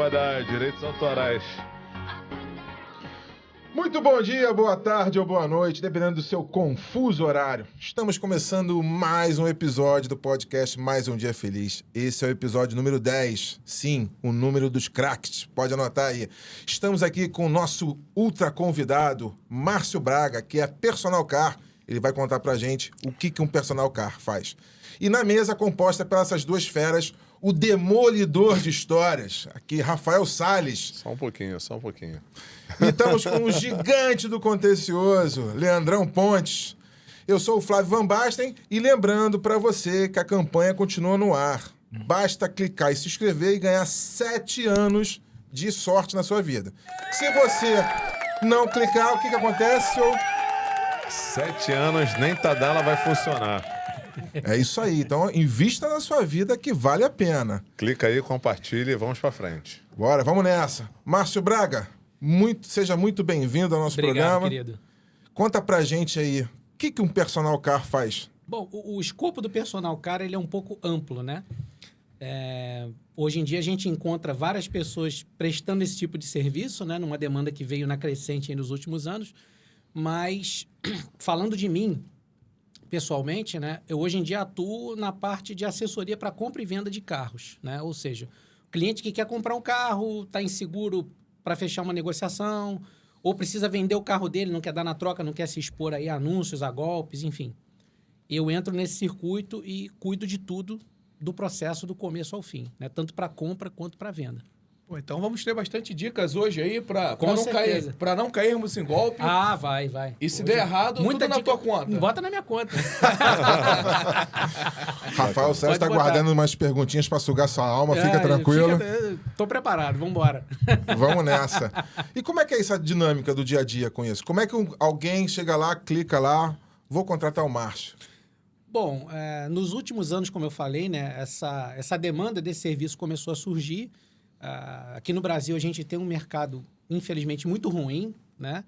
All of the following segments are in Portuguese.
moda, direitos autorais. Muito bom dia, boa tarde ou boa noite, dependendo do seu confuso horário. Estamos começando mais um episódio do podcast Mais um Dia Feliz. Esse é o episódio número 10. Sim, o número dos craques. Pode anotar aí. Estamos aqui com o nosso ultra convidado, Márcio Braga, que é personal car. Ele vai contar pra gente o que um personal car faz. E na mesa, composta pelas essas duas feras, o demolidor de histórias, aqui, Rafael Salles. Só um pouquinho. E estamos com o gigante do contencioso, Leandrão Pontes. Eu sou o Flávio Van Basten e lembrando para você que a campanha continua no ar. Basta clicar e se inscrever e ganhar 7 anos de sorte na sua vida. Se você não clicar, o que acontece? 7 anos, nem Tadala vai funcionar. É isso aí. Então, invista na sua vida que vale a pena. Clica aí, compartilha e vamos pra frente. Bora, vamos nessa. Márcio Braga, seja muito bem-vindo ao nosso programa. Obrigado, querido. Conta pra gente aí, o que um personal car faz? Bom, o escopo do personal car ele é um pouco amplo, né? Hoje em dia a gente encontra várias pessoas prestando esse tipo de serviço, né? Numa demanda que veio na crescente aí nos últimos anos. Mas, falando de mim, pessoalmente, né? Eu hoje em dia atuo na parte de assessoria para compra e venda de carros, né? Ou seja, o cliente que quer comprar um carro, está inseguro para fechar uma negociação, ou precisa vender o carro dele, não quer dar na troca, não quer se expor aí a anúncios, a golpes, enfim. Eu entro nesse circuito e cuido de tudo do processo do começo ao fim, né? Tanto para compra quanto para venda. Pô, então vamos ter bastante dicas hoje aí para não cairmos em golpe. Ah, vai. E se der errado, tudo na tua conta. Bota na minha conta. Rafael Sérgio está guardando umas perguntinhas para sugar sua alma, fica tranquilo. Tô preparado, vamos embora. Vamos nessa. E como é que é essa dinâmica do dia a dia com isso? Como é que alguém chega lá, clica lá, vou contratar o Márcio? Bom, nos últimos anos, como eu falei, né, essa demanda desse serviço começou a surgir. Aqui no Brasil, a gente tem um mercado, infelizmente, muito ruim, né?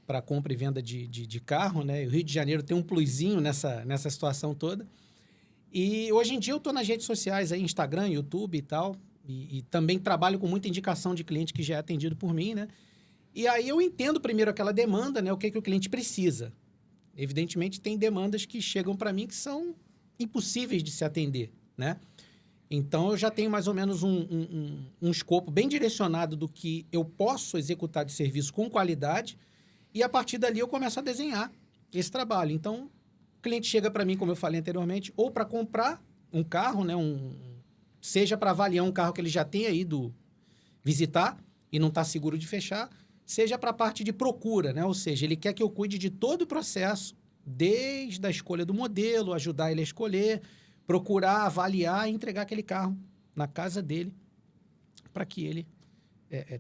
Para compra e venda de carro, né? O Rio de Janeiro tem um plusinho nessa situação toda. E hoje em dia eu estou nas redes sociais, aí, Instagram, YouTube e tal. E também trabalho com muita indicação de cliente que já é atendido por mim, né? E aí eu entendo primeiro aquela demanda, né? O que o cliente precisa. Evidentemente, tem demandas que chegam para mim que são impossíveis de se atender, né? Então, eu já tenho mais ou menos um escopo bem direcionado do que eu posso executar de serviço com qualidade e, a partir dali, eu começo a desenhar esse trabalho. Então, o cliente chega para mim, como eu falei anteriormente, ou para comprar um carro, né, seja para avaliar um carro que ele já tenha ido visitar e não está seguro de fechar, seja para a parte de procura, né? Ou seja, ele quer que eu cuide de todo o processo, desde a escolha do modelo, ajudar ele a escolher, procurar, avaliar e entregar aquele carro na casa dele para que ele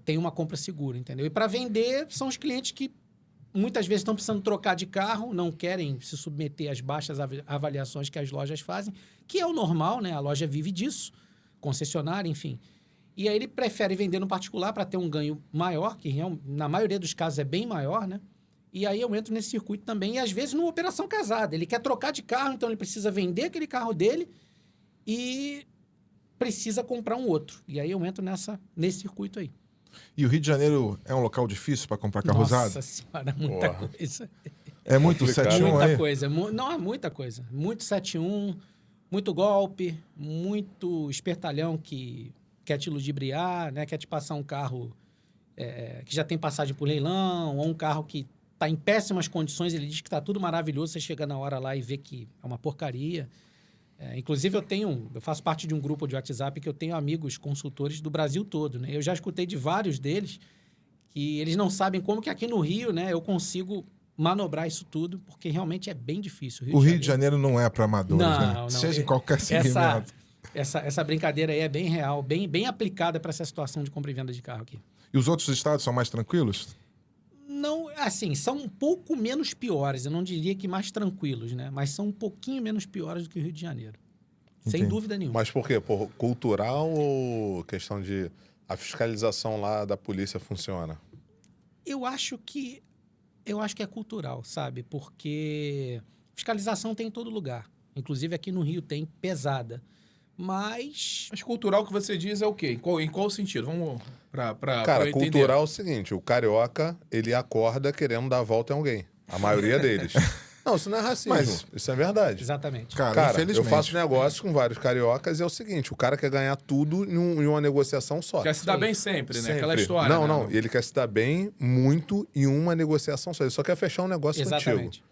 tenha uma compra segura, entendeu? E para vender, são os clientes que muitas vezes estão precisando trocar de carro, não querem se submeter às baixas avaliações que as lojas fazem, que é o normal, né? A loja vive disso, concessionária, enfim. E aí ele prefere vender no particular para ter um ganho maior, que na maioria dos casos é bem maior, né? E aí eu entro nesse circuito também, e às vezes numa operação casada. Ele quer trocar de carro, então ele precisa vender aquele carro dele e precisa comprar um outro. E aí eu entro nesse circuito aí. E o Rio de Janeiro é um local difícil para comprar carro usado? Nossa senhora, muita coisa. É muito 71 muita aí? Coisa. Não, é muita coisa. Muito 71, muito golpe, muito espertalhão que quer te ludibriar, né? Quer te passar um carro que já tem passagem por leilão, ou um carro que está em péssimas condições, ele diz que está tudo maravilhoso, você chega na hora lá e vê que é uma porcaria. Inclusive, eu faço parte de um grupo de WhatsApp que eu tenho amigos consultores do Brasil todo, né? Eu já escutei de vários deles que eles não sabem como que aqui no Rio, né, eu consigo manobrar isso tudo, porque realmente é bem difícil. O Rio de Janeiro não é para amadores, não, né? Seja em qualquer segmento. Essa brincadeira aí é bem real, bem aplicada para essa situação de compra e venda de carro aqui. E os outros estados são mais tranquilos? Não, assim, são um pouco menos piores. Eu não diria que mais tranquilos, né? Mas são um pouquinho menos piores do que o Rio de Janeiro. Entendi. Sem dúvida nenhuma. Mas por quê? Por cultural ou questão de a fiscalização lá da polícia funciona? Eu acho que é cultural, sabe? Porque fiscalização tem em todo lugar. Inclusive aqui no Rio tem pesada. Mas... Mas cultural que você diz é o quê? Em qual sentido? Vamos pra Cara, eu entender. cultural é o seguinte, o carioca, ele acorda querendo dar a volta em alguém. A maioria deles. Não, isso não é racismo, isso é verdade. Exatamente. Cara, eu infelizmente. faço negócios com vários cariocas e é o seguinte, o cara quer ganhar tudo em uma negociação só. Quer se dar bem sempre, né? Sempre. Aquela história. Não, né? ele quer se dar bem muito em uma negociação só. Ele só quer fechar um negócio Exatamente. contigo.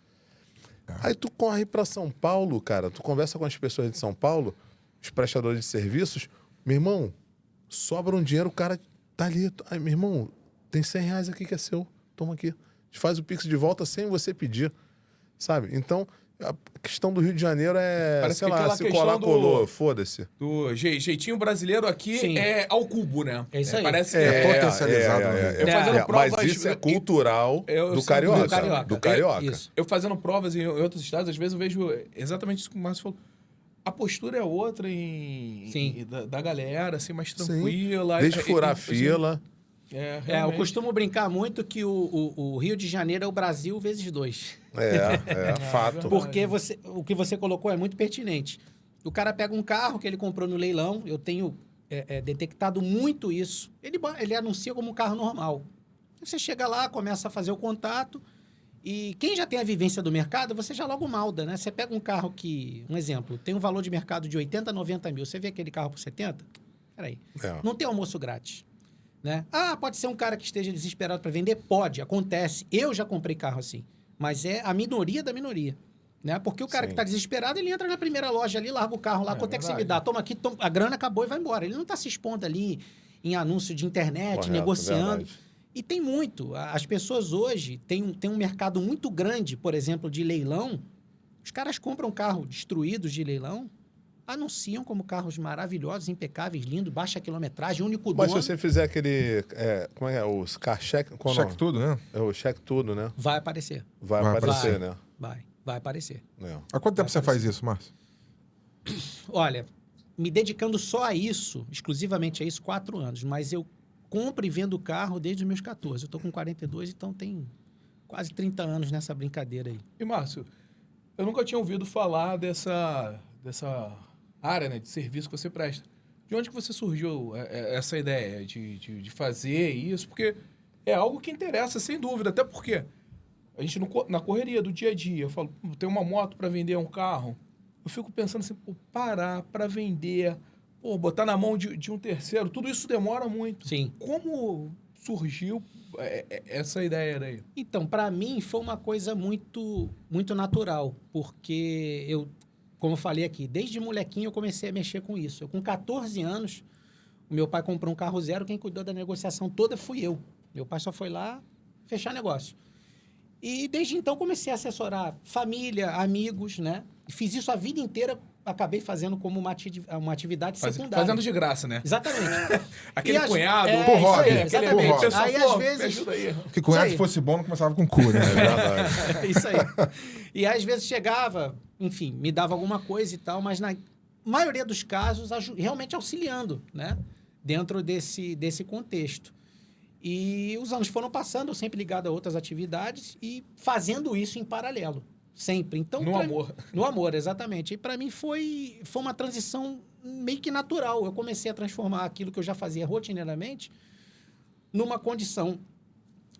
Aí tu corre pra São Paulo, cara, tu conversa com as pessoas de São Paulo, os prestadores de serviços, meu irmão, sobra um dinheiro, o cara tá ali. Ai, meu irmão, tem R$100 aqui que é seu, toma aqui. A gente faz o Pix de volta sem você pedir, sabe? Então, a questão do Rio de Janeiro é, Parece sei que lá, aquela se questão colar, do- colou, foda-se. Do jeitinho brasileiro aqui Sim. é ao cubo, né? É isso aí. Parece que É potencializado no Rio. Eu fazendo provas... Mas isso é cultural Eu do sinto- carioca. do carioca. Do carioca. Isso. Eu fazendo provas em outros estados, às vezes eu vejo exatamente isso que o Márcio falou. A postura é outra Sim. da galera, assim, mais Sim. tranquila. Desde furar fila. É, eu realmente. costumo brincar muito que o Rio de Janeiro é o Brasil vezes 2. Fato. Porque o que você colocou é muito pertinente. O cara pega um carro que ele comprou no leilão, eu tenho detectado muito isso. Ele anuncia como um carro normal. Você chega lá, começa a fazer o contato, e quem já tem a vivência do mercado, você já logo malda, né? Você pega um carro que, um exemplo, tem um valor de mercado de 80, 90 mil, você vê aquele carro por 70? Peraí, não tem almoço grátis. Né? Ah, pode ser um cara que esteja desesperado para vender? Pode, acontece. Eu já comprei carro assim. Mas é a minoria da minoria. Né? Porque o cara Sim. que está desesperado, ele entra na primeira loja ali, larga o carro lá, quanto é que você me verdade. dá? Toma aqui, a grana acabou e vai embora. Ele não está se expondo ali em anúncio de internet, Correto, negociando. verdade. E tem muito. As pessoas hoje têm um mercado muito grande, por exemplo, de leilão. Os caras compram carro destruídos de leilão, anunciam como carros maravilhosos, impecáveis, lindos, baixa quilometragem, único Mas se dono. você fizer aquele. Como é? O car check. Cheque tudo, né? É o cheque tudo, né? Vai aparecer. Vai Vai aparecer, aparecer. né? Vai aparecer. É. Há quanto tempo você faz isso, Márcio? Olha, me dedicando só a isso, exclusivamente a isso, 4 anos. Mas eu compro e vendo carro desde os meus 14. Eu tô com 42, então tem quase 30 anos nessa brincadeira aí. E, Márcio, eu nunca tinha ouvido falar dessa área, né, de serviço que você presta. De onde que você surgiu essa ideia de fazer isso? Porque é algo que interessa, sem dúvida. Até porque a gente, na correria do dia a dia, eu falo, tem uma moto para vender, um carro. Eu fico pensando assim, parar para vender, botar na mão de um terceiro, tudo isso demora muito. Sim. Como surgiu essa ideia aí? Então, para mim, foi uma coisa muito, muito natural, porque eu, como eu falei aqui, desde molequinho eu comecei a mexer com isso. Eu, com 14 anos, o meu pai comprou um carro zero, quem cuidou da negociação toda fui eu. Meu pai só foi lá fechar negócio. E desde então comecei a assessorar família, amigos, né? E fiz isso a vida inteira, acabei fazendo como uma atividade secundária. Fazendo de graça, né? Exatamente. Aquele E cunhado, Por hobby, exatamente. por hobby. pessoal, Aí, pô, às me vezes... ajuda aí. Porque cunhado Isso aí. fosse bom, não começava com cu, né? É verdade. Isso aí. E às vezes chegava, enfim, me dava alguma coisa e tal, mas na maioria dos casos realmente auxiliando, né? Dentro desse contexto. E os anos foram passando, eu sempre ligado a outras atividades e fazendo isso em paralelo, sempre. Então, No amor. No amor, exatamente. E para mim foi uma transição meio que natural. Eu comecei a transformar aquilo que eu já fazia rotineiramente numa condição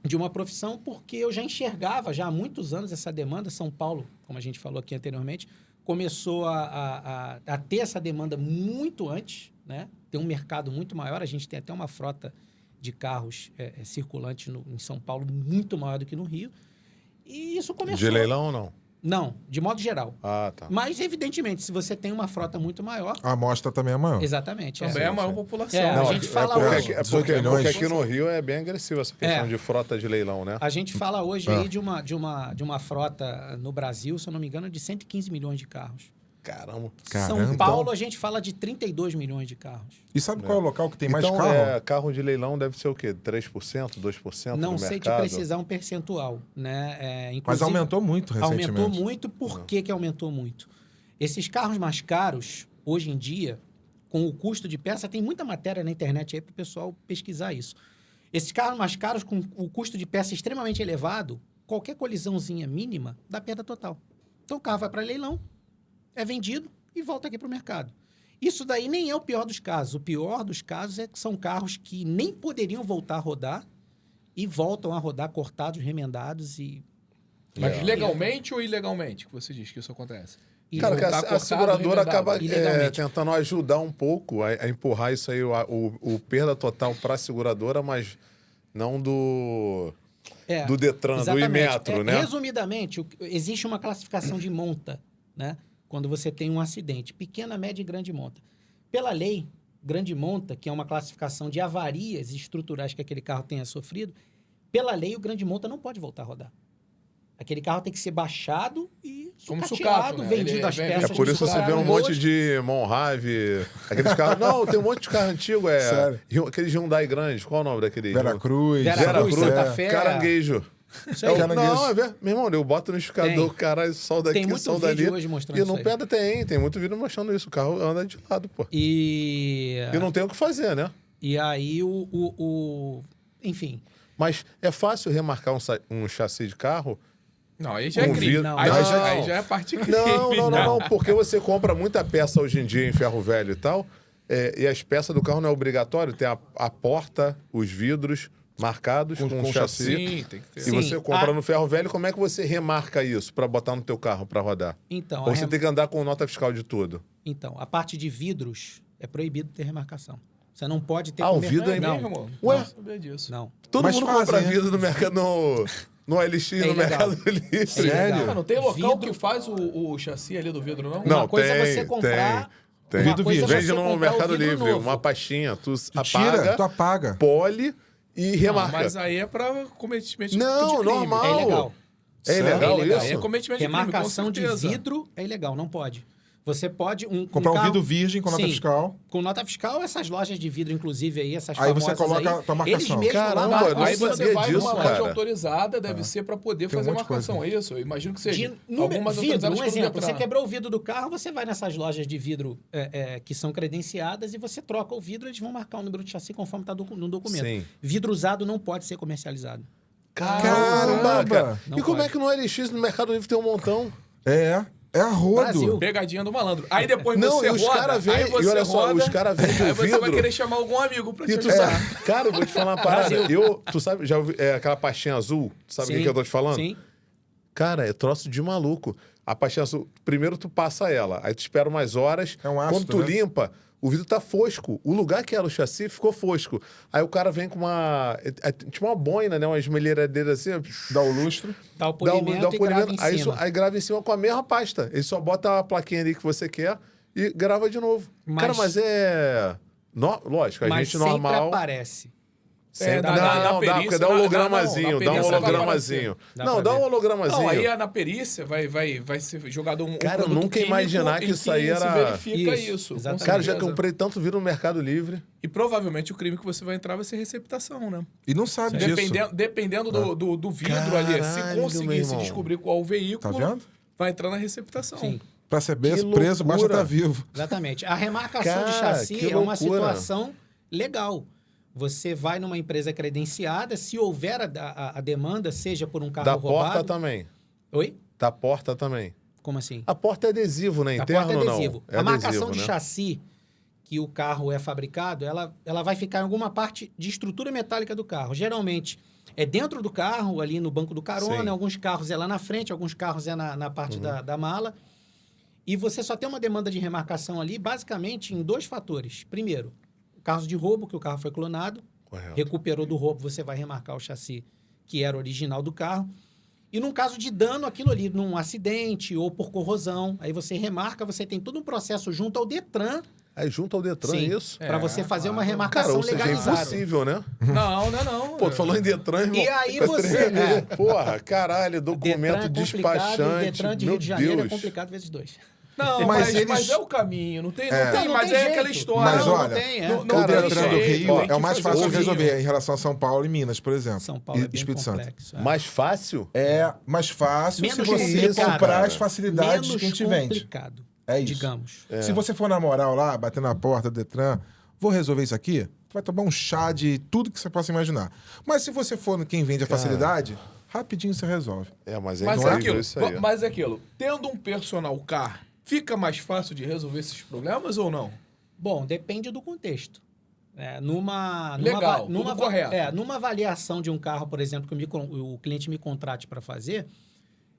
de uma profissão, porque eu já enxergava já há muitos anos essa demanda. São Paulo, como a gente falou aqui anteriormente, começou a ter essa demanda muito antes, né? Tem um mercado muito maior. A gente tem até uma frota de carros circulantes em São Paulo muito maior do que no Rio. E isso começou... De leilão ou não? Não, de modo geral. Ah, tá. Mas, evidentemente, se você tem uma frota muito maior... A amostra também é maior. Exatamente. Também é a maior população. É, a gente fala hoje... porque 18 milhões. aqui no Rio é bem agressiva essa questão de frota de leilão, né? A gente fala hoje aí de uma frota no Brasil, se eu não me engano, de 115 milhões de carros. Caramba. São Paulo, a gente fala de 32 milhões de carros. E sabe qual é o local que tem mais Então, carro? carro de leilão deve ser o quê? 3%, 2% Não do sei mercado? te precisar um percentual, né? Mas Inclusive, aumentou muito recentemente. aumentou muito. Por que aumentou muito? Esses carros mais caros, hoje em dia, com o custo de peça, tem muita matéria na internet aí para o pessoal pesquisar isso. Esses carros mais caros, com o custo de peça extremamente elevado, qualquer colisãozinha mínima dá perda total. Então o carro vai para leilão, é vendido e volta aqui para o mercado. Isso daí nem é o pior dos casos. O pior dos casos é que são carros que nem poderiam voltar a rodar e voltam a rodar cortados, remendados e... Mas legalmente ou ilegalmente que você diz que isso acontece? e Cara, que voltar a cortado, seguradora remendado, acaba ilegalmente. tentando ajudar um pouco a empurrar isso aí, o perda total para a seguradora, mas não do Detran, exatamente. do Imetro, né? Resumidamente, existe uma classificação de monta, né? Quando você tem um acidente, pequena, média e grande monta. Pela lei, grande monta, que é uma classificação de avarias estruturais que aquele carro tenha sofrido, pela lei, o grande monta não pode voltar a rodar. Aquele carro tem que ser baixado e Como sucateado, sucato, né? vendido Ele as é peças. Por isso você vê um monte de Monrave, aqueles carros... Não, tem um monte de carro antigo, Sério? aqueles Hyundai grandes. Qual é o nome daquele? Veracruz. Veracruz, Santa Fé. Caranguejo. Isso aí. Caranguejo. Não, meu irmão, eu boto no esticador, caralho, sol daqui, Tem muito sol vídeo dali. hoje mostrando E isso não aí. peda tem muito vídeo mostrando isso. O carro anda de lado, pô. E não tem o que fazer, né? aí enfim, Mas é fácil remarcar um chassi de carro? Não, aí já é Com crime. vidro- Não, Aí já é parte crime. Não, porque você compra muita peça hoje em dia em ferro velho e tal, e as peças do carro não é obrigatório, tem a porta, os vidros marcados com chassi. Sim, tem que ter. E Sim. você compra no ferro velho, como é que você remarca isso para botar no teu carro para rodar? então, Ou você tem que andar com nota fiscal de tudo? a parte de vidros é proibido ter remarcação. Você não pode ter... O vidro é não, mesmo, amor? Ué? Não sabia disso. não. Todo Mas mundo fazem, compra né? vidro no mercado, no LX, É no ilegal. Mercado Livre. Sério? Ah, não tem local Vidro- que faz o chassi ali do vidro, não? Não, Uma coisa é tem, você comprar... tem. Uma Vidro coisa é Vende você no comprar o Mercado vidro Livre novo. uma pastinha, tu Tu apaga, tira, tu apaga. pole e Não, remarca. mas aí é pra cometimento Não, de crime. normal. É ilegal. É Sério? ilegal É ilegal. isso? Aí é cometimento de crime, Remarcação com de certeza. vidro é ilegal, não pode. Você pode... Comprar um carro- vidro virgem com nota Sim. fiscal. Com nota fiscal, essas lojas de vidro, inclusive, aí, essas Aí você famosas coloca aí, a tua marcação. Eles mesmos Caramba, lá marcam eu não Aí isso. sabia você vai disso, numa cara. loja autorizada, deve ser pra poder Tem um fazer monte de marcação. É isso? Eu imagino que seja. Vidro, Algumas autorizadas um pelo exemplo, Detran. você quebrou o vidro do carro, você vai nessas lojas de vidro que são credenciadas e você troca o vidro, eles vão marcar o número de chassi conforme está no documento. Sim. Vidro usado não pode ser comercializado. Caramba, cara. Não E como pode. é que no LX, no Mercado Livre, tem um montão? É a rodo. Brasil. Pegadinha do malandro. Aí depois Não, você e os roda, cara vêm, aí você e olha só, roda, os cara vendem aí o você vai vidro. querer chamar algum amigo pra te E tu ajudar. sabe, cara, eu vou te falar uma parada. Tu sabe, já ouvi, aquela pastinha azul, tu sabe o que Sim, que eu tô te falando? Sim. Cara, é troço de maluco. A pastinha azul, primeiro tu passa ela, aí tu espera umas horas. É um ácido, Quando tu né? limpa, o vidro tá fosco. O lugar que era o chassi ficou fosco. Aí o cara vem com tipo uma boina, né? Uma esmelheiradeira assim. Dá o lustro. Dá o Dá polimento e grava em aí, cima. aí grava em cima com a mesma pasta. Ele só bota a plaquinha ali que você quer e grava de novo. Mas- Cara, mas é... Lógico, a Mas gente sempre normal... aparece. É, Não, na não, perícia, porque dá um na- hologramazinho, na dá um perícia vai hologramazinho. Dá Não, pra dá um ver. hologramazinho. Não, aí na perícia vai ser jogado um Cara, eu produto nunca ia químico imaginar que em isso aí se era- verifica Isso, isso. com exatamente. Cara, já certeza. comprei tanto vidro no Mercado Livre. E provavelmente o crime que você vai entrar vai ser receptação, né? E não sabe disso. Dependendo do vidro ali, se Caralho, meu conseguir se irmão. descobrir qual o veículo, Tá vendo? vai entrar na receptação. Sim. Pra ser Que preso, basta loucura. estar vivo. Exatamente. A remarcação Cara, de chassi que é uma loucura. situação legal. Você vai numa empresa credenciada, se houver a demanda, seja por um carro Da roubado... porta também. Oi? Da porta também. Como assim? A porta é adesivo, né? A Interno porta é ou não? adesivo. É A marcação adesivo, de né? chassi que o carro é fabricado, ela vai ficar em alguma parte de estrutura metálica do carro. Geralmente é dentro do carro, ali no banco do carona, Sim. alguns carros é lá na frente, alguns carros é na parte da mala. E você só tem uma demanda de remarcação ali, basicamente, em dois fatores. Primeiro, caso de roubo, que o carro foi clonado, Correto. recuperou do roubo, você vai remarcar o chassi que era original do carro. E num caso de dano, aquilo ali, num acidente ou por corrosão, aí você remarca, você tem todo um processo junto ao Detran Aí junto ao Detran, Sim. isso? para você fazer uma Cara, remarcação ou seja, é legalizada. impossível, né? Não. Pô, tu falou em Detran, irmão. E aí você... Porra, caralho, Detran documento é complicado, despachante. Detran de Meu Rio de Janeiro Deus. é complicado vezes 2. Não, Mas mas, eles- é o caminho, não tem, É. Não mas tem é jeito. aquela história. Mas não, olha, não tem, é. não- O Cara, Detran olha do só, Rio ó, é o mais fácil de sozinho. resolver em relação a São Paulo e Minas, por exemplo. São Paulo e é bem Espírito Santo. complexo. Mais fácil? É mais fácil Menos se você complicado. comprar as facilidades Menos que a gente vende. complicado, É isso. digamos. Se você for na moral lá, bater na porta do Detran, vou resolver isso aqui, tu vai tomar um chá de tudo que você possa imaginar. Mas se você for no quem vende a facilidade, rapidinho você resolve. É, mas é Mas é incrível aquilo, isso aí. mas é aquilo. Tendo um personal car, fica mais fácil de resolver esses problemas ou não? Bom, depende do contexto. Legal, tudo correto. Numa avaliação de um carro, por exemplo, que o cliente me contrate para fazer,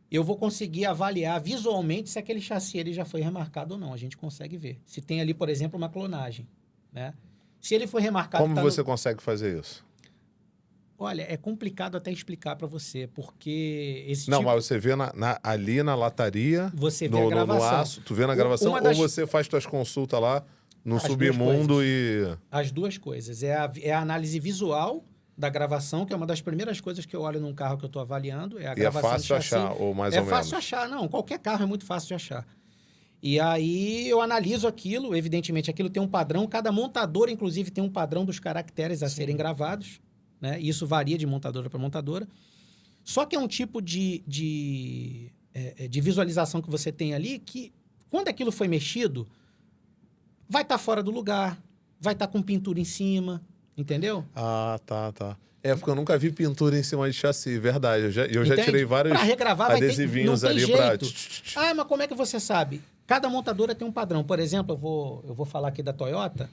eu vou conseguir avaliar visualmente se aquele chassi ele já foi remarcado ou não. A gente consegue ver. Se tem ali, por exemplo, uma clonagem, né? Se ele foi remarcado... Como você consegue fazer isso? Olha, é complicado até explicar para você, porque esse Não, tipo... mas você vê ali na lataria, Você vê a no gravação. aço, tu vê na gravação, Uma das- ou você faz tuas consultas lá no As duas submundo e... As duas coisas. É a análise visual da gravação, que é uma das primeiras coisas que eu olho num carro que eu estou avaliando. É a E é gravação fácil de chassi. achar, ou mais ou É menos? fácil achar, não. Qualquer carro é muito fácil de achar. E aí eu analiso aquilo, evidentemente, aquilo tem um padrão. Cada montadora, inclusive, tem um padrão dos caracteres a serem gravados, né? Isso varia de montadora para montadora. Só que é um tipo de visualização que você tem ali que, quando aquilo foi mexido, vai estar fora do lugar, vai estar com pintura em cima, entendeu? Ah, tá. É, porque eu nunca vi pintura em cima de chassi, verdade. Eu já Entende? tirei vários Pra regravar vai ter- adesivinhos não tem ali pra... jeito. Ah, mas como é que você sabe? Cada montadora tem um padrão. Por exemplo, eu vou falar aqui da Toyota.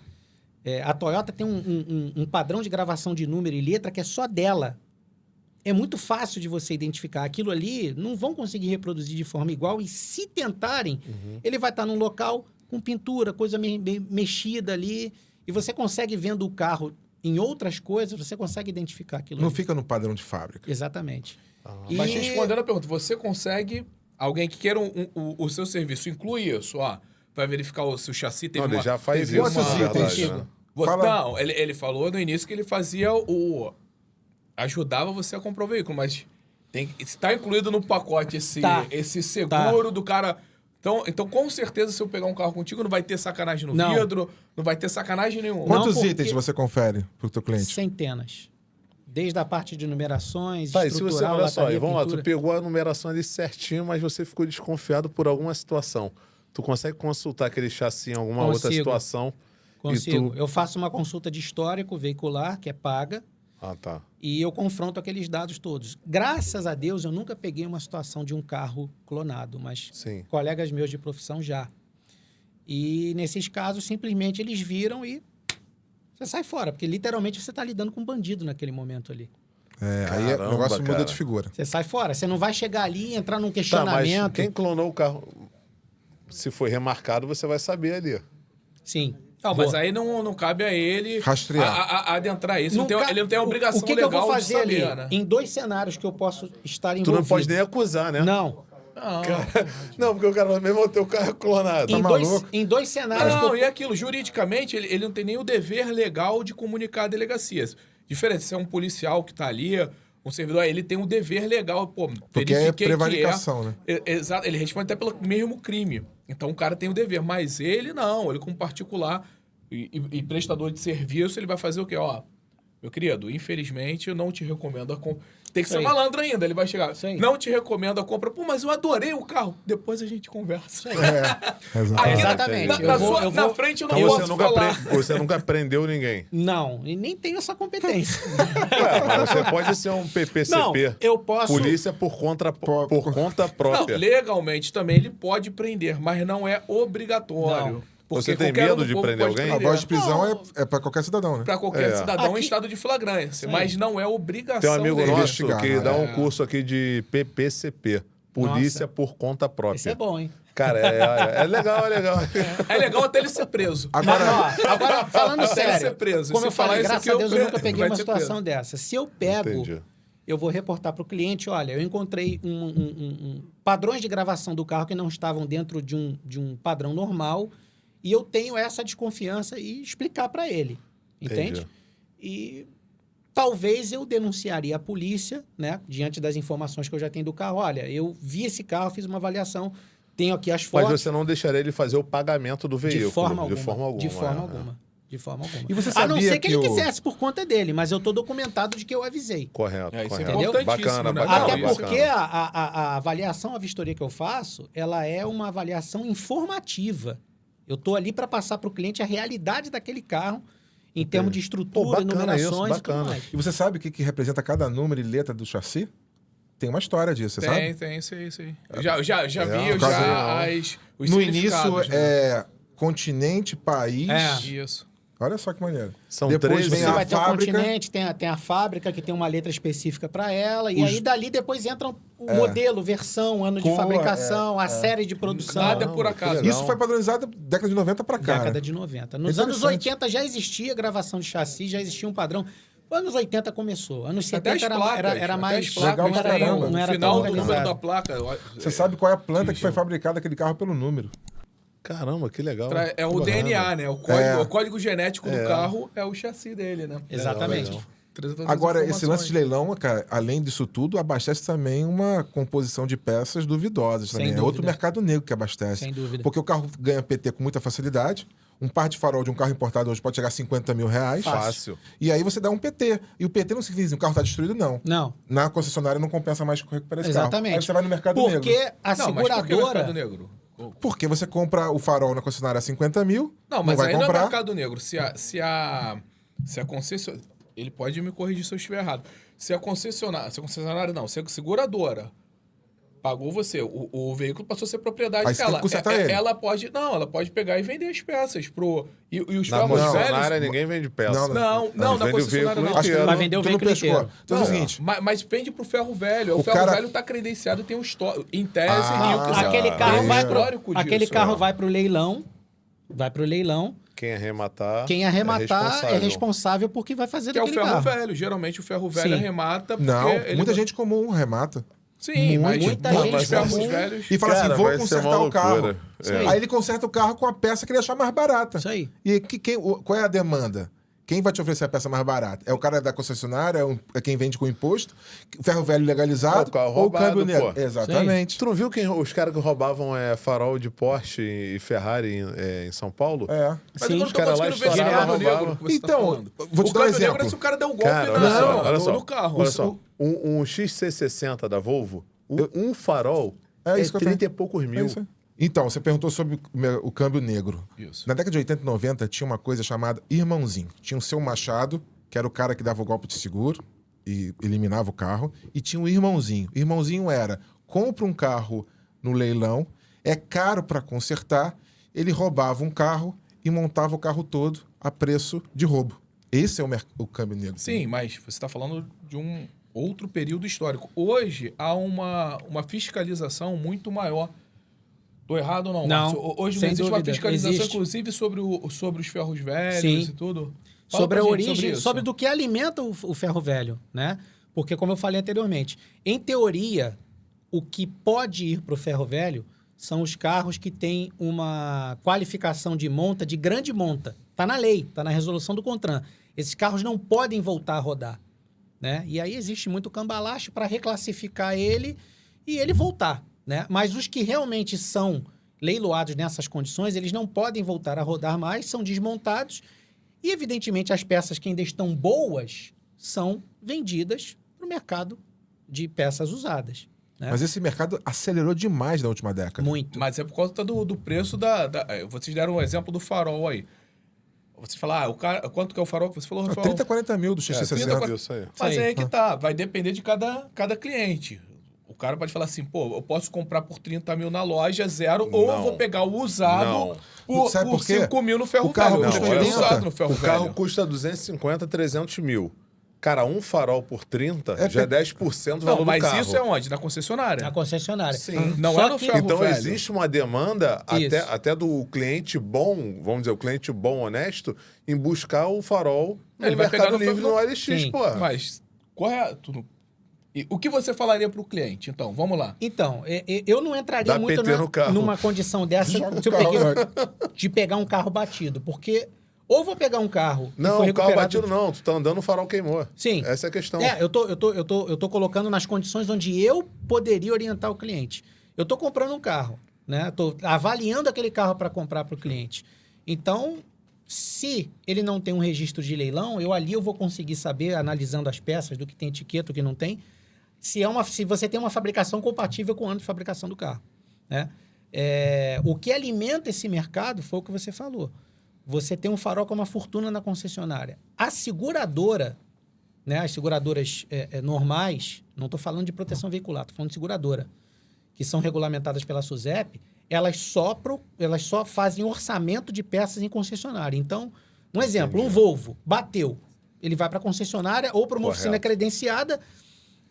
A Toyota tem um padrão de gravação de número e letra que é só dela. É muito fácil de você identificar. Aquilo ali não vão conseguir reproduzir de forma igual. E se tentarem, ele vai estar num local com pintura, coisa mexida ali. E você consegue, vendo o carro em outras coisas, você consegue identificar aquilo Não ali. fica no padrão de fábrica. Exatamente. Mas respondendo a pergunta, você consegue... Alguém que queira o seu serviço inclui isso, ó. Vai verificar se o chassi teve Não, ele já faz teve isso, Quantos na itens? verdade, né? Fala. Não, ele falou no início que ele fazia ajudava você a comprar o veículo, mas está incluído no pacote esse seguro do cara. Então, com certeza, se eu pegar um carro contigo, não vai ter sacanagem no vidro, não vai ter sacanagem nenhuma. Quantos porque- itens você confere pro teu cliente? Centenas. Desde a parte de numerações, Tá, e se você, estrutural, olha só, lataria, e vamos lá, tu pintura. pegou a numeração ali certinho, mas você ficou desconfiado por alguma situação. Tu consegue consultar aquele chassi em alguma outra Consigo. situação? Consigo. E tu... Eu faço uma consulta de histórico veicular, que é paga, Ah, tá. e eu confronto aqueles dados todos. Graças a Deus, eu nunca peguei uma situação de um carro clonado, mas Sim. colegas meus de profissão já. E nesses casos, simplesmente eles viram e você sai fora, porque literalmente você está lidando com um bandido naquele momento ali. Aí o Caramba, negócio muda cara. de figura. Você sai fora, você não vai chegar ali e entrar num Tá, mas questionamento. quem clonou o carro, se foi remarcado, você vai saber ali. Sim. Não, mas aí não cabe a ele Rastrear. adentrar isso. Não Ele não tem a obrigação o que legal que eu vou fazer de saber, ali? né? Em 2 cenários que eu posso estar Tu envolvido. não pode nem acusar, né? Não. Não, porque o cara vai mesmo ter o carro clonado. Em maluco? dois cenários que Não, eu... e aquilo, juridicamente, ele não tem nem o dever legal de comunicar a delegacia. Diferente, se é um policial que está ali, um servidor, ele tem um dever legal, pô, Porque é verifiquei prevaricação, né? Exato, ele responde até pelo mesmo crime. Então o cara tem o dever, mas ele não, ele como particular e prestador de serviço, ele vai fazer o quê? Ó, meu querido, infelizmente eu não te recomendo a compra. Tem que Isso ser aí. malandro ainda, ele vai chegar. Isso aí. Não te recomendo a compra. Pô, mas eu adorei o carro. Depois a gente conversa. Exato. Aqui Exatamente. Na frente eu não Então posso falar. você nunca prendeu ninguém. Não, e nem tenho essa competência. Mas você pode ser um PPCP. Não, eu posso... Polícia por conta Não, própria. legalmente também ele pode prender, mas não é obrigatório. Não. Porque Você tem qualquer medo um do de povo prender pode alguém? A voz de prisão é pra qualquer cidadão, né? Para qualquer cidadão em Aqui- estado de flagrância, Sim. mas não é obrigação Tem um amigo dele. nosso investigar, que né? dá um curso aqui de PPCP. Polícia Nossa. por conta própria. Isso é bom, hein? Cara, é legal, é legal. É legal até ele ser preso. Agora, falando Até ele sério, ser preso. como Se eu falar falei, isso graças aqui, a Deus eu nunca peguei vai uma ser situação preso. dessa. Se eu pego, Entendi. eu vou reportar para o cliente, olha, eu encontrei padrões de gravação do carro que não estavam dentro de um padrão normal e eu tenho essa desconfiança e explicar para ele, entende? Entendi. E talvez eu denunciaria a polícia, né, diante das informações que eu já tenho do carro. Olha, eu vi esse carro, fiz uma avaliação, tenho aqui as fotos. Mas você não deixaria ele fazer o pagamento do veículo. De forma alguma. De forma alguma. De forma é. alguma. De forma alguma. E você A não sabia ser que ele que o- quisesse por conta dele, mas eu tô documentado de que eu avisei. Correto, É, isso é correto. importantíssimo, Bacana, né? bacana. Até isso porque a avaliação, a vistoria que eu faço, ela é uma avaliação informativa. Eu tô ali para passar para o cliente a realidade daquele carro em termos de estrutura, Pô, bacana numerações isso, e bacana. tudo mais. E você sabe o que representa cada número e letra do chassi? Tem uma história disso, você sabe? Tem, isso aí. Eu já vi Por causa já os No início, significados, né? continente, país. Isso. Olha só que maneiro. São Depois 13. vem Você a vai ter o fábrica. continente, tem a fábrica que tem uma letra específica para ela, e aí dali depois entra o modelo, versão, ano de Com fabricação, a série de produção. Nada é por que acaso. legal. Isso foi padronizado década de 90 pra cá. Década né? de 90. Nos anos Interessante. 80 já existia gravação de chassi, já existia um padrão. Anos 80 começou. Anos Até 70 as placas, era até mais... as placas Legal pra tem caramba. o Não era final tão do número organizado. da placa. Você sabe qual é a planta que foi fabricada aquele carro pelo número. Caramba, que legal. É o Que DNA, bacana. né? O código genético do É. carro é o chassi dele, né? Exatamente. Legal. Trazendo as Agora, esse informações. lance de leilão, cara, além disso tudo, abastece também uma composição de peças duvidosas Sem também. É dúvida. outro mercado negro que abastece. Sem dúvida. Porque o carro ganha PT com muita facilidade. Um par de farol de um carro importado hoje pode chegar a 50 mil reais. Fácil. E aí você dá um PT. E o PT não significa que o carro está destruído, não. Não. Na concessionária não compensa mais recuperar esse Exatamente. carro. Aí você vai no mercado Porque negro. a Não, mas por que seguradora... mercado negro? Porque você compra o farol na concessionária a 50 mil, Não, mas vai aí não é comprar. mercado negro. Se a concessionária... Ele pode me corrigir se eu estiver errado. Se a concessionária não, se a seguradora pagou você, o veículo passou a ser propriedade Aí você tem dela. que consertar ele. Ela pode pegar e vender as peças e os Na ferros concessionária velhos... ninguém vende peça. Não, Vende na o concessionária veículo não. Acho que inteiro. Vai vender o tu não veículo pescou. inteiro. Então é o seguinte, Mas vende pro ferro velho. O O ferro cara- velho tá credenciado, tem um histórico. Em tese, Ah, quer dizer, Aquele tem carro um vai histórico pro, aquele disso, carro né? vai pro leilão. Vai pro leilão. Quem arrematar. Quem arrematar é responsável. responsável por que vai fazer Que é o daquele ferro carro. velho. Geralmente o ferro velho Sim. arremata porque não, ele muita gente comum remata. Sim, mas muita muitos gente ferros comum. velhos... E fala Cara, assim, vou vai ser consertar uma o carro. loucura. É. Aí ele conserta o carro com a peça que ele achar mais barata. Isso aí. E qual é a demanda? Quem vai te oferecer a peça mais barata? É o cara da concessionária? É quem vende com imposto? O ferro velho legalizado? É o carro ou o roubado, câmbio negro? pô. Exatamente. Tu não viu os caras que roubavam farol de Porsche e Ferrari em São Paulo? É. Mas Sim, eu não os tô caras lá conseguindo ver esse estouravam, câmbio negro roubavam. que você Então, tá falando. vou te O dar um câmbio negro exemplo. é se o cara deu um golpe Cara, olha só. no carro. Olha só. Um XC60 da Volvo, um farol É é isso que eu 30 e tenho. poucos É mil. isso aí. Então, você perguntou sobre o câmbio negro. Isso. Na década de 80 e 90 tinha uma coisa chamada irmãozinho. Tinha o seu Machado, que era o cara que dava o golpe de seguro e eliminava o carro, e tinha o irmãozinho. O irmãozinho era: compra um carro no leilão, é caro para consertar, ele roubava um carro e montava o carro todo a preço de roubo. Esse é o câmbio negro. Sim, mas você está falando de um outro período histórico. Hoje há uma fiscalização muito maior. Estou errado ou não? Não, Márcio? Hoje não sem existe uma dúvida, fiscalização, existe. inclusive, sobre os ferros velhos Sim. e tudo? Fala Sobre pra a gente origem, isso. sobre do que alimenta o ferro velho, né? Porque, como eu falei anteriormente, em teoria, o que pode ir para o ferro velho são os carros que têm uma qualificação de monta, de grande monta. Está na lei, está na resolução do CONTRAN. Esses carros não podem voltar a rodar, né? E aí existe muito cambalacho para reclassificar ele e ele voltar, né? Mas os que realmente são leiloados nessas condições, eles não podem voltar a rodar mais, são desmontados e, evidentemente, as peças que ainda estão boas são vendidas para o mercado de peças usadas, né? Mas esse mercado acelerou demais na última década. Muito. Mas é por conta do preço Vocês deram um exemplo do farol aí. Vocês falaram, quanto que é o farol que você falou, Rafael? 30, 40 mil do XC60. Isso aí. Mas Isso aí. aí que tá, vai depender de cada cliente. O cara pode falar assim, pô, eu posso comprar por 30 mil na loja, zero, ou eu Não. vou pegar o usado Não. por Sabe por quê? 5 mil no ferro O carro velho. Eu custa prefiro 80. usado no ferro O carro velho. custa 250, 300 mil. Cara, um farol por 30 É já é 10% do valor Não, do mas carro. isso é onde? Na concessionária. Na concessionária. Sim. Não Só é no que- ferro Então velho. existe uma demanda Isso. até do cliente bom, vamos dizer, o cliente bom, honesto, em buscar o farol no Ele vai pegar Mercado no Livre, no OLX, Sim. pô. Mas, correto. E o que você falaria pro cliente? Então, vamos lá. Então, eu não entraria Dá muito PT no carro. numa condição dessa Joga o se eu carro, peguei- de pegar um carro batido, porque ou vou pegar um carro que Não, foi o carro recuperado- batido não, tu tá andando, o farol queimou. Sim. Essa é a questão. Eu tô colocando nas condições onde eu poderia orientar o cliente. Eu tô comprando um carro, né? Tô avaliando aquele carro para comprar para o cliente. Então, se ele não tem um registro de leilão, eu vou conseguir saber, analisando as peças, do que tem etiqueta, do que não tem, se você tem uma fabricação compatível com o ano de fabricação do carro, né? O que alimenta esse mercado foi o que você falou. Você tem um farol com uma fortuna na concessionária. A seguradora, né, as seguradoras normais, não estou falando de proteção veicular, estou falando de seguradora. que são regulamentadas pela SUSEP, elas só fazem orçamento de peças em concessionária. Então, um exemplo, um Volvo bateu, ele vai para a concessionária ou para uma oficina credenciada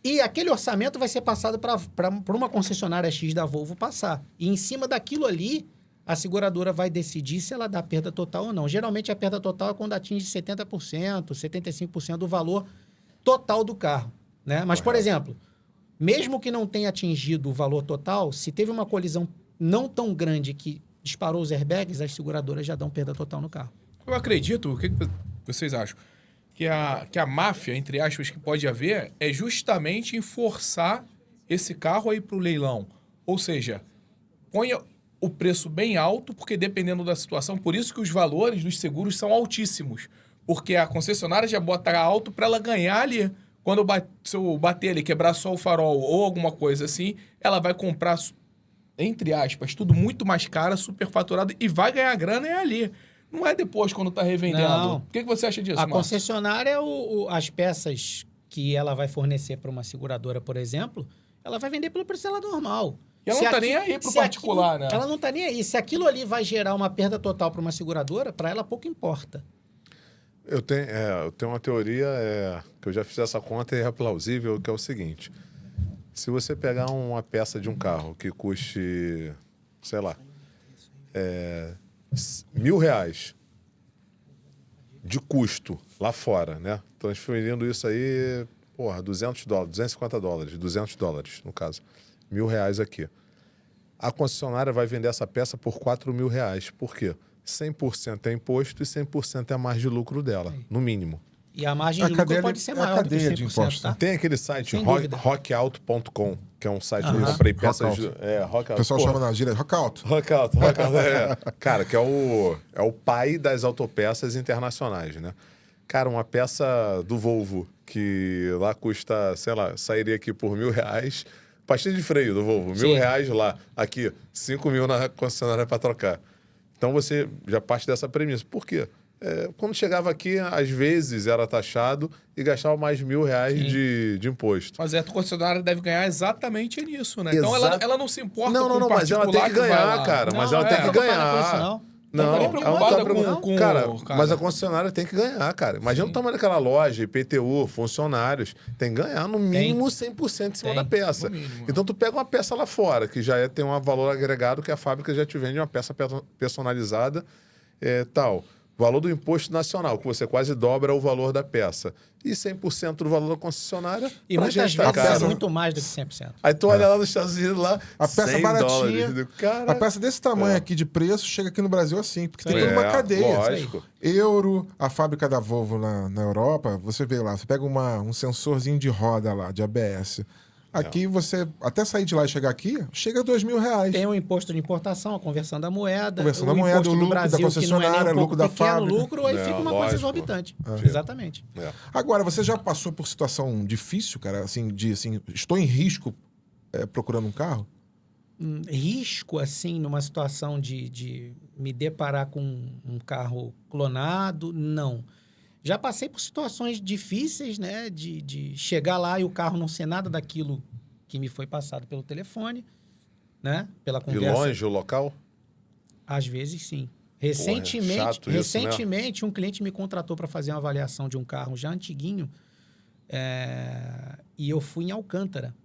e aquele orçamento vai ser passado para uma concessionária X da Volvo passar. E em cima daquilo ali, a seguradora vai decidir se ela dá perda total ou não. Geralmente, a perda total é quando atinge 70%, 75% do valor total do carro, né? Mas, por exemplo, mesmo que não tenha atingido o valor total, se teve uma colisão não tão grande que disparou os airbags, as seguradoras já dão perda total no carro. Eu acredito, o que vocês acham? Que a máfia, entre aspas, que pode haver é justamente em forçar esse carro aí para o leilão. Ou seja, ponha o preço bem alto, porque dependendo da situação, por isso que os valores dos seguros são altíssimos. Porque a concessionária já bota alto para ela ganhar ali. Quando se eu bater ali, quebrar só o farol ou alguma coisa assim, ela vai comprar, entre aspas, tudo muito mais caro, superfaturado, e vai ganhar grana ali. Não é depois quando está revendendo. Não. O que você acha disso, A Márcio? concessionária, as peças que ela vai fornecer para uma seguradora, por exemplo, ela vai vender pelo preço dela normal. E ela não está nem aí para o particular, né? Ela não está nem aí. Se aquilo ali vai gerar uma perda total para uma seguradora, para ela pouco importa. Eu tenho uma teoria que eu já fiz essa conta e é plausível, que é o seguinte. Se você pegar uma peça de um carro que custe, sei lá, R$1.000 de custo lá fora, né? Transferindo isso aí, porra, $200, $250, $200 no caso. R$1.000 aqui. A concessionária vai vender essa peça por R$4.000. Por quê? 100% é imposto e 100% é a margem de lucro dela, no mínimo. E a margem de lucro pode ser maior do que 100%, de impostos. tá? Tem aquele site Sem dúvida. rockauto.com, que é um site que eu comprei peças... O pessoal chama na gíria Rockout. Rockout, Cara, que é o pai das autopeças internacionais, né? Cara, uma peça do Volvo que lá custa, sei lá, sairia aqui por R$1.000, pastilha de freio do Volvo, R$1.000 lá, aqui, 5 mil na concessionária para trocar. Então você já parte dessa premissa. Por quê? Quando chegava aqui, às vezes era taxado e gastava mais R$1.000 de imposto. Mas a concessionária deve ganhar exatamente nisso, né? Então ela não se importa com Não, o mas ela tem que ganhar, cara. Mas ela tem que ganhar. Não, nem preocupada ela tá com cara, cara. mas a concessionária tem que ganhar, cara. Imagina o tamanho daquela loja, IPTU, funcionários. Tem que ganhar no mínimo 100% em cima da peça. Então tu pega uma peça lá fora, que já tem um valor agregado, que a fábrica já te vende uma peça personalizada, tal. Valor do imposto nacional, que você quase dobra o valor da peça. E 100% do valor da concessionária. E pra muitas gente tá vezes é caro. muito mais do que 100%. Aí tu olha lá nos Estados Unidos, lá, A peça $100. baratinha, Cara, a peça desse tamanho aqui de preço chega aqui no Brasil assim, porque tem toda uma cadeia. Lógico. Euro, a fábrica da Volvo na Europa, você vê lá, você pega um sensorzinho de roda lá, de ABS. Aqui você, até sair de lá e chegar aqui, chega a R$2.000. Tem o imposto de importação, a conversão da moeda, Conversão o da moeda, imposto o do lucro da Brasil, que não é nem concessionária, um pouco lucro da pequeno fábrica. lucro, aí fica uma coisa lógico. exorbitante. Exatamente. Agora, você já passou por situação difícil, cara, assim, estou em risco procurando um carro? Risco, assim, numa situação de me deparar com um carro clonado, não. Já passei por situações difíceis, né, de chegar lá e o carro não ser nada daquilo que me foi passado pelo telefone, né, pela E conversa. longe o local? Às vezes, sim. chato isso, né? Recentemente, um cliente me contratou para fazer uma avaliação de um carro já antiguinho e eu fui em Alcântara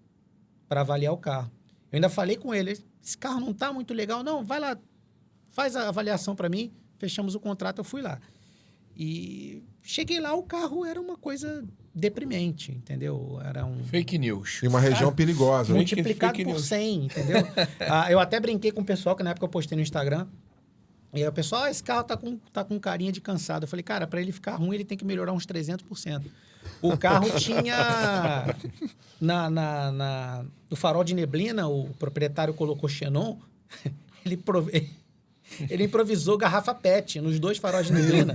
para avaliar o carro. Eu ainda falei com ele, esse carro não está muito legal. Não, vai lá, faz a avaliação para mim. Fechamos o contrato, eu fui lá. E cheguei lá, o carro era uma coisa deprimente, entendeu? Era um... Fake news. Em uma região perigosa. Né? multiplicado fake por news. 100, entendeu? Eu até brinquei com o pessoal, que na época eu postei no Instagram. E aí o pessoal, esse carro tá com carinha de cansado. Eu falei, cara, para ele ficar ruim, ele tem que melhorar uns 300%. O carro tinha... No farol de neblina, o proprietário colocou xenon. Ele improvisou garrafa PET nos 2 faróis de neblina.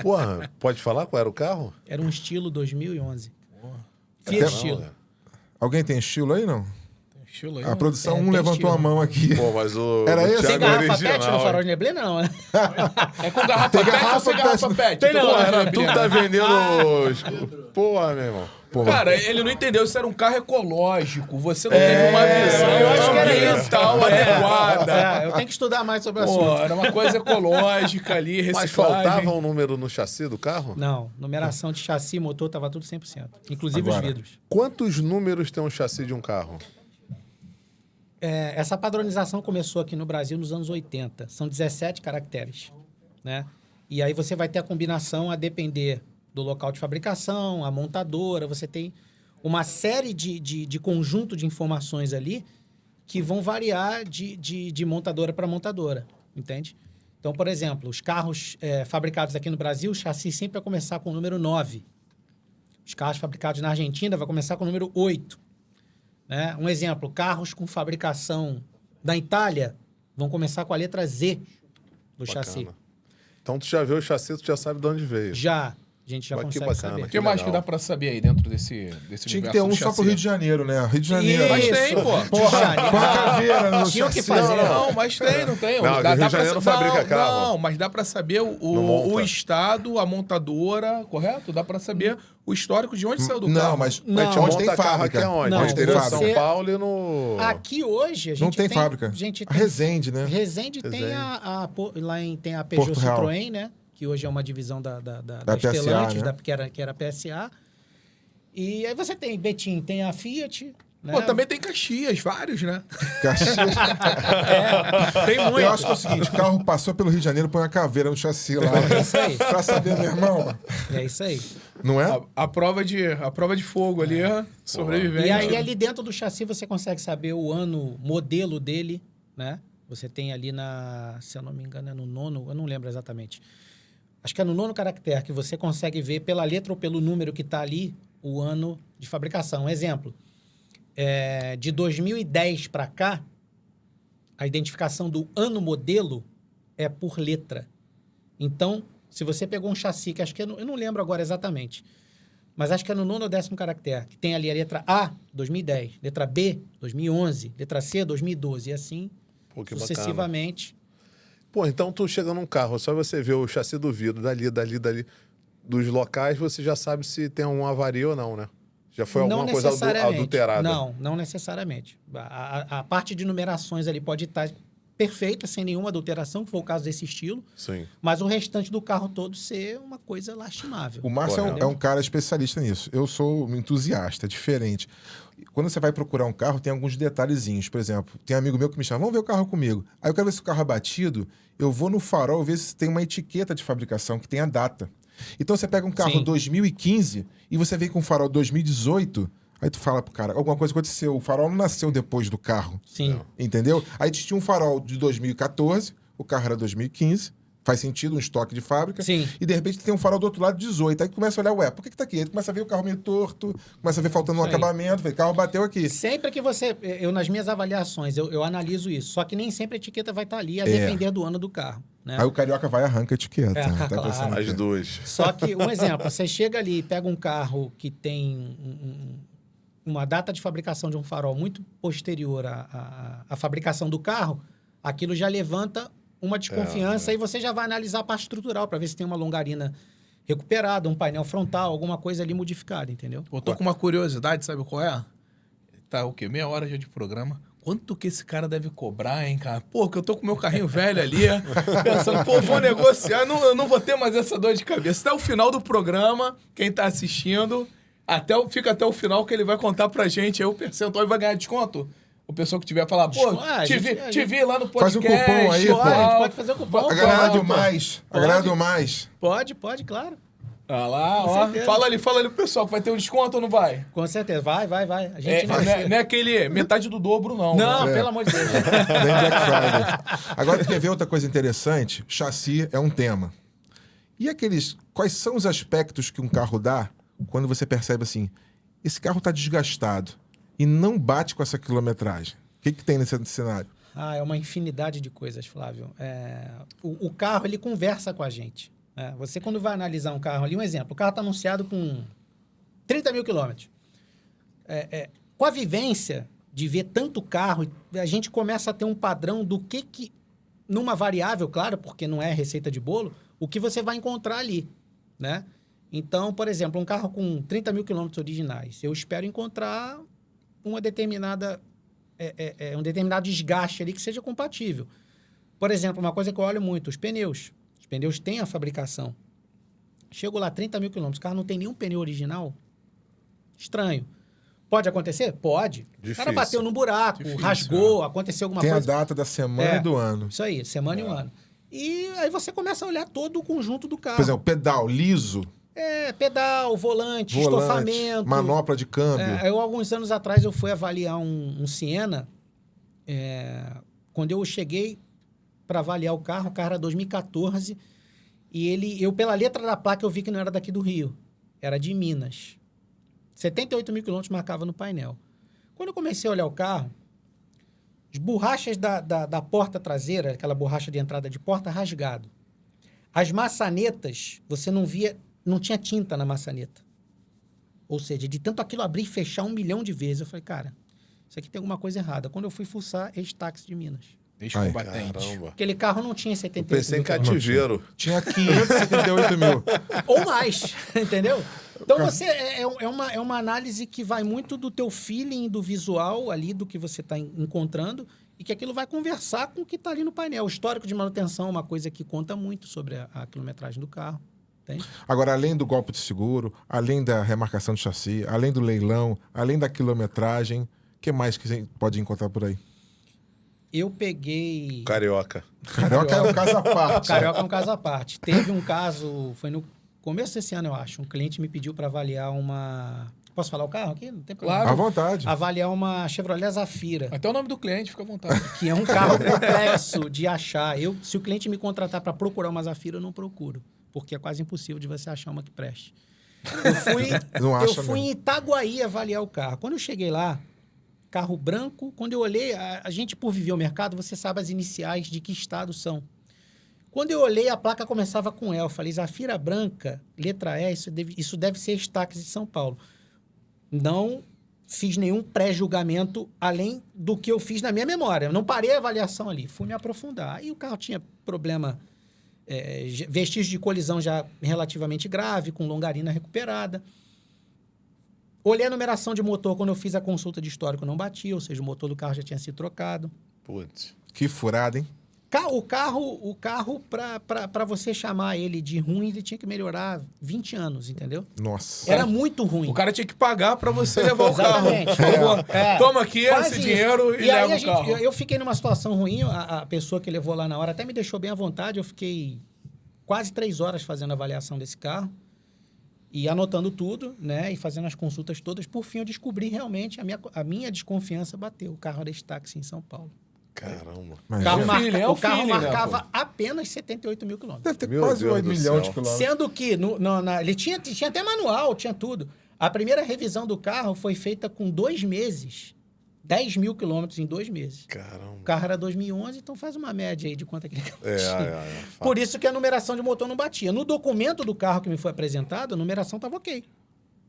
Porra, pode falar qual era o carro? Era um estilo 2011. Até Fiat estilo. Alguém tem estilo aí, não? Estilo aí, A produção tem levantou estilo. a mão aqui. Pô, mas o Era esse? Thiago Tem garrafa original, PET no farol hein? de neblina, não, né? É com garrafa PET ou sem garrafa PET? Tem não, Pô, era era tu que tá vendendo os... Porra, meu irmão. Pô, Cara, ele não entendeu. Isso era um carro ecológico. Você não teve uma visão eu acho que era isso. ambiental adequada. Eu tenho que estudar mais sobre o Pô, assunto. era uma coisa ecológica ali, Mas reciclagem. faltava um número no chassi do carro? Não, numeração de chassi e motor tava tudo 100%. Inclusive Agora. os vidros. Quantos números tem um chassi de um carro? Essa padronização começou aqui no Brasil nos anos 80. São 17 caracteres, né? E aí você vai ter a combinação a depender do local de fabricação, a montadora. Você tem uma série de conjunto de informações ali que vão variar de montadora para montadora, entende? Então, por exemplo, os carros fabricados aqui no Brasil, o chassi sempre vai começar com o número 9. Os carros fabricados na Argentina vai começar com o número 8. Né? Um exemplo, carros com fabricação da Itália vão começar com a letra Z do chassi. Então tu já viu o chassi, tu já sabe de onde veio. Já. A gente já Mas que consegue bacana, saber. O que mais legal. que dá pra saber aí dentro desse Tinha que universo ter um do só pro chassi? Rio de Janeiro, né? Rio de Janeiro. Mas tem, pô. Porra, com a caveira no Tinha o que chassi. fazer. Não, mas tem, não tem. Não, Rio de Janeiro não fabrica carro. Não, mas dá pra saber Não monta. o estado, a montadora, correto? Dá pra saber o histórico de onde saiu do Não, carro. mas Não. Mas onde tem monta carro fábrica? aqui aonde? Não, No interior de você- São Paulo e no... Aqui hoje a gente Não tem fábrica. A gente A tem, Resende, né? Resende tem Resende. lá tem a Peugeot Porto Real. Citroën, né? Que hoje é uma divisão da PSA, Stellantis, né? que era a PSA. E aí você tem Betim, tem a Fiat. Né? Pô, também tem Caxias, vários, né? Caxias. Tem muito. Eu acho que é o seguinte, o carro passou pelo Rio de Janeiro, põe uma caveira no chassi lá. É isso aí. Pra saber, meu irmão. É isso aí. Não é? A prova de fogo ali, sobrevivente. E aí, ali dentro do chassi, você consegue saber o ano, modelo dele, né? Você tem ali se eu não me engano, é no 9º, eu não lembro exatamente. Acho que é no 9º caractere que você consegue ver pela letra ou pelo número que está ali o ano de fabricação. Um exemplo, de 2010 para cá, a identificação do ano modelo é por letra. Então, se você pegou um chassi, que acho que eu não lembro agora exatamente, mas acho que é no 9º ou 10º caractere, que tem ali a letra A, 2010, letra B, 2011, letra C, 2012, e assim Pô, que bacana. sucessivamente. Pô, então tu chega num carro, só você vê o chassi do vidro, dali, dos locais, você já sabe se tem alguma avaria ou não, né? Já foi Não alguma coisa necessariamente. adulterada. Não necessariamente. A parte de numerações ali pode estar perfeita, sem nenhuma adulteração, que foi o caso desse estilo, Sim. mas o restante do carro todo ser uma coisa lastimável. O Márcio é um cara especialista nisso. Eu sou um entusiasta, diferente. Quando você vai procurar um carro, tem alguns detalhezinhos. Por exemplo, tem um amigo meu que me chama, vamos ver o carro comigo. Aí eu quero ver se o carro é batido, eu vou no farol ver se tem uma etiqueta de fabricação que tem a data. Então você pega um carro Sim. 2015 e você vem com o farol 2018, aí tu fala pro cara, alguma coisa aconteceu, o farol não nasceu depois do carro. Sim. Entendeu? Aí tinha um farol de 2014, o carro era 2015, faz sentido, um estoque de fábrica. Sim. E de repente tem um farol do outro lado 18. Aí começa a olhar, ué, por que tá aqui? Aí começa a ver o carro meio torto, começa a ver faltando um Isso aí. acabamento, o carro bateu aqui. Sempre que eu nas minhas avaliações, eu analiso isso. Só que nem sempre a etiqueta vai estar ali, a É. depender do ano do carro. Né? Aí o carioca vai e arranca a etiqueta. É, Tá claro. pensando As aqui. duas. Só que, um exemplo, você chega ali e pega um carro que tem uma data de fabricação de um farol muito posterior à fabricação do carro, aquilo já levanta uma desconfiança e você já vai analisar a parte estrutural para ver se tem uma longarina recuperada, um painel frontal, alguma coisa ali modificada, entendeu? Pô, tô com uma curiosidade, sabe qual é? Tá o quê? Meia hora já de programa. Quanto que esse cara deve cobrar, hein, cara? Pô, que eu tô com meu carrinho velho ali, pensando, pô, vou negociar, eu não vou ter mais essa dor de cabeça. Até o final do programa, quem tá assistindo, fica até o final que ele vai contar pra gente aí o percentual e vai ganhar desconto. O pessoal que tiver falar, pô, te vi lá no Faz podcast. um cupom aí, pô. Pode fazer o cupom. A galera pode, do mais. A galera do mais. Pode, claro. Ah lá, Com ó. certeza. Fala ali pro pessoal que vai ter um desconto ou não vai? Com certeza. Vai. A gente Não é aquele metade do dobro, não. Não, né? pelo amor de Deus. Nem Black Friday. Agora, quer ver outra coisa interessante? Chassi é um tema. E quais são os aspectos que um carro dá quando você percebe assim, esse carro está desgastado e não bate com essa quilometragem? O que tem nesse cenário? É uma infinidade de coisas, Flávio. O carro, ele conversa com a gente. Né? Você, quando vai analisar um carro ali, um exemplo, o carro está anunciado com 30 mil quilômetros. Com a vivência de ver tanto carro, a gente começa a ter um padrão do que numa variável, claro, porque não é receita de bolo, o que você vai encontrar ali, né? Então, por exemplo, um carro com 30 mil quilômetros originais, eu espero encontrar uma determinada, um determinado desgaste ali que seja compatível. Por exemplo, uma coisa que eu olho muito, os pneus. Os pneus têm a fabricação. Chego lá, 30 mil quilômetros, o carro não tem nenhum pneu original. Estranho. Pode acontecer? Pode. Difícil. O cara bateu num buraco, Difícil, rasgou, aconteceu alguma Tem coisa. a data da semana e do ano. Isso aí, semana e um ano. E aí você começa a olhar todo o conjunto do carro. Por exemplo, pedal liso, Pedal, volante, estofamento. manopla de câmbio. Alguns anos atrás, eu fui avaliar um Siena. Quando eu cheguei para avaliar o carro era 2014. E eu, pela letra da placa, eu vi que não era daqui do Rio. Era de Minas. 78 mil quilômetros marcava no painel. Quando eu comecei a olhar o carro, as borrachas da porta traseira, aquela borracha de entrada de porta, rasgado. As maçanetas, você não via, não tinha tinta na maçaneta. Ou seja, de tanto aquilo abrir e fechar 1 milhão de vezes, eu falei, cara, isso aqui tem alguma coisa errada. Quando eu fui fuçar, ex-táxi de Minas. Ex-combatente. Caramba. Aquele carro não tinha 78 Eu pensei em mil quilômetros. cativeiro. Tinha 578 mil. Ou mais, entendeu? Então, você é uma análise que vai muito do teu feeling, do visual ali, do que você está encontrando, e que aquilo vai conversar com o que está ali no painel. O histórico de manutenção é uma coisa que conta muito sobre a quilometragem do carro. Entende? Agora, além do golpe de seguro, além da remarcação de chassi, além do leilão, além da quilometragem, o que mais que você pode encontrar por aí? Eu peguei... Carioca. Carioca é um caso à parte. Carioca é um caso à parte. Teve um caso, foi no começo desse ano, eu acho. Um cliente me pediu para avaliar uma... Posso falar o carro aqui? Não tem problema. Claro. À vontade. Avaliar uma Chevrolet Zafira, Até o nome do cliente, fica à vontade. que é um carro complexo de achar. Se o cliente me contratar para procurar uma Zafira, eu não procuro, porque é quase impossível de você achar uma que preste. Não acha Eu fui mesmo. em Itaguaí avaliar o carro. Quando eu cheguei lá, carro branco, quando eu olhei, a gente, por viver o mercado, você sabe as iniciais de que estado são. Quando eu olhei, a placa começava com E. Eu falei, Zafira branca, letra E, isso deve ser ex-táxi de São Paulo. Não fiz nenhum pré-julgamento além do que eu fiz na minha memória. Eu não parei a avaliação ali, fui me aprofundar. Aí o carro tinha problema, vestígio de colisão já relativamente grave, com longarina recuperada. Olhei a numeração de motor, quando eu fiz a consulta de histórico, não batia, ou seja, o motor do carro já tinha sido trocado. Putz. Que furada, hein? O carro para você chamar ele de ruim, ele tinha que melhorar 20 anos, entendeu? Nossa. Era muito ruim. O cara tinha que pagar pra você levar o carro. Exatamente. Por favor, toma aqui Quase esse isso. dinheiro e aí leva o carro. eu fiquei numa situação ruim, a pessoa que levou lá na hora até me deixou bem à vontade, eu fiquei quase 3 horas fazendo a avaliação desse carro e anotando tudo, né, e fazendo as consultas todas. Por fim, eu descobri realmente, a minha desconfiança bateu. O carro era ex-táxi em São Paulo. Caramba. Mas O carro, é. o carro feeling, né, marcava apenas 78 mil quilômetros. Deve ter Meu quase Deus 8 do milhões de céu. quilômetros. Sendo que ele tinha até manual, tinha tudo. A primeira revisão do carro foi feita com 2 meses. 10 mil quilômetros em 2 meses. Caramba. O carro era 2011, então faz uma média aí de quanto aquele carro tinha. Fato. Por isso que a numeração de motor não batia. No documento do carro que me foi apresentado, a numeração estava ok.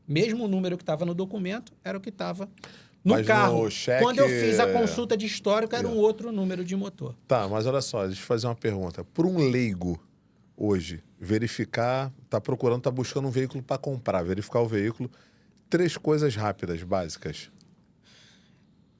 Mesmo o número que estava no documento era o que estava no Mas carro. no cheque, Quando eu fiz a consulta de histórico, era um outro número de motor. Tá, mas olha só, deixa eu fazer uma pergunta. Por um leigo, hoje, verificar, tá procurando, tá buscando um veículo para comprar, verificar o veículo, 3 coisas rápidas, básicas.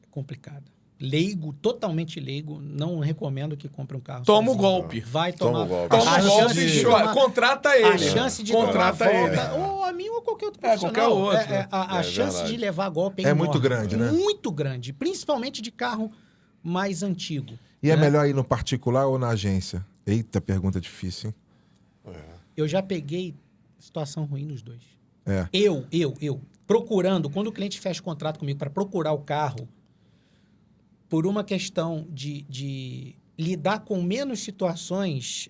Complicado. Leigo, totalmente leigo, não recomendo que compre um carro Toma o sozinho. golpe. Vai Toma tomar o golpe. Toma A o golpe chance e de chora. tomar- Contrata ele. A chance de Contrata tomar ele. volta, ou a mim ou qualquer outro Qualquer profissional. outro. A É chance verdade. de levar golpe é É enorme. muito grande, né? Muito grande. Principalmente de carro mais antigo. E é né? melhor ir no particular ou na agência? Eita, pergunta difícil, hein? Eu já peguei situação ruim nos dois. É. Eu, procurando, quando o cliente fecha o contrato comigo para procurar o carro, por uma questão de lidar com menos situações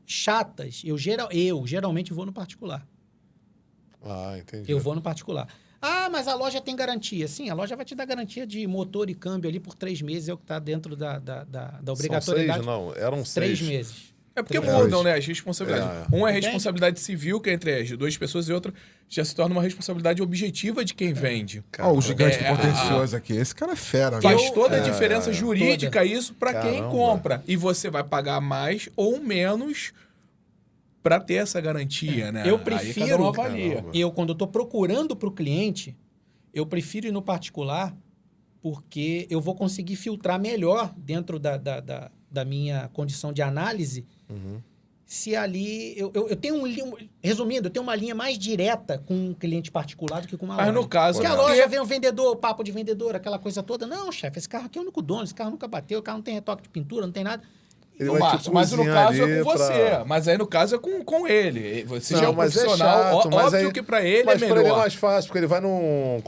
chatas, eu geralmente vou no particular. Ah, entendi. Eu vou no particular. Ah, mas a loja tem garantia. Sim, a loja vai te dar garantia de motor e câmbio ali por 3 meses, é o que está dentro da obrigatoriedade. São 6, não, eram 6. 3 meses. É porque 3 mudam, né, as responsabilidades. É. Um é responsabilidade civil, que é entre as 2 pessoas, e outra já se torna uma responsabilidade objetiva de quem vende. Ó, o gigante É, potencioso aqui. Esse cara é fera, né? Faz toda a diferença jurídica isso para quem Caramba. compra. E você vai pagar mais ou menos para ter essa garantia, né? Eu Aí prefiro- cada um avalia. Caramba. Eu, quando eu tô procurando para o cliente, eu prefiro ir no particular porque eu vou conseguir filtrar melhor dentro da minha condição de análise se ali... Eu tenho resumindo, eu tenho uma linha mais direta com um cliente particular do que com uma Mas loja. no caso... Porque a porque- loja vem um vendedor, papo de vendedor, aquela coisa toda. Não, chefe, esse carro aqui é o único dono, esse carro nunca bateu, o carro não tem retoque de pintura, não tem nada. Ele No vai te Márcio, mas no cozinhar caso é ali com você. pra- Mas aí no caso é com ele. Você Não, já é um mas profissional. chato, mas Óbvio aí- que pra ele Mas é pra ele é melhor. mais fácil, porque ele vai num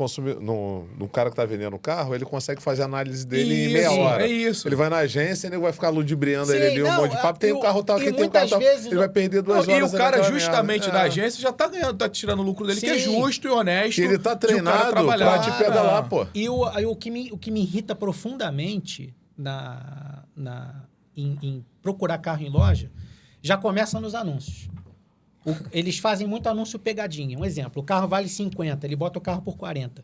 cara que tá vendendo o carro, ele consegue fazer a análise dele em meia Isso, hora. é isso. Ele vai na agência, ele vai ficar ludibriando Sim, ele ali, um não, monte de papo. Tem eu- o carro tal, e aqui tem o muitas carro tal. vezes Ele vai perder 2 Não, horas. e o cara naquela justamente merda. da É. agência já tá ganhando, tá tirando o lucro dele, que é Sim. justo e honesto. E ele tá de o cara treinado trabalhar. pra te pedalar, pô. E o que me irrita profundamente em procurar carro em loja, já começa nos anúncios. Eles fazem muito anúncio pegadinha. Um exemplo, o carro vale 50, ele bota o carro por 40.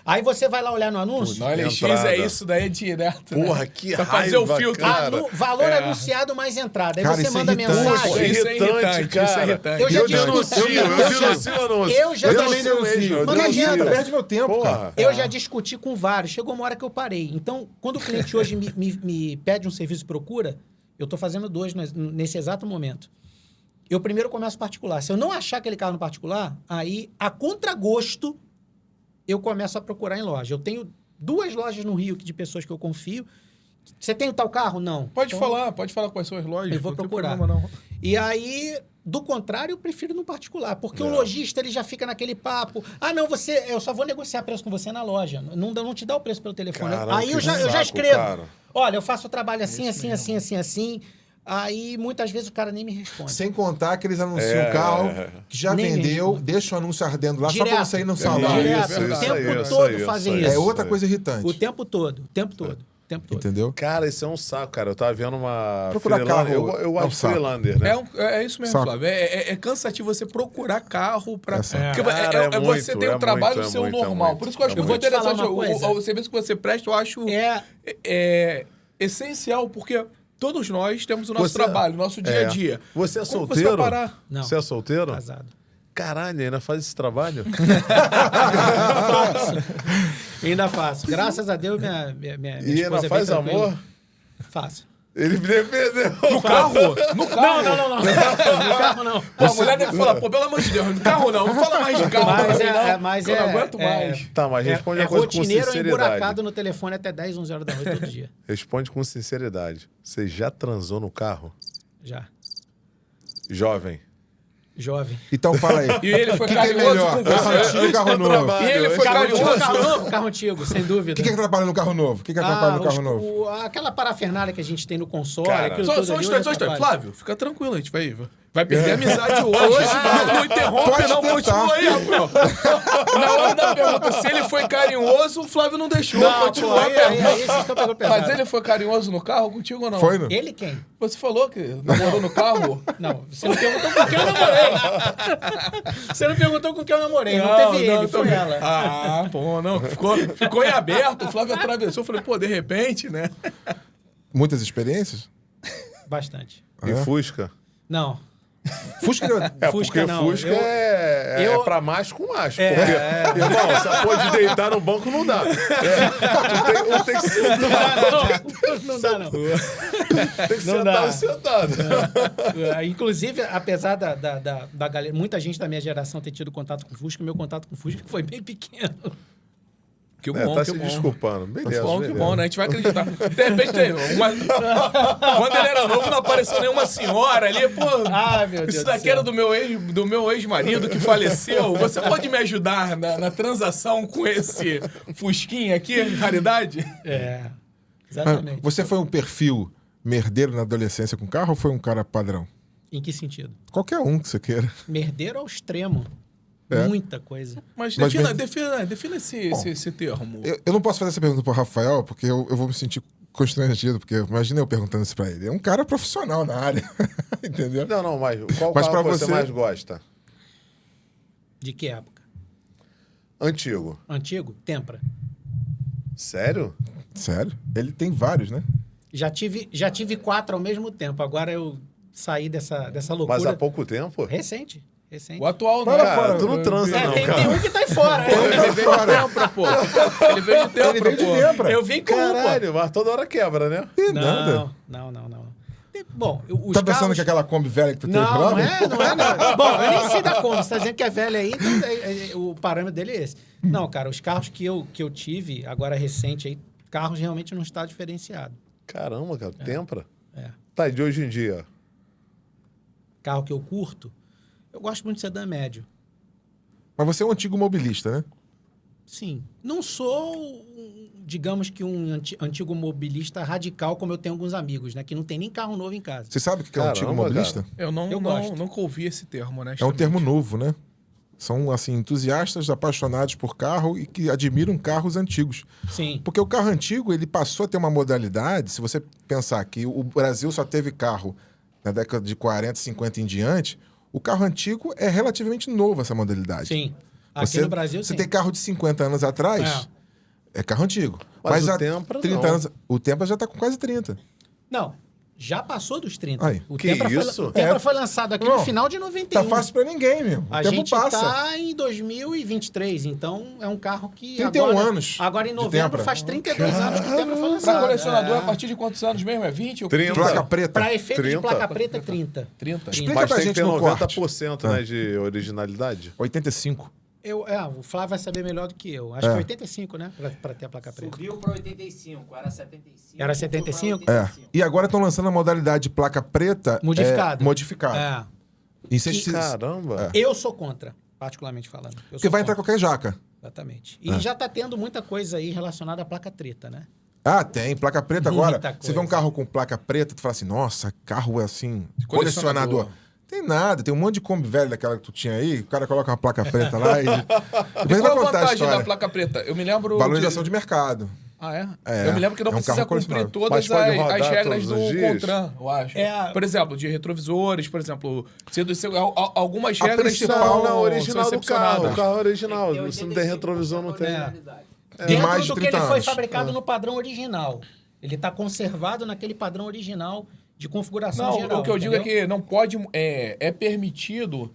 Aí você vai lá olhar no anúncio, No LX Entrada. é isso daí é direto. né? Porra, que Pra fazer o raiva, filtro. cara. valor É. anunciado mais entrada. Aí Cara, você isso é manda irritante. mensagem. Isso é irritante, cara. isso é irritante. Eu já Eu discuti. denuncio, eu denuncio o anúncio. Eu já denuncio denuncio. mesmo, eu Mas não denuncio. adianta. Perde meu tempo, Porra. cara. Eu já discuti com vários. Chegou uma hora que eu parei. Então, quando o cliente hoje me pede um serviço de procura, eu estou fazendo 2 nesse exato momento. Eu primeiro começo particular. Se eu não achar aquele carro no particular, aí, a contragosto, eu começo a procurar em loja. Eu tenho 2 lojas no Rio de pessoas que eu confio. Você tem o tal carro? Não. Pode Então, falar quais são as lojas. Eu vou não tem procurar. problema, não. E aí, do contrário, eu prefiro no particular. Porque o É. lojista, ele já fica naquele papo. Ah, não, eu só vou negociar preço com você na loja. Não te dá o preço pelo telefone. Caramba, Aí eu que já saco, escrevo. cara. Olha, eu faço o trabalho assim, assim. Aí, muitas vezes, o cara nem me responde. Sem contar que eles anunciam É. um carro que já Nem vendeu, mesmo. deixa o anúncio ardendo lá só Direto. pra você ir no salão. Direto. Isso, O isso tempo aí, isso todo aí, fazem aí, isso. É outra aí. coisa irritante. O tempo todo. Entendeu? Cara, isso é um saco, cara. Eu tava vendo uma Procurar Freelander. carro Eu é um gosto de saco. Freelander, né? É isso mesmo, Saco. Flávio. É cansativo você procurar carro pra. É saco. Porque Cara, é você muito, tem o é trabalho muito, é seu muito, é normal. muito. Por isso que eu acho É que foi muito. Vou te falar interessante. uma coisa. O serviço que você presta, eu acho É, essencial, porque todos nós temos o nosso Você- trabalho, o nosso dia a dia. Você é Como solteiro? você vai parar? Não. Você é solteiro? casado. Caralho, ainda faz esse trabalho? Ainda faço. Graças a Deus, minha E esposa ainda é bem faz tranquila. amor? Faço. Ele me defendeu. No carro? No carro? Não. No carro, não. Pô, a mulher deve falar, pô, pelo amor de Deus, no carro não fala mais de carro. Mas pra mim, não, mas que eu não aguento mais. Tá, mas responde a coisa com rotineiro sinceridade. emburacado no telefone até 10, 11 horas da noite todo dia. Responde com sinceridade. Você já transou no carro? Já. Jovem. Jovem. Então fala aí. E ele foi O que que é carinhoso melhor? com Carro você. antigo ou carro novo? E ele foi Carro antigo, carinhoso. carro novo? Carro antigo, sem dúvida. O que atrapalha no carro novo? O que atrapalha no carro novo? Aquela parafernália que a gente tem no console, Cara, aquilo Só tudo um ali, instante, hoje atrapalha. Flávio, fica tranquilo, a gente vai perder a amizade hoje. Não interrompe, Pode não, tentar. continua aí, Rafael. Na hora da pergunta, se ele foi carinhoso, o Flávio não deixou. Continua a aí pergunta. vocês estão pegando pesado. Mas ele foi carinhoso no carro contigo ou não? Foi, não? Ele quem? Você falou que namorou no carro? Não, você não perguntou com quem eu namorei. Você não perguntou com quem eu namorei. Não, teve ele, foi também. ela. Ah, bom, não. Ficou em aberto, o Flávio atravessou. Eu falei, pô, de repente, né? Muitas experiências? Bastante. E Fusca? Não. Fusca. É, Fusca porque não. Fusca é eu- pra macho com macho. Porque, irmão, essa porra de deitar no banco não dá. Tu tem que sentar. Não dá, não. Tem que Não sentar dá. e sentado. Inclusive, apesar da galera, muita gente da minha geração ter tido contato com Fusca, meu contato com Fusca foi bem pequeno. Que É, bom, tá que se bom. desculpando. Beleza, Bom, que beleza. bom, né? A gente vai acreditar. De repente, quando ele era novo, não apareceu nenhuma senhora ali. Pô, Ah, meu Deus isso do daqui céu. era do meu ex-marido que faleceu. Você pode me ajudar na transação com esse fusquinha aqui, raridade? Exatamente. Você foi um perfil merdeiro na adolescência com carro ou foi um cara padrão? Em que sentido? Qualquer um que você queira. Merdeiro ao extremo. É. Muita coisa. Mas Mas defina esse termo. Eu não posso fazer essa pergunta pro Rafael, porque eu vou me sentir constrangido, porque imagina eu perguntando isso pra ele. É um cara profissional na área, entendeu? Não, mas qual Mas carro pra que você você- mais gosta? De que época? Antigo. Antigo? Tempra. Sério? Ele tem vários, né? Já tive 4 ao mesmo tempo. Agora eu sair dessa loucura. Mas há pouco tempo? Recente. O atual, né? Cara, tu não transa, não, tem cara. um que tá aí fora. Ele veio de Tempra, pô. Ele veio de Tempra, pô. Eu vim com um, pô. Caralho, mas toda hora quebra, né? Nada. Não. Bom, os Tá pensando carros... que aquela Kombi velha que tu teve Não, lá? não é. Bom, eu nem sei da Kombi. Você tá dizendo que é velha aí, então o parâmetro dele é esse. Não, cara, os carros que eu tive, agora recente aí, carros realmente num estado diferenciado. Caramba, cara, Tempra. É. Tá, e de hoje em dia? Carro que eu curto, eu gosto muito de sedã médio. Mas você é um antigo mobilista, né? Sim. Não sou, digamos que um antigo mobilista radical, como eu tenho alguns amigos, né? Que não tem nem carro novo em casa. Você sabe o que é um antigo Caramba, mobilista? Eu Eu gosto. nunca ouvi esse termo, né? É um termo novo, né? São, assim, entusiastas apaixonados por carro e que admiram carros antigos. Sim. Porque o carro antigo, ele passou a ter uma modalidade, se você pensar que o Brasil só teve carro na década de 40, 50 em diante, o carro antigo é relativamente novo essa modalidade. Sim. Aqui no Brasil, você sim. tem carro de 50 anos atrás, é carro antigo. Mas o há Tempra, 30 não. anos, o Tempra já está com quase 30. Não, já passou dos 30. Aí. O Que Tempra isso? O Tempra É. foi lançado aqui Não, no final de 91. Tá fácil pra ninguém, meu. O A tempo gente passa. tá em 2023, então é um carro que 31 agora, anos agora em de novembro Tempra. faz 32 anos que o Tempra foi lançado. Pra colecionador, a partir de quantos anos mesmo? É 20 ou 30. Placa preta. Pra efeito 30. de placa preta, 30. 30? Explica Mas pra tem que gente ter no 90%, né, de originalidade. 85. O Flávio vai saber melhor do que eu. Acho que 85, né? Pra ter a placa preta. Subiu para 85, era 75. Era 75? É. E agora estão lançando a modalidade de placa preta Modificado. modificado. É. E se- Caramba. Eu sou contra, particularmente falando. Eu Porque sou vai entrar contra. qualquer jaca. Exatamente. E já tá tendo muita coisa aí relacionada à placa treta, né? Ah, tem. Placa preta Muita agora. coisa. Você vê um carro com placa preta, tu fala assim, nossa, carro é assim, Colecionador. colecionador. Tem nada, tem um monte de Kombi velho daquela que tu tinha aí, o cara coloca uma placa preta lá e... E Depois qual a vai contar a vantagem história. da placa preta? Eu me lembro. Valorização de mercado. Ah, é? É. Eu me lembro que não É um precisa carro cumprir colecionável. todas Mas pode as rodar regras todos do os dias? CONTRAN, eu acho. É. Por exemplo, de retrovisores, por exemplo, algumas A regras principal Não, são original do carro. excepcionadas. O carro original. Tem Se não tem retrovisor, não tem. E Dentro mais de do que 30 ele foi anos. fabricado no padrão original. Ele está conservado naquele padrão original de configuração Não, geral. o que eu digo é entendeu? que não pode. É permitido.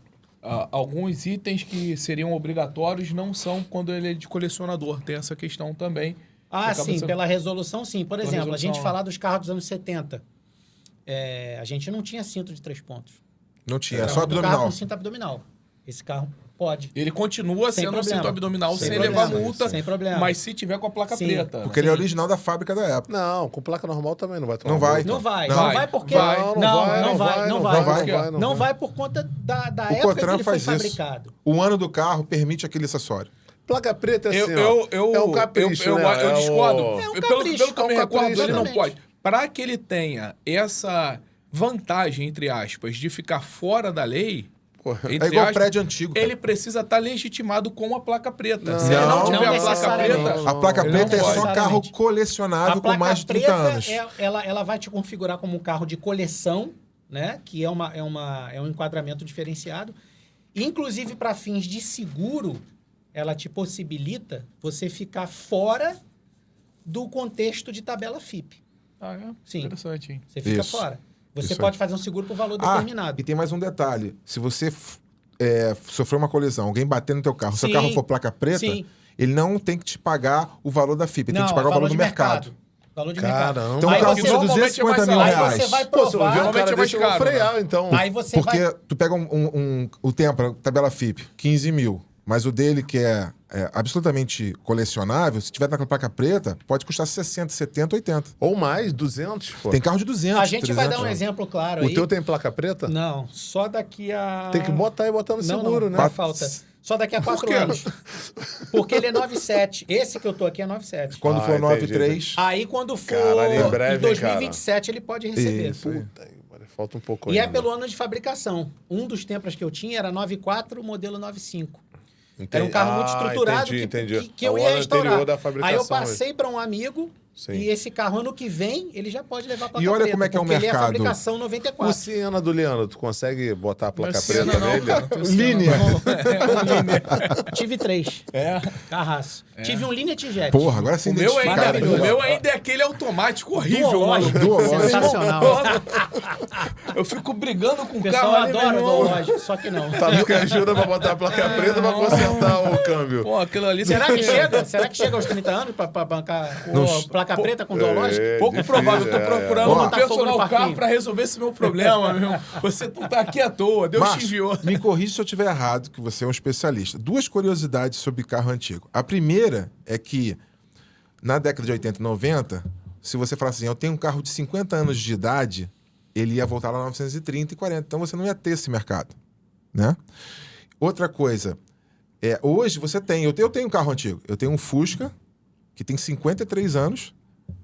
Alguns itens que seriam obrigatórios não são quando ele é de colecionador. Tem essa questão também. Ah, Acaba sim, sendo- pela resolução, sim. Por Pela exemplo, a gente resolução, falar dos carros dos anos 70. A gente não tinha cinto de 3 pontos. Não tinha, é Era só do carro abdominal. com cinto abdominal. Esse carro pode. Ele continua Sem sendo problema. cinto abdominal sem, Sem levar problema. multa, Sem problema. mas se tiver com a placa Sim. preta. Porque ele é Sim. original da fábrica da época. Não, com placa normal também não vai tomar Não vai. multa. Não vai. Não. Não vai porque... Vai. Não vai por conta da época Cotran que ele foi faz isso. fabricado. O ano do carro permite aquele acessório. Placa preta é assim, Eu ó. É um capricho, eu né? discordo. É um Pelo capricho, que eu me é um recordo, capricho, ele não exatamente. pode. Para que ele tenha essa vantagem, entre aspas, de ficar fora da lei, É entre igual aspas, prédio antigo. cara. ele precisa estar legitimado com a placa preta. Não. Se ele não Não, tiver não a placa necessariamente. preta, A placa ele preta é não só pode. carro Exatamente. colecionável A com mais de 30 anos. ela vai te configurar como um carro de coleção, né? Que é um enquadramento diferenciado. Inclusive, para fins de seguro, ela te possibilita você ficar fora do contexto de tabela FIP. Ah, é? Sim. Interessante, hein? Você fica Isso. fora. Você Isso pode fazer um seguro por valor determinado. E tem mais um detalhe. Se você sofreu uma colisão, alguém bater no teu carro, seu Sim. carro for placa preta, Sim. ele não tem que te pagar o valor da FIP, ele tem que te Não, pagar é o valor do de mercado. Valor de Caramba. mercado. Então Aí o carro você- custa normalmente é 250 mais mil alto. Aí reais. você vai Pô, se eu ver provar... um Normalmente cara é mais desse, eu vou caro, né? frear, então. Aí você Porque vai... tu pega o Tempra, tabela FIP, 15 mil, mas o dele que é absolutamente colecionável, se tiver na placa preta, pode custar 60, 70, 80. Ou mais, 200, pô. Tem carro de 200, A gente vai dar 300. um exemplo claro O aí. teu tem placa preta? Não, só daqui a... Tem que botar e botar no seguro, né? Não, falta. Só daqui a 4 anos. Porque ele é 9,7. Esse que eu tô aqui é 9,7. Quando for entendi. 9,3... Aí quando for Caralho, em breve, em 2027 ele pode receber. Isso aí. Puta, mano, falta um pouco E é ainda. pelo ano de fabricação. Um dos Tempras que eu tinha era 9,4, modelo 9,5. Entendi. Era um carro muito estruturado entendi. que eu É o ia ano restaurar. anterior da fabricação, Aí eu passei para um amigo Sim. e esse carro ano que vem ele já pode levar para E olha como é que é o porque mercado. ele é fabricação O 94. Siena do Leandro, tu consegue botar a placa Mas preta Siena não, nele? cara, não tem Siena Linha. Tive 3. É. Carraço. Tive um Lineage Jet. Porra, agora sim O meu, identificaram. o meu ainda é aquele automático horrível, Duológico. mano. Duológico. Sensacional. Eu fico brigando com O o pessoal carro ali, meu adora o irmão. Duológico, só que não. Tá que ajuda pra botar a placa preta pra consertar o câmbio. Pô, aquilo ali... Será que chega? Será que chega aos 30 anos pra bancar placa preta com Duológico? Pouco difícil, provável. Eu tô procurando Ó, um tá fogo no personal parquinho. car pra resolver esse meu problema, meu irmão. Você não tá aqui à toa. Deus te Márcio, enviou. me corrija se eu estiver errado, que você é um especialista. 2 curiosidades sobre carro antigo. A primeira é que, na década de 80 e 90, se você falasse assim, eu tenho um carro de 50 anos de idade, ele ia voltar lá 930 e 40. Então você não ia ter esse mercado, né? Outra coisa, hoje você tem... Eu tenho um carro antigo. Eu tenho um Fusca, que tem 53 anos,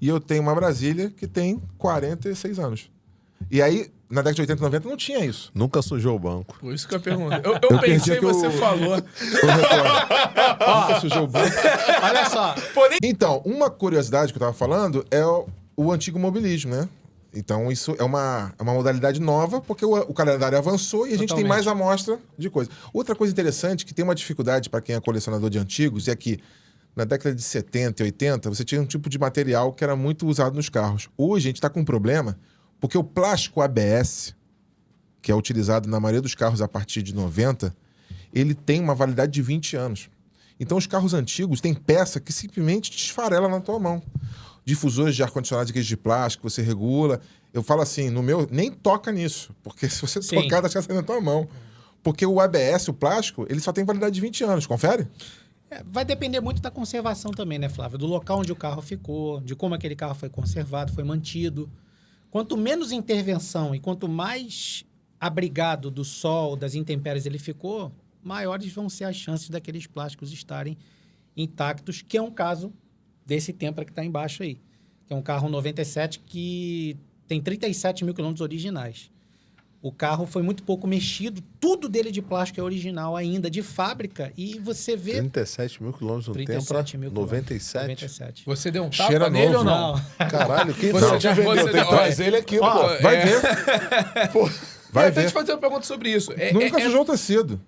e eu tenho uma Brasília, que tem 46 anos. E aí, na década de 80 e 90, não tinha isso. Nunca sujou o banco. Por isso que eu pergunto. Eu perdi pensei, aqui você o- falou. Nunca sujou o banco. Olha só. Então, uma curiosidade que eu estava falando é o antigo mobilismo, né? Então, isso é uma modalidade nova, porque o calendário avançou e a gente tem Totalmente. mais amostra de coisa. Outra coisa interessante, que tem uma dificuldade para quem é colecionador de antigos, é que na década de 70 e 80, você tinha um tipo de material que era muito usado nos carros. Hoje, a gente está com um problema, porque o plástico ABS, que é utilizado na maioria dos carros a partir de 90, ele tem uma validade de 20 anos. Então, os carros antigos têm peça que simplesmente te esfarela na tua mão. Difusores de ar-condicionado de plástico, você regula. Eu falo assim, no meu, nem toca nisso, porque se você Sim. tocar, tá saindo na tua mão. Porque o ABS, o plástico, ele só tem validade de 20 anos, confere? Vai depender muito da conservação também, né, Flávio? Do local onde o carro ficou, de como aquele carro foi conservado, foi mantido. Quanto menos intervenção e quanto mais abrigado do sol, das intempéries ele ficou, maiores vão ser as chances daqueles plásticos estarem intactos, que é um caso desse Tempra que está embaixo aí. Que é um carro 97 que tem 37 mil quilômetros originais. O carro foi muito pouco mexido, tudo dele de plástico é original ainda, de fábrica, e você vê... 37 mil quilômetros no 37 mil Tempra, quilômetros. 97? 97. Você deu um Cheira tapa nele novo. ou não? Caralho, quem Você foi já- te vendeu? você Tem que já- trazer ele aqui, Ó, pô. Vai ver. Pô, Vai Eu até ver. te fazer uma pergunta sobre isso. Nunca sujou o tecido.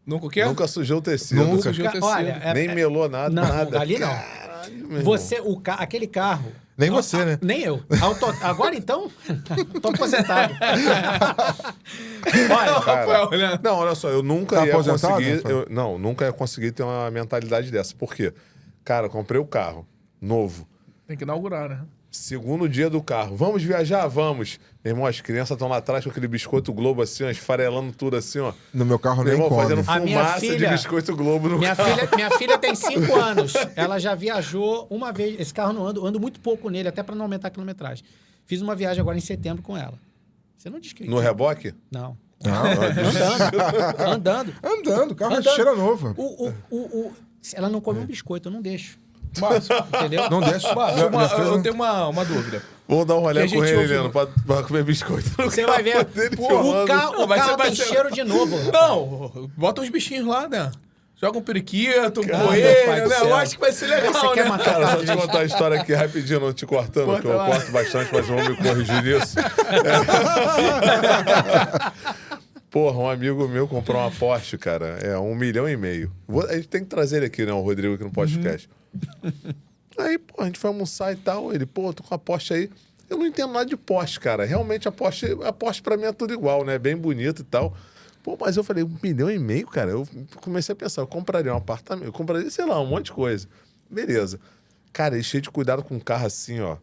Nunca o quê? nunca sujou o tecido. Nunca. sujou o tecido. Olha, Nem melou nada, não, nada. ali não. Caralho, meu irmão. Você, aquele carro... Nem você, né? Nem eu. Agora, então, tô aposentado. Olha, Cara, Rafael, né? não, olha só, eu nunca Tá ia aposentado, conseguir. Rafael? Nunca ia conseguir ter uma mentalidade dessa. Por quê? Cara, eu comprei o carro novo. Tem que inaugurar, né? Segundo dia do carro. Vamos viajar? Vamos. Meu irmão, as crianças estão lá atrás com aquele biscoito Globo assim, ó, esfarelando tudo assim, ó. No meu carro Meu nem irmão, come. fazendo A minha fumaça de filha- biscoito Globo no minha carro. filha tem 5 anos. Ela já viajou uma vez. Esse carro não ando muito pouco nele, até para não aumentar a quilometragem. Fiz uma viagem agora em setembro com ela. Você não diz que... No reboque? Não. Não, Andando. andando, o carro Andando. cheira novo. Ela não come um biscoito, eu não deixo. Márcio, Entendeu? Não deixa. Márcio, Minha filha eu não- tenho uma dúvida. Vamos dar um Que rolê a com gente ele, ouve- Heleno, pra comer biscoito. no Você vai ver. carro dele Pô, filmando. o carro, Não, vai ser- tem ser- cheiro de novo. Não, bota uns bichinhos lá, né? Joga um periquito, um Pai coelho, do né? céu. Eu acho que vai ser legal, Você quer né? matar Cara, a só cara te de contar a história aqui rapidinho, não te cortando, Corta que eu lá. corto bastante, mas vamos me corrigir nisso. Porra, um amigo meu comprou uma Porsche, cara. É 1,5 milhão. A gente tem que trazer ele aqui, né? O Rodrigo aqui no podcast. Aí, pô, a gente foi almoçar e tal. Ele, pô, tô com a Porsche aí. Eu não entendo nada de Porsche, cara. Realmente a Porsche pra mim é tudo igual, né? Bem bonito e tal. Pô, mas eu falei, 1,5 milhão, cara. Eu comecei a pensar, eu compraria um apartamento, eu compraria, sei lá, um monte de coisa. Beleza. Cara, ele cheio de cuidado com o carro assim, ó.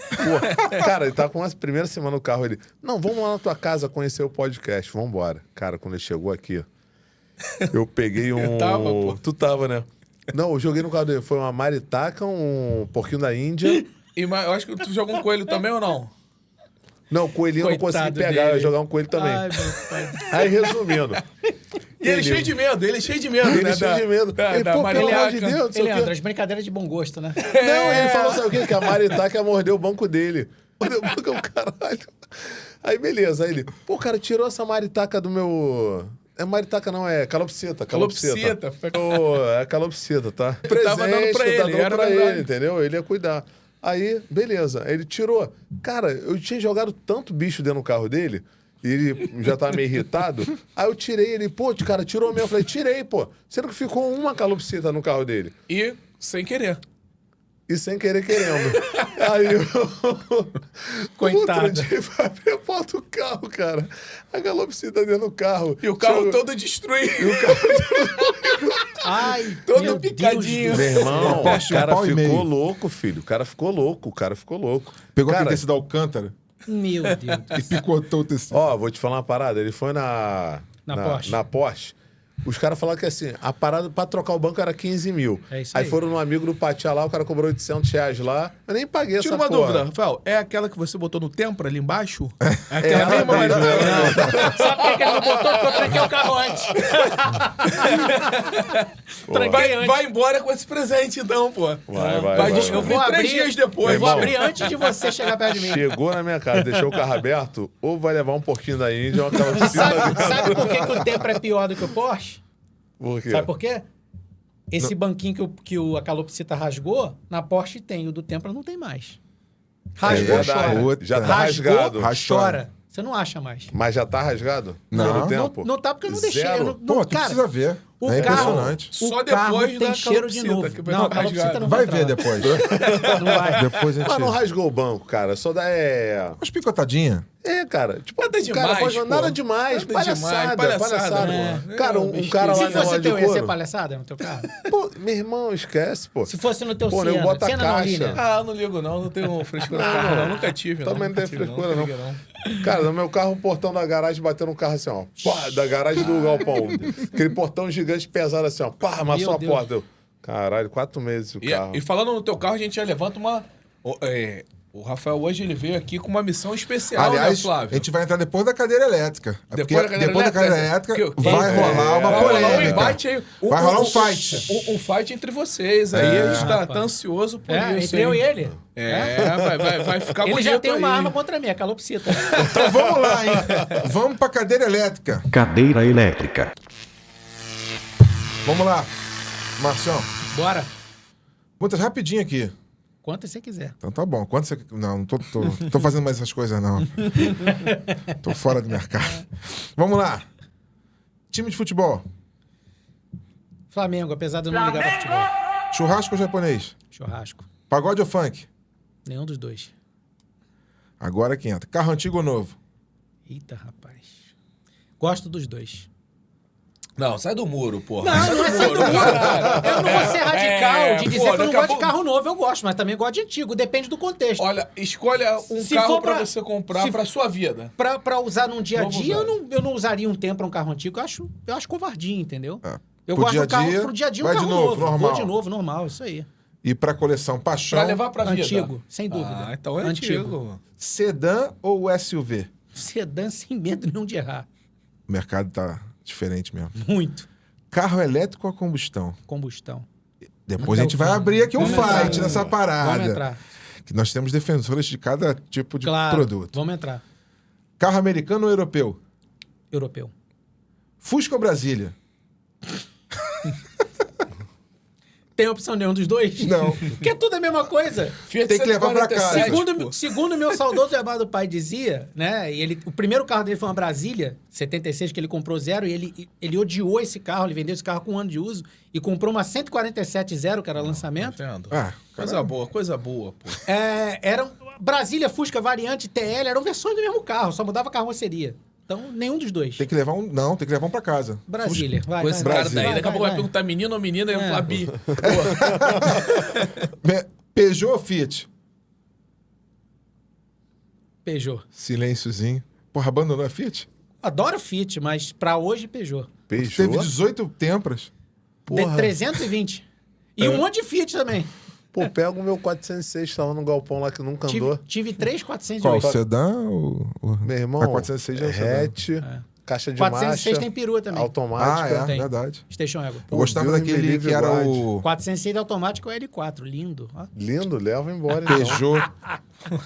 Pô, cara, ele tá com a primeira semana no carro, ele... Não, vamos lá na tua casa conhecer o podcast, vambora. Cara, quando ele chegou aqui, eu peguei um... Eu tava, pô. Tu tava, né? Não, eu joguei no carro dele. Foi uma maritaca, um porquinho da Índia. E, eu acho que tu jogou um coelho também ou não? Não, coelhinho eu não consegui Coitado pegar, eu ia dele. jogar um coelho também. Ai, meu pai. Aí, resumindo... E ele cheio de medo, Ele né? cheio de medo. Ele, pô, pelo amor de Deus, não sei o quê. Leandro, as brincadeiras de bom gosto, né? Não, ele falou, sabe o quê? Que a maritaca mordeu o banco dele. Mordeu o banco, caralho. Aí, beleza. Aí ele, pô, cara, tirou essa maritaca do meu... É maritaca não, é calopsita. Calopsita. Pô, é calopsita, tá? Eu tava dando pra tá ele, dando era pra verdade. ele, entendeu? Ele ia cuidar. Aí, beleza. Aí ele tirou. Cara, eu tinha jogado tanto bicho dentro do carro dele, e ele já tava meio irritado. Aí eu tirei ele, pô, cara, tirou mesmo. Eu falei, tirei, pô. Sendo que ficou uma calopsita no carro dele. E sem querer. e sem querer querendo. Aí eu... Coitado. Outro dia vai abrir a porta do carro, cara. A galopsita dentro do carro. E o carro Chegou- todo destruído. E o carro... Ai, Todo meu picadinho. Deus do Meu irmão, Porsche o de um cara pau e ficou meio. louco, filho. O cara ficou louco. Pegou Cara, aquele tecido da Alcântara Meu Deus. e picotou o tecido. Ó, vou te falar uma parada. Ele foi na Porsche. Na Porsche. Os caras falaram que assim, a parada pra trocar o banco era 15 mil. É isso aí aí. foram num amigo do Patiá lá, o cara cobrou 800 reais lá. Eu nem paguei Tira essa uma porra. dúvida, Rafael. É aquela que você botou no Tempra ali embaixo? É É, aquela mesma, mas mesmo, não. Sabe por que ele não botou? Porque eu tranquei o carro antes. Tranquei antes. Vai embora com esse presente, então, pô. Vai. Eu vou abrir 3 dias depois. Eu vou Irmão. abrir antes de você chegar perto de mim. Chegou na minha casa, deixou o carro aberto, ou vai levar um pouquinho da Índia, ou aquela piscina. Sabe por que o Tempra é pior do que o Porsche? Por quê? Sabe por quê? Esse banquinho a calopsita rasgou, na Porsche tem, o do Tempra não tem mais. Rasgou, É verdade. chora. Outra. Já tá rasgado. Chora. Você não acha mais. Mas já tá rasgado? Não. Pelo tempo? Não tá porque eu não deixei. Zero. Eu não, Pô, tu cara, precisa ver. o É carro- impressionante. Só o carro depois tem da cheiro de calopsita, novo. que o Não, a pessoal calopsita rasgado. não Vai entrar ver lá. depois. Não vai. Depois a gente... Mas não rasgou o banco, cara. Só dá Umas picotadinhas. É, cara. Tipo, Nada cara, demais, pode... pô. Nada demais. Nada demais, Palhaçada. palhaçada, Palhaçada. pô. Cara, É, um cara lá Se na fosse loja de teu, ia ser couro... palhaçada no teu carro? Pô, meu irmão, esquece, pô. Se fosse no teu Pô, nego Siena. bota a Siena não, caixa. Lilian. Ah, não ligo não tenho frescura com carro, não. Nunca tive, não. Também não tem Nunca tive, frescura, não. liga, não. Cara, no meu carro, o portão da garagem bateu no carro assim, ó. Pá, da garagem do galpão. Aquele portão gigante pesado assim, ó. Pá, amassou Meu a Deus. porta. Eu, caralho, 4 meses o carro. E falando no teu carro, a gente já levanta uma... O Rafael hoje ele veio aqui com uma missão especial, Aliás, né, Flávio? a gente vai entrar depois da cadeira elétrica. Depois Porque da cadeira depois da cadeira elétrica vai rolar uma Vai rolar um polêmica. embate aí. Vai rolar um fight. Um fight entre vocês. Aí a gente tá ansioso por É, isso. entre eu hein? e ele. Vai ficar Ele bonito já tem uma aí. arma contra mim, a calopsita. Então vamos lá, hein? Vamos pra cadeira elétrica. Cadeira elétrica. Vamos lá. Marcião, Bora. muitas rapidinho aqui. Quantas você quiser. Então tá bom. Quanto você... Não tô fazendo mais essas coisas, não. Tô fora do mercado. Vamos lá. Time de futebol. Flamengo, apesar de eu não ligar pra futebol. Churrasco ou japonês? Churrasco. Pagode ou funk? Nenhum dos dois. Agora que entra. Carro antigo ou novo? Eita, rapaz. Gosto dos dois. Não, sai do muro, porra. Não é sair do muro. Eu não vou ser radical de dizer pô, que eu não daqui gosto a de pouco- carro novo, eu gosto, mas também gosto de antigo, depende do contexto. Olha, escolha um Se carro for pra pra- você comprar se- pra sua vida. Pra usar num dia a Vamos dia, usar. eu não usaria um tempo um carro antigo. Eu acho covardia, entendeu? É. Eu Pro gosto dia a do carro dia, pro dia a dia, um vai de carro novo, novo. normal. Vou de novo, normal, isso aí. E pra coleção paixão, Pra levar pra vida. Antigo, sem dúvida. Ah, então é antigo. sedã ou SUV? Sedã sem medo nenhum de errar. O mercado tá diferente mesmo. Muito. Carro elétrico ou a combustão? Combustão. Depois Até a gente o vai fim. abrir aqui um Vamos entrar. fight nessa parada. Vamos entrar. Que nós temos defensores de cada tipo de Claro. produto. Vamos entrar. Carro americano ou europeu? Europeu. Fusca ou Brasília? Tem opção nenhum dos dois? Não. Porque tudo é a mesma coisa. Fiat Tem que levar pra casa. 147, Segundo meu saudoso e amado pai dizia, né? E o primeiro carro dele foi uma Brasília, 76, que ele comprou zero, e ele odiou esse carro, ele vendeu esse carro com 1 ano de uso e comprou uma 147 zero, que era lançamento. Entendo. Ah, Coisa boa, pô. Era Brasília, Fusca, variante, TL, eram versões do mesmo carro, só mudava a carroceria. Então, nenhum dos dois. tem que levar um. Não, tem que levar um pra casa. Brasília, vai, Com esse vai, cara Brasília. daí, vai, daqui a pouco vai vai. perguntar menino ou menina, eu É. vou falar bi. Peugeot ou Fiat? Peugeot. Silênciozinho. Porra, abandonou a Fiat? Adoro Fiat, mas pra hoje, Peugeot. Teve Peugeot? 18 Tempras. Porra. De 320. E um monte de Fiat também. Pô, pega o meu 406, tava no galpão lá que nunca andou. Tive 3 Qual? 408. Sedã ou. Meu irmão, A 406 já é sedã. hatch, caixa de 406 marcha, tem perua também. automática. Ah, é, Tem. verdade. Station Ego. Eu gostava Deus me daquele livre que era e o 406 automático é o L4, lindo. Ó. Lindo, leva embora então. Peugeot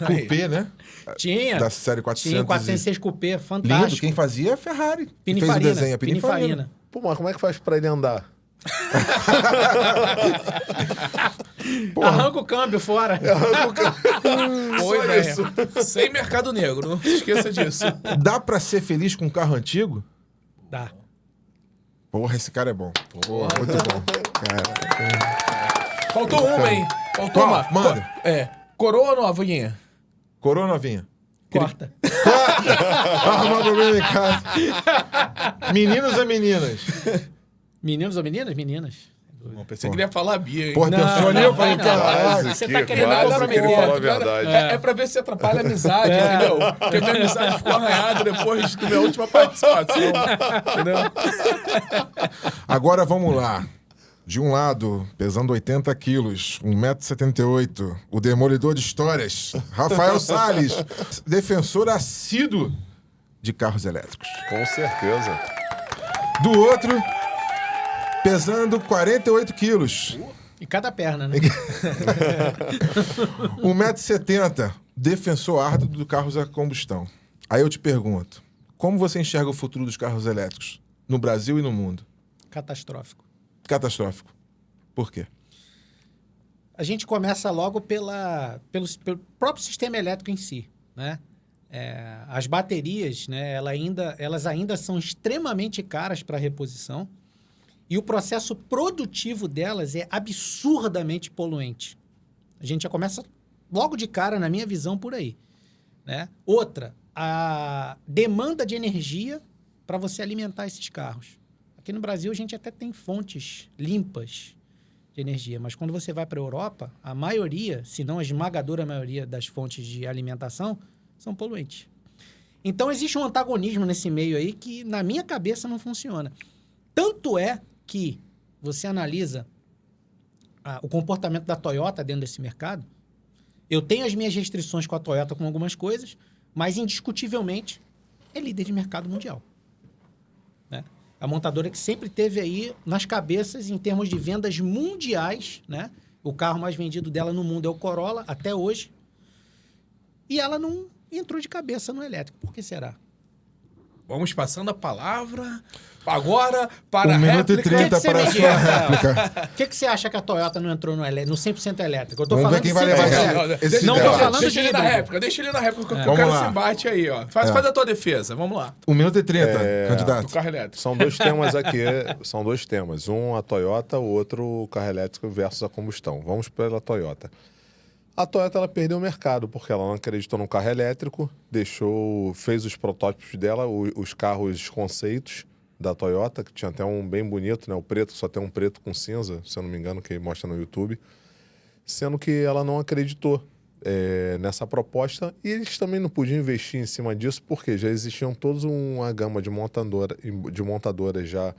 Coupé, né? Tinha. Da série 400. Tinha 406 Coupé, Lindo. fantástico. Quem fazia é a Ferrari. Que fez o Pininfarina. desenho, a Pininfarina. Pô, mas como é que faz pra ele andar? Arranca o câmbio fora. Boa Só ideia. isso. Sem mercado negro, não se esqueça disso. Dá pra ser feliz com um carro antigo? Dá. Porra, esse cara é bom. Porra, muito bom. Cara, Faltou uma, hein? Faltou Qual? uma. Manda. Coroa ou novinha? Coroa novinha. Corta. Arrumar problema em casa. Meninos ou meninas? Meninos ou meninas? Meninas. Não, pensei que ele ia falar Bia, hein? Porra, pensou ali, eu falei, não. caralho. Você Aqui, tá querendo quase comprometer. que ele falou a verdade. É pra ver se atrapalha a amizade, entendeu? Porque minha amizade ficou arranhada depois da minha última participação. Entendeu? Agora vamos lá. De um lado, pesando 80 quilos, 1,78 m, o demolidor de histórias, Rafael Salles, defensor assíduo de carros elétricos. Com certeza. Do outro, pesando 48 quilos, E cada perna, né? 1,70 m, defensor árduo do carros a combustão. Aí eu te pergunto, como você enxerga o futuro dos carros elétricos no Brasil e no mundo? Catastrófico. Catastrófico. Por quê? A gente começa logo pelo próprio sistema elétrico em si, né? As baterias, né, elas ainda são extremamente caras para reposição e o processo produtivo delas é absurdamente poluente. A gente já começa logo de cara, na minha visão, por aí, né? Outra, a demanda de energia para você alimentar esses carros. Aqui no Brasil, a gente até tem fontes limpas de energia, mas quando você vai para a Europa, a maioria, se não a esmagadora maioria das fontes de alimentação, são poluentes. Então, existe um antagonismo nesse meio aí que, na minha cabeça, não funciona. Tanto é que você analisa o comportamento da Toyota dentro desse mercado. Eu tenho as minhas restrições com a Toyota com algumas coisas, mas, indiscutivelmente, é líder de mercado mundial. A montadora que sempre teve aí nas cabeças em termos de vendas mundiais, né? O carro mais vendido dela no mundo é o Corolla, até hoje. E ela não entrou de cabeça no elétrico. Por que será? Vamos passando a palavra agora para 1 a minuto e réplica. 30 para a sua réplica. O que você acha que a Toyota não entrou no 100% elétrico? Eu tô Vamos ver falando quem de vai 100% levar elétrico. esse Não tô debate. falando Deixa de ele na híbrido. réplica, deixa ele na réplica, que eu Vamos quero lá. esse embate aí, ó. Faz a tua defesa, vamos lá. 1 minuto e 30, Do candidato. carro elétrico. São dois temas aqui, são dois temas. Um a Toyota, o outro o carro elétrico versus a combustão. Vamos pela Toyota. A Toyota ela perdeu o mercado porque ela não acreditou no carro elétrico, fez os protótipos dela, os carros conceitos da Toyota, que tinha até um bem bonito, né? O preto, só tem um preto com cinza, se eu não me engano, que mostra no YouTube. Sendo que ela não acreditou nessa proposta e eles também não podiam investir em cima disso porque já existiam toda uma gama de montadoras já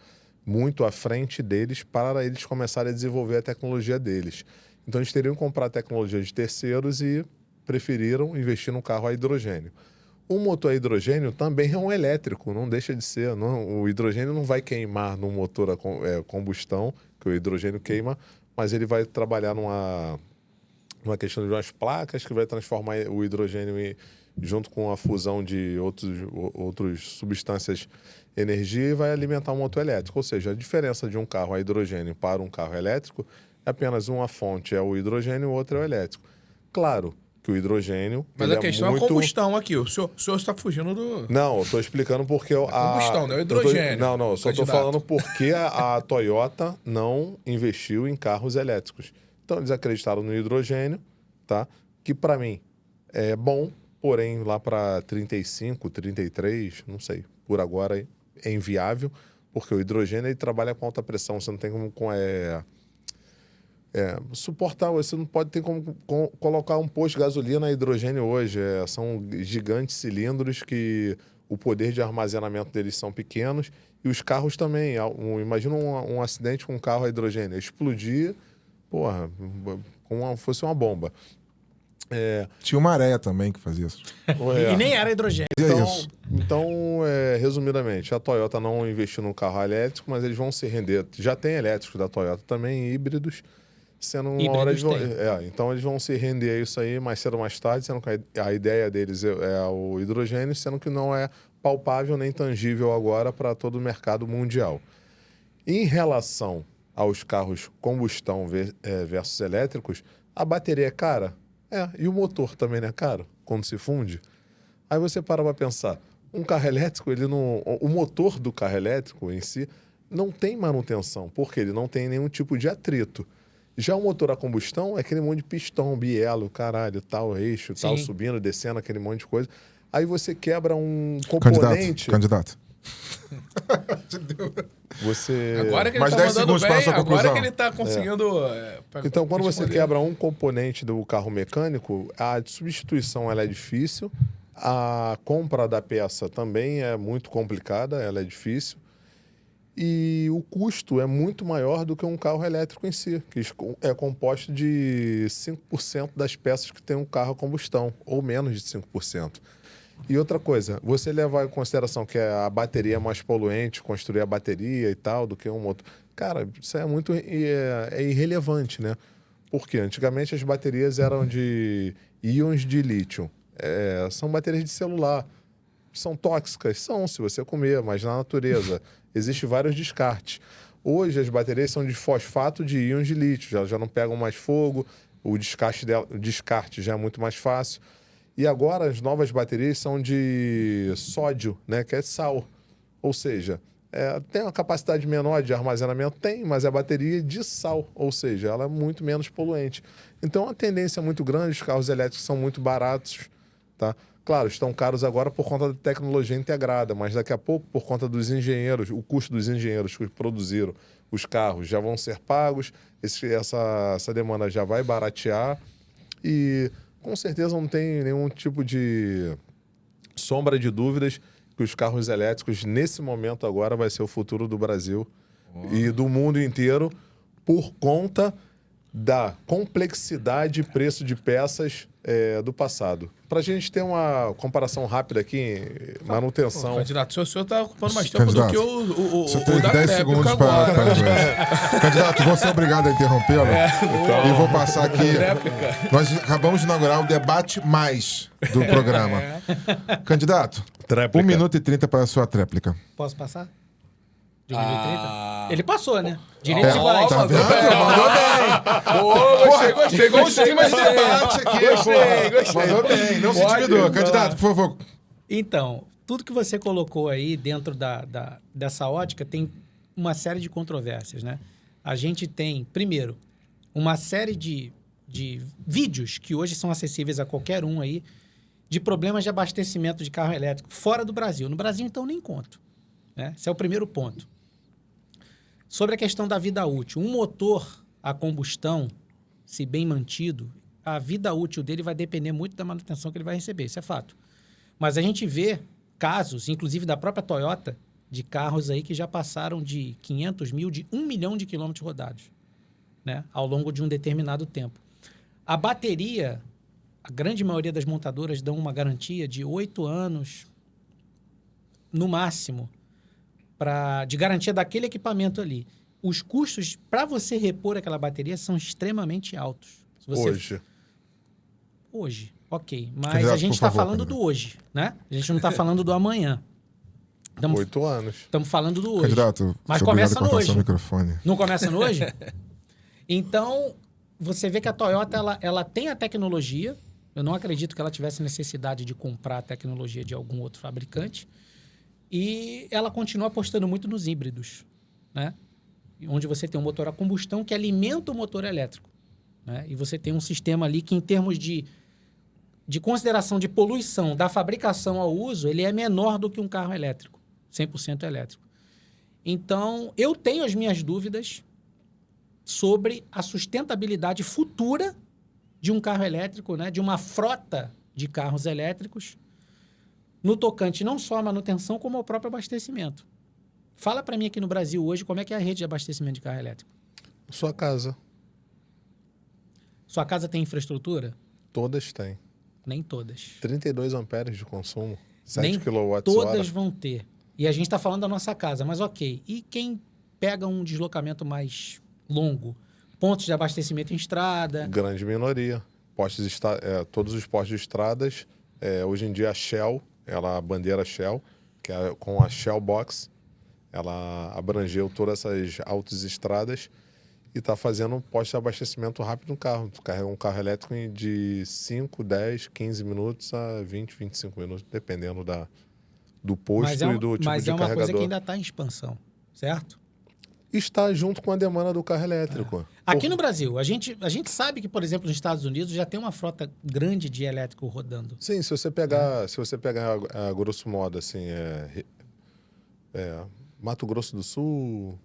muito à frente deles para eles começarem a desenvolver a tecnologia deles. Então, eles teriam que comprar tecnologia de terceiros e preferiram investir num carro a hidrogênio. O motor a hidrogênio também é um elétrico, não deixa de ser. O hidrogênio não vai queimar no motor a combustão, que o hidrogênio queima, mas ele vai trabalhar numa questão de umas placas que vai transformar o hidrogênio junto com a fusão de outras substâncias energia e vai alimentar um motor elétrico. Ou seja, a diferença de um carro a hidrogênio para um carro elétrico é apenas uma fonte é o hidrogênio e o outro é o elétrico. Claro que o hidrogênio... Mas a questão é a combustão aqui. O senhor está fugindo do... Não, eu estou explicando porque... A combustão, não é o hidrogênio. Não, eu só estou candidato. falando porque a Toyota não investiu em carros elétricos. Então, eles acreditaram no hidrogênio, tá? Que, para mim, é bom, porém, lá para 35, 33, não sei, por agora é inviável, porque o hidrogênio ele trabalha com alta pressão, você não tem como... suportar, você não pode ter como colocar um posto de gasolina a hidrogênio hoje. São gigantes cilindros que o poder de armazenamento deles são pequenos e os carros também. Imagina um acidente com um carro a hidrogênio. Explodir, porra, como fosse uma bomba. Tinha uma areia também que fazia isso. E nem era hidrogênio. Isso. Então, resumidamente, a Toyota não investiu no carro elétrico, mas eles vão se render. Já tem elétricos da Toyota também, híbridos, sendo uma hora eles vão, então eles vão se render a isso aí mais cedo ou mais tarde, sendo que a ideia deles é o hidrogênio, sendo que não é palpável nem tangível agora para todo o mercado mundial. Em relação aos carros combustão versus elétricos, a bateria é cara? E o motor também não é caro quando se funde? Aí você para pensar, um carro elétrico, o motor do carro elétrico em si não tem manutenção, porque ele não tem nenhum tipo de atrito. Já o motor a combustão é aquele monte de pistão, bielo, caralho, tal, eixo, tal, Sim. subindo, descendo, aquele monte de coisa. Aí você quebra um componente... Candidato. Você... Agora que ele Mais tá 10 mandando segundos para a bem, sua agora conclusão. que ele tá conseguindo... Então, quando você responder. quebra um componente do carro mecânico, a substituição ela é difícil, a compra da peça também é muito complicada, ela é difícil, e o custo é muito maior do que um carro elétrico em si, que é composto de 5% das peças que tem um carro a combustão, ou menos de 5%. E outra coisa, você levar em consideração que a bateria é mais poluente, construir a bateria e tal, do que um motor. Cara, isso é muito é irrelevante, né? Porque antigamente as baterias eram de íons de lítio. São baterias de celular. São tóxicas? São, se você comer, mas na natureza. Existem vários descartes. Hoje as baterias são de fosfato de íons de lítio, já não pegam mais fogo, o descarte já é muito mais fácil. E agora as novas baterias são de sódio, né, que é sal. Ou seja, tem uma capacidade menor de armazenamento? Tem, mas é bateria de sal. Ou seja, ela é muito menos poluente. Então, a tendência é muito grande. Os carros elétricos são muito baratos, tá? Claro, estão caros agora por conta da tecnologia integrada, mas daqui a pouco, por conta dos engenheiros, o custo dos engenheiros que produziram os carros já vão ser pagos, essa demanda já vai baratear e... Com certeza não tem nenhum tipo de sombra de dúvidas que os carros elétricos, nesse momento agora, vai ser o futuro do Brasil e do mundo inteiro por conta da complexidade e preço de peças do passado. Para a gente ter uma comparação rápida aqui, manutenção... Candidato, o senhor tá ocupando mais tempo Candidato, do que o você da tem 10 réplica segundos agora. para Candidato, vou ser obrigado a interrompê-lo. E vou passar aqui. Nós acabamos de inaugurar o debate mais do programa. Candidato, Tréplica. 1 minuto e 30 para a sua tréplica. Posso passar? De 1 minuto e 30? Ele passou, né? É, Direito de igualdade. tá vendo? Porra, Chegou o esquema de debate aqui. Gostei. Mandou bem, não se Pode, intimidou. vai Candidato, lá. por favor. Então, tudo que você colocou aí dentro dessa ótica tem uma série de controvérsias, né? A gente tem, primeiro, uma série de vídeos que hoje são acessíveis a qualquer um aí, de problemas de abastecimento de carro elétrico fora do Brasil. No Brasil, então, nem conto, né? Esse é o primeiro ponto. Sobre a questão da vida útil, um motor a combustão, se bem mantido, a vida útil dele vai depender muito da manutenção que ele vai receber, isso é fato. Mas a gente vê casos, inclusive da própria Toyota, de carros aí que já passaram de 500 mil, de 1 milhão de quilômetros rodados, né, ao longo de um determinado tempo. A bateria, a grande maioria das montadoras dão uma garantia de 8 anos, no máximo, de garantia daquele equipamento ali. Os custos para você repor aquela bateria são extremamente altos. Se você... Hoje, ok. Mas Candidato, a gente por está favor, falando candidato. do hoje, né? A gente não está falando do amanhã. 8 anos. Estamos falando do hoje. Candidato, Mas sou obrigado começa a no cortar hoje. seu microfone. Não começa no hoje? Então, você vê que a Toyota ela tem a tecnologia. Eu não acredito que ela tivesse necessidade de comprar a tecnologia de algum outro fabricante. E ela continua apostando muito nos híbridos, né? Onde você tem um motor a combustão que alimenta o motor elétrico, né? E você tem um sistema ali que, em termos de consideração de poluição da fabricação ao uso, ele é menor do que um carro elétrico, 100% elétrico. Então, eu tenho as minhas dúvidas sobre a sustentabilidade futura de um carro elétrico, né? De uma frota de carros elétricos, no tocante não só à manutenção, como ao próprio abastecimento. Fala para mim aqui no Brasil hoje como é que é a rede de abastecimento de carro elétrico. Sua casa. Sua casa tem infraestrutura? Todas têm. Nem todas. 32 amperes de consumo. 7 Nem kWh. todas vão ter. E a gente está falando da nossa casa, mas ok. E quem pega um deslocamento mais longo? Pontos de abastecimento em estrada? Grande minoria. Todos os postos de estradas. Hoje em dia a Shell, a bandeira Shell, que é com a Shell Box, ela abrangeu todas essas autoestradas e está fazendo um posto de abastecimento rápido no carro. Tu carrega um carro elétrico de 5, 10, 15 minutos a 20, 25 minutos, dependendo do posto e do tipo de mas é uma carregador. coisa que ainda está em expansão, certo? está junto com a demanda do carro elétrico. Aqui no Brasil, a gente sabe que, por exemplo, nos Estados Unidos já tem uma frota grande de elétrico rodando. Sim, se você pegar a grosso modo, assim, Mato Grosso do Sul,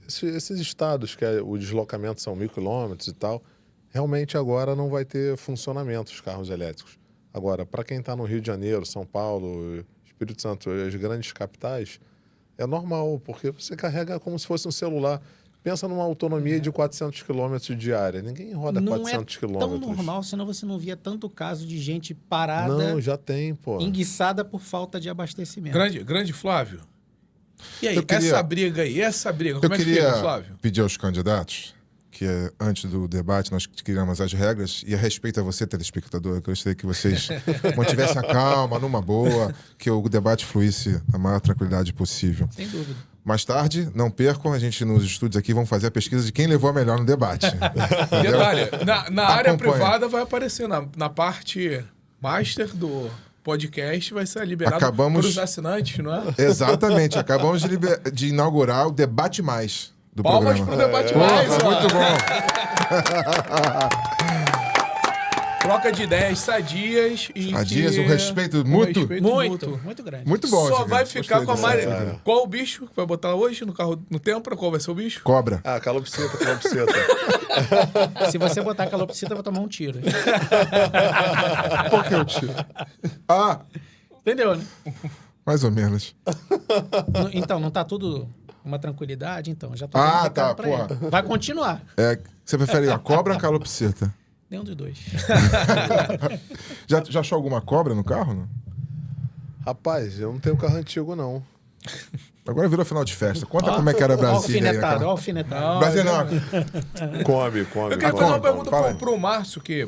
esses estados que o deslocamento são 1.000 quilômetros e tal, realmente agora não vai ter funcionamento os carros elétricos. Agora, para quem está no Rio de Janeiro, São Paulo, Espírito Santo, as grandes capitais, é normal, porque você carrega como se fosse um celular. Pensa numa autonomia de 400 quilômetros diária. Ninguém roda Não 400 é quilômetros. tão normal, senão você não via tanto caso de gente parada, Não, já tem, pô. enguiçada por falta de abastecimento. Grande Flávio. E aí, Eu queria- essa briga, Eu como é que queria fica, Flávio? pedir aos candidatos que antes do debate nós criamos as regras e a respeito a você, telespectador, eu gostaria que vocês mantivessem a calma, numa boa, que o debate fluísse na maior tranquilidade possível. Sem dúvida. Mais tarde, não percam, a gente nos estúdios aqui vamos fazer a pesquisa de quem levou a melhor no debate. Entendeu? Detalhe, na área Acompanha. privada vai aparecer, na parte master do podcast vai ser liberado Acabamos- para os assinantes, não é? Exatamente, acabamos de inaugurar o Debate Mais do Palmas programa. pro debate Porra, mais, ó. muito bom. Troca de ideias sadias e Sadias, um respeito mútuo. Muito grande. Muito bom. Só gente. vai ficar com a Gostei Mari. dessa. Qual o bicho que vai botar hoje no carro no Tempra? Qual vai ser o bicho? Cobra. Ah, calopsita. Se você botar calopsita, eu vou tomar um tiro. Por que eu tiro? Ah, Entendeu, né? mais ou menos. Então, não tá tudo uma tranquilidade? Então, já tô Ah, dando tá, recado pra porra. ele. Vai continuar. Você prefere a cobra ou a calopsita? Nenhum dos dois. Já achou alguma cobra no carro? Não? Rapaz, eu não tenho carro antigo, não. Agora virou final de festa. Conta como é que era Ó, Brasília. aí, alfinetado, aquela- ó, alfinetado. Brasília não. Come. Eu queria Tá fazer uma bom, pergunta fala aí. pro Márcio, que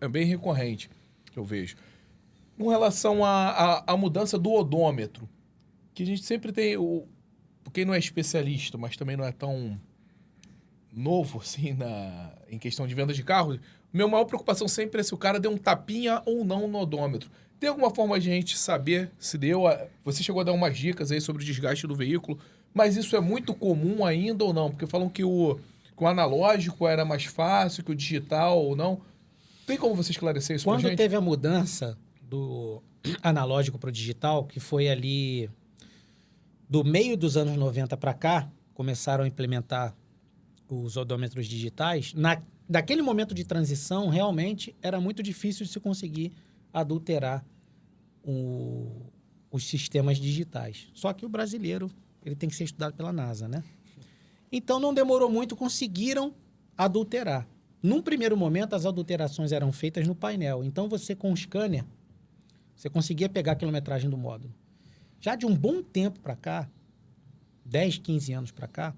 é bem recorrente, que eu vejo. Com relação à mudança do odômetro, que a gente sempre tem... Quem não é especialista, mas também não é tão novo assim em questão de venda de carros, minha maior preocupação sempre é se o cara deu um tapinha ou não no odômetro. Tem alguma forma de a gente saber se deu? Você chegou a dar umas dicas aí sobre o desgaste do veículo, mas isso é muito comum ainda ou não? Porque falam que o analógico era mais fácil que o digital ou não. Tem como você esclarecer isso pra Quando gente? teve a mudança do analógico para o digital, que foi ali do meio dos anos 90 para cá, começaram a implementar os odômetros digitais. Daquele momento de transição, realmente era muito difícil de se conseguir adulterar os sistemas digitais. Só que o brasileiro, ele tem que ser estudado pela NASA, né? Então, não demorou muito, conseguiram adulterar. Num primeiro momento, as adulterações eram feitas no painel. Então, você, com o scanner, você conseguia pegar a quilometragem do módulo. Já de um bom tempo para cá, 10, 15 anos para cá,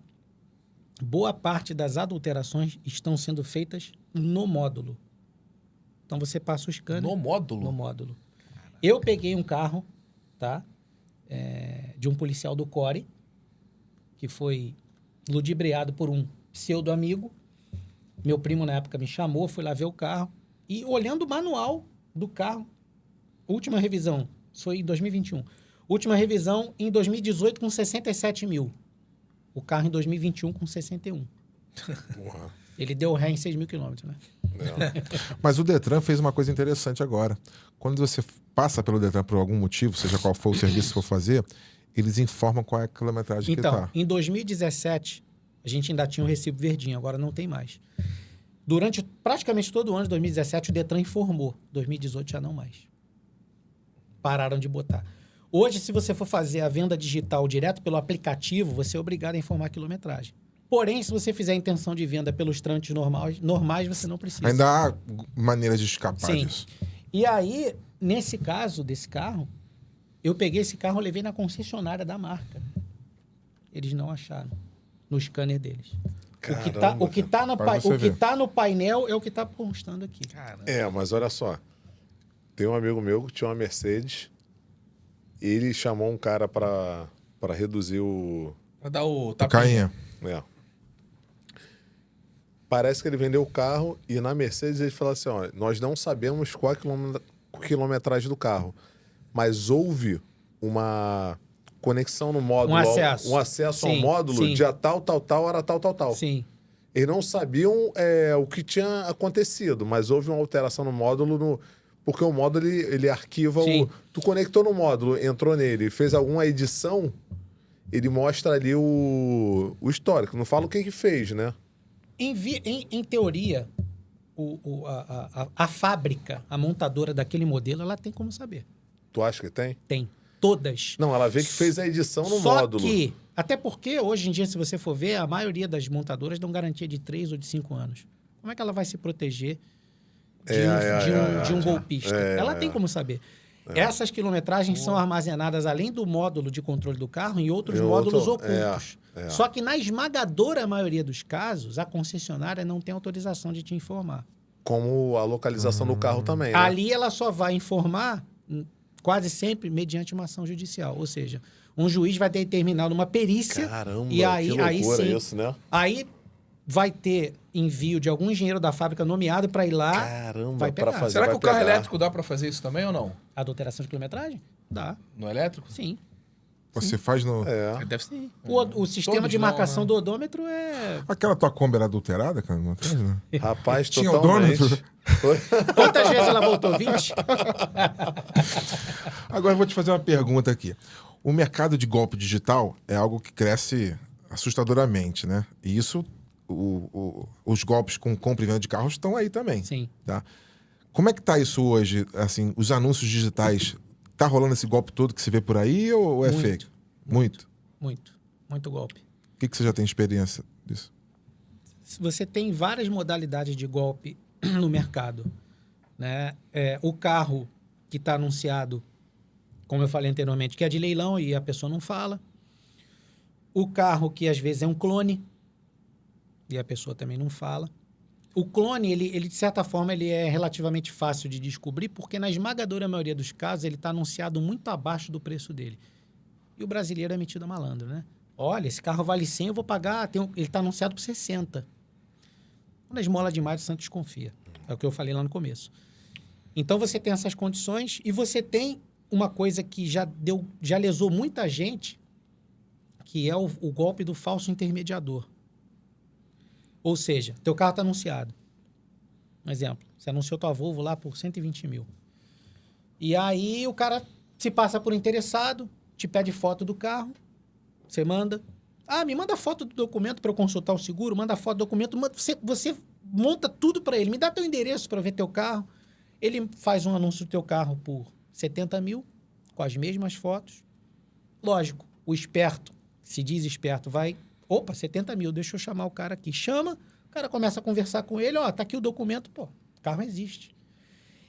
boa parte das adulterações estão sendo feitas no módulo. Então, você passa o scanner... No módulo? No módulo. Eu peguei um carro, tá? De um policial do CORE, que foi ludibriado por um pseudo-amigo. Meu primo, na época, me chamou, fui lá ver o carro. E olhando o manual do carro, última revisão, isso foi em 2021. Última revisão em 2018 com 67 mil. O carro em 2021 com 61. Porra. Ele deu ré em 6 mil quilômetros, né? Mas o Detran fez uma coisa interessante agora. Quando você passa pelo Detran por algum motivo, seja qual for o serviço que for fazer, eles informam qual é a quilometragem Então, que tá. em 2017, a gente ainda tinha o recibo verdinho, agora não tem mais. Durante praticamente todo o ano de 2017, o Detran informou. 2018 já não mais. Pararam de botar. Hoje, se você for fazer a venda digital direto pelo aplicativo, você é obrigado a informar a quilometragem. Porém, se você fizer a intenção de venda pelos trâmites normais, você não precisa. Ainda há maneiras de escapar Sim. disso. E aí, nesse caso desse carro, eu peguei esse carro e levei na concessionária da marca. Eles não acharam no scanner deles. Caramba, o que tá no painel é o que está constando aqui. Mas olha só. Tem um amigo meu que tinha uma Mercedes. Ele chamou um cara pra reduzir o... Pra dar o tapinha. Cainha. Parece que ele vendeu o carro e na Mercedes ele falou assim, ó, nós não sabemos qual a quilometragem do carro, mas houve conexão no módulo. Um acesso. ao Sim, módulo, sim. dia tal, hora tal. Sim. Eles não sabiam o que tinha acontecido, mas houve uma alteração no módulo, porque o módulo ele arquiva Sim. Tu conectou no módulo, entrou nele, fez alguma edição, ele mostra ali o histórico. Não fala o que fez, né? Em teoria, a fábrica, a montadora daquele modelo, ela tem como saber. Tu acha que tem? Tem. Todas. Não, ela vê que fez a edição no Só módulo. que, até porque hoje em dia, se você for ver, a maioria das montadoras dão garantia de 3 ou de 5 anos. Como é que ela vai se proteger de um golpista? Ela tem como saber. Essas quilometragens são armazenadas, além do módulo de controle do carro, em outros módulos ocultos. Só que na esmagadora maioria dos casos, a concessionária não tem autorização de te informar. Como a localização do carro também, né? Ali ela só vai informar, quase sempre, mediante uma ação judicial. Ou seja, um juiz vai determinar numa perícia. Caramba, e aí, que loucura sim, isso, né? Aí vai ter envio de algum engenheiro da fábrica nomeado para ir lá. Caramba, vai pegar. pra fazer. Será que vai o carro pegar. elétrico dá pra fazer isso também ou não? Adulteração de quilometragem? Dá, No elétrico? sim. Você faz no... Deve ser. O sistema Todos de não, marcação né? do odômetro é... Aquela tua Kombi era adulterada, cara? Não tem, né? Rapaz, Tinha totalmente. odômetro? Quantas vezes ela voltou? 20? Agora eu vou te fazer uma pergunta aqui. O mercado de golpe digital é algo que cresce assustadoramente, né? E isso, os golpes com compra e venda de carros estão aí também. Sim. Tá? Como é que tá isso hoje? Assim, os anúncios digitais, tá rolando esse golpe todo que se vê por aí ou é Muito. fake? Muito. Muito golpe. O que você já tem experiência disso? Você tem várias modalidades de golpe no mercado, né? O carro que está anunciado, como eu falei anteriormente, que é de leilão e a pessoa não fala. O carro que às vezes é um clone e a pessoa também não fala. O clone, ele de certa forma, ele é relativamente fácil de descobrir, porque na esmagadora maioria dos casos ele está anunciado muito abaixo do preço dele. E o brasileiro é metido a malandro, né? Olha, esse carro vale 100, eu vou pagar... Ele está anunciado por 60. Quando a esmola demais, o santo desconfia. É o que eu falei lá no começo. Então, você tem essas condições e você tem uma coisa que já lesou muita gente, que é o golpe do falso intermediador. Ou seja, teu carro está anunciado. Um exemplo, você anunciou tua Volvo lá por 120 mil. E aí o cara se passa por interessado, te pede foto do carro, você manda. Ah, me manda foto do documento para eu consultar o seguro, manda foto do documento, você monta tudo para ele, me dá teu endereço para ver teu carro. Ele faz um anúncio do teu carro por 70 mil, com as mesmas fotos. Lógico, o esperto, se diz esperto, vai... Opa, 70 mil, deixa eu chamar o cara aqui. Chama, o cara começa a conversar com ele, ó, tá aqui o documento, pô, o carro existe.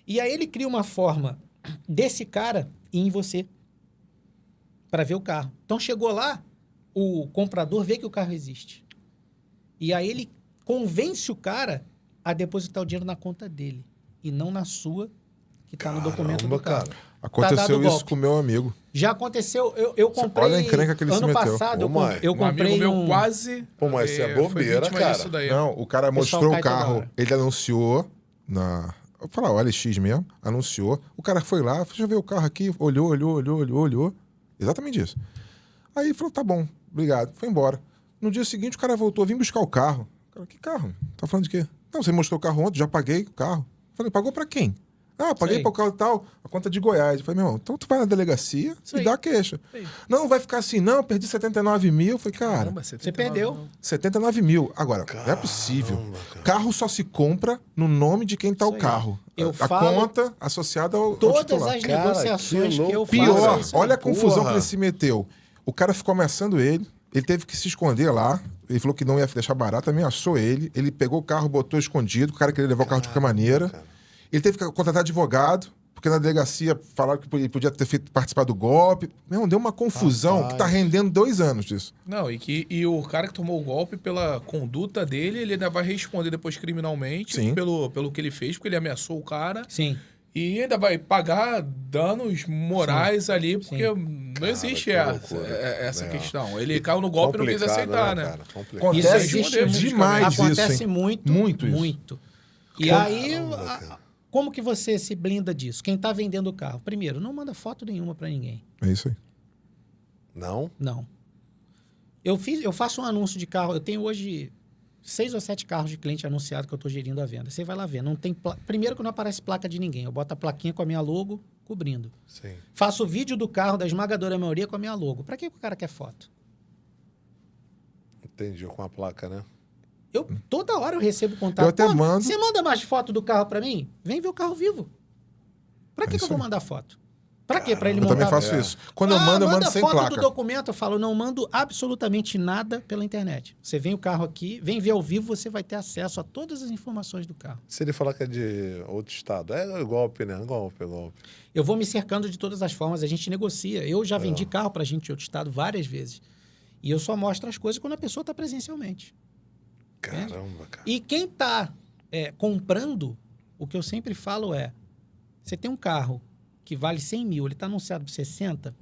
E aí ele cria uma forma desse cara ir em você para ver o carro. Então chegou lá, o comprador vê que o carro existe. E aí ele convence o cara a depositar o dinheiro na conta dele e não na sua, que tá no documento do carro. Cara. Aconteceu dado isso golpe. com o meu amigo. Já aconteceu, eu comprei... olha a encrenca que ele se ano meteu. passado, Ô, mãe. eu Um comprei amigo meu quase... Pô, mas isso é bobeira, foi vítima cara. disso daí. Não, o cara pessoal mostrou cai o toda carro, hora. ele anunciou na... Eu vou falar, o LX mesmo, anunciou. O cara foi lá, deixa eu ver o carro aqui, olhou. Exatamente isso. Aí falou, tá bom, obrigado. Foi embora. No dia seguinte, o cara voltou, vim buscar o carro. Cara, que carro? Tá falando de quê? Não, você mostrou o carro ontem, já paguei o carro. Falei, pagou pra quem? Ah, paguei Sei. para o carro e tal, a conta de Goiás. Eu falei, meu irmão, então tu vai na delegacia Isso e aí. dá a queixa. Aí. Não, vai ficar assim, não, perdi 79 mil. Eu falei, cara, Caramba, Você 79 perdeu. não. 79 mil. Agora, não é possível. Carro só se compra no nome de quem tá Isso o aí. carro. Eu a falo conta associada ao Todas titular. as Cara, negociações que que eu faço... Pior, é isso aí. olha a confusão Porra. que ele se meteu. O cara ficou ameaçando ele teve que se esconder lá. Ele falou que não ia deixar barato, ameaçou ele. Ele pegou o carro, botou escondido. O cara queria levar o carro de qualquer maneira. cara. Ele teve que contratar advogado, porque na delegacia falaram que ele podia ter participado do golpe. Meu, deu uma confusão Rapaz. que tá rendendo 2 anos disso. Não, e o cara que tomou o golpe, pela conduta dele, ele ainda vai responder depois criminalmente Sim. pelo que ele fez, porque ele ameaçou o cara. Sim. E ainda vai pagar danos morais ali, porque não existe que loucura. essa É. questão. Ele caiu no golpe e não quis Complicado, aceitar, né? cara? Complicado. Isso Acontece existe demais isso, Acontece hein? muito. Muito isso. Muito. E Caramba, aí, cara. como que você se blinda disso? Quem tá vendendo o carro? Primeiro, não manda foto nenhuma para ninguém. É isso aí. Não? Não. Eu faço um anúncio de carro. Eu tenho hoje 6 ou 7 carros de cliente anunciado que eu estou gerindo a venda. Você vai lá ver. Não tem Primeiro que não aparece placa de ninguém. Eu boto a plaquinha com a minha logo cobrindo. Sim. Faço o vídeo do carro da esmagadora maioria com a minha logo. Para que o cara quer foto? Entendi, com a placa, né? Toda hora eu recebo contato. Eu até Pô, mando. Você manda mais foto do carro para mim? Vem ver o carro vivo. Para que eu isso vou aí. mandar foto? Para quê? Para ele Eu montar... também faço isso. Quando eu mando manda sem foto placa. do documento. Eu falo, não mando absolutamente nada pela internet. Você vem o carro aqui, vem ver ao vivo, você vai ter acesso a todas as informações do carro. Se ele falar que é de outro estado, é golpe, né? Golpe. Eu vou me cercando de todas as formas, a gente negocia. Eu já vendi carro para gente de outro estado várias vezes. E eu só mostro as coisas quando a pessoa está presencialmente. Caramba, cara. E quem está comprando, o que eu sempre falo é, você tem um carro que vale 100 mil, ele está anunciado por 60,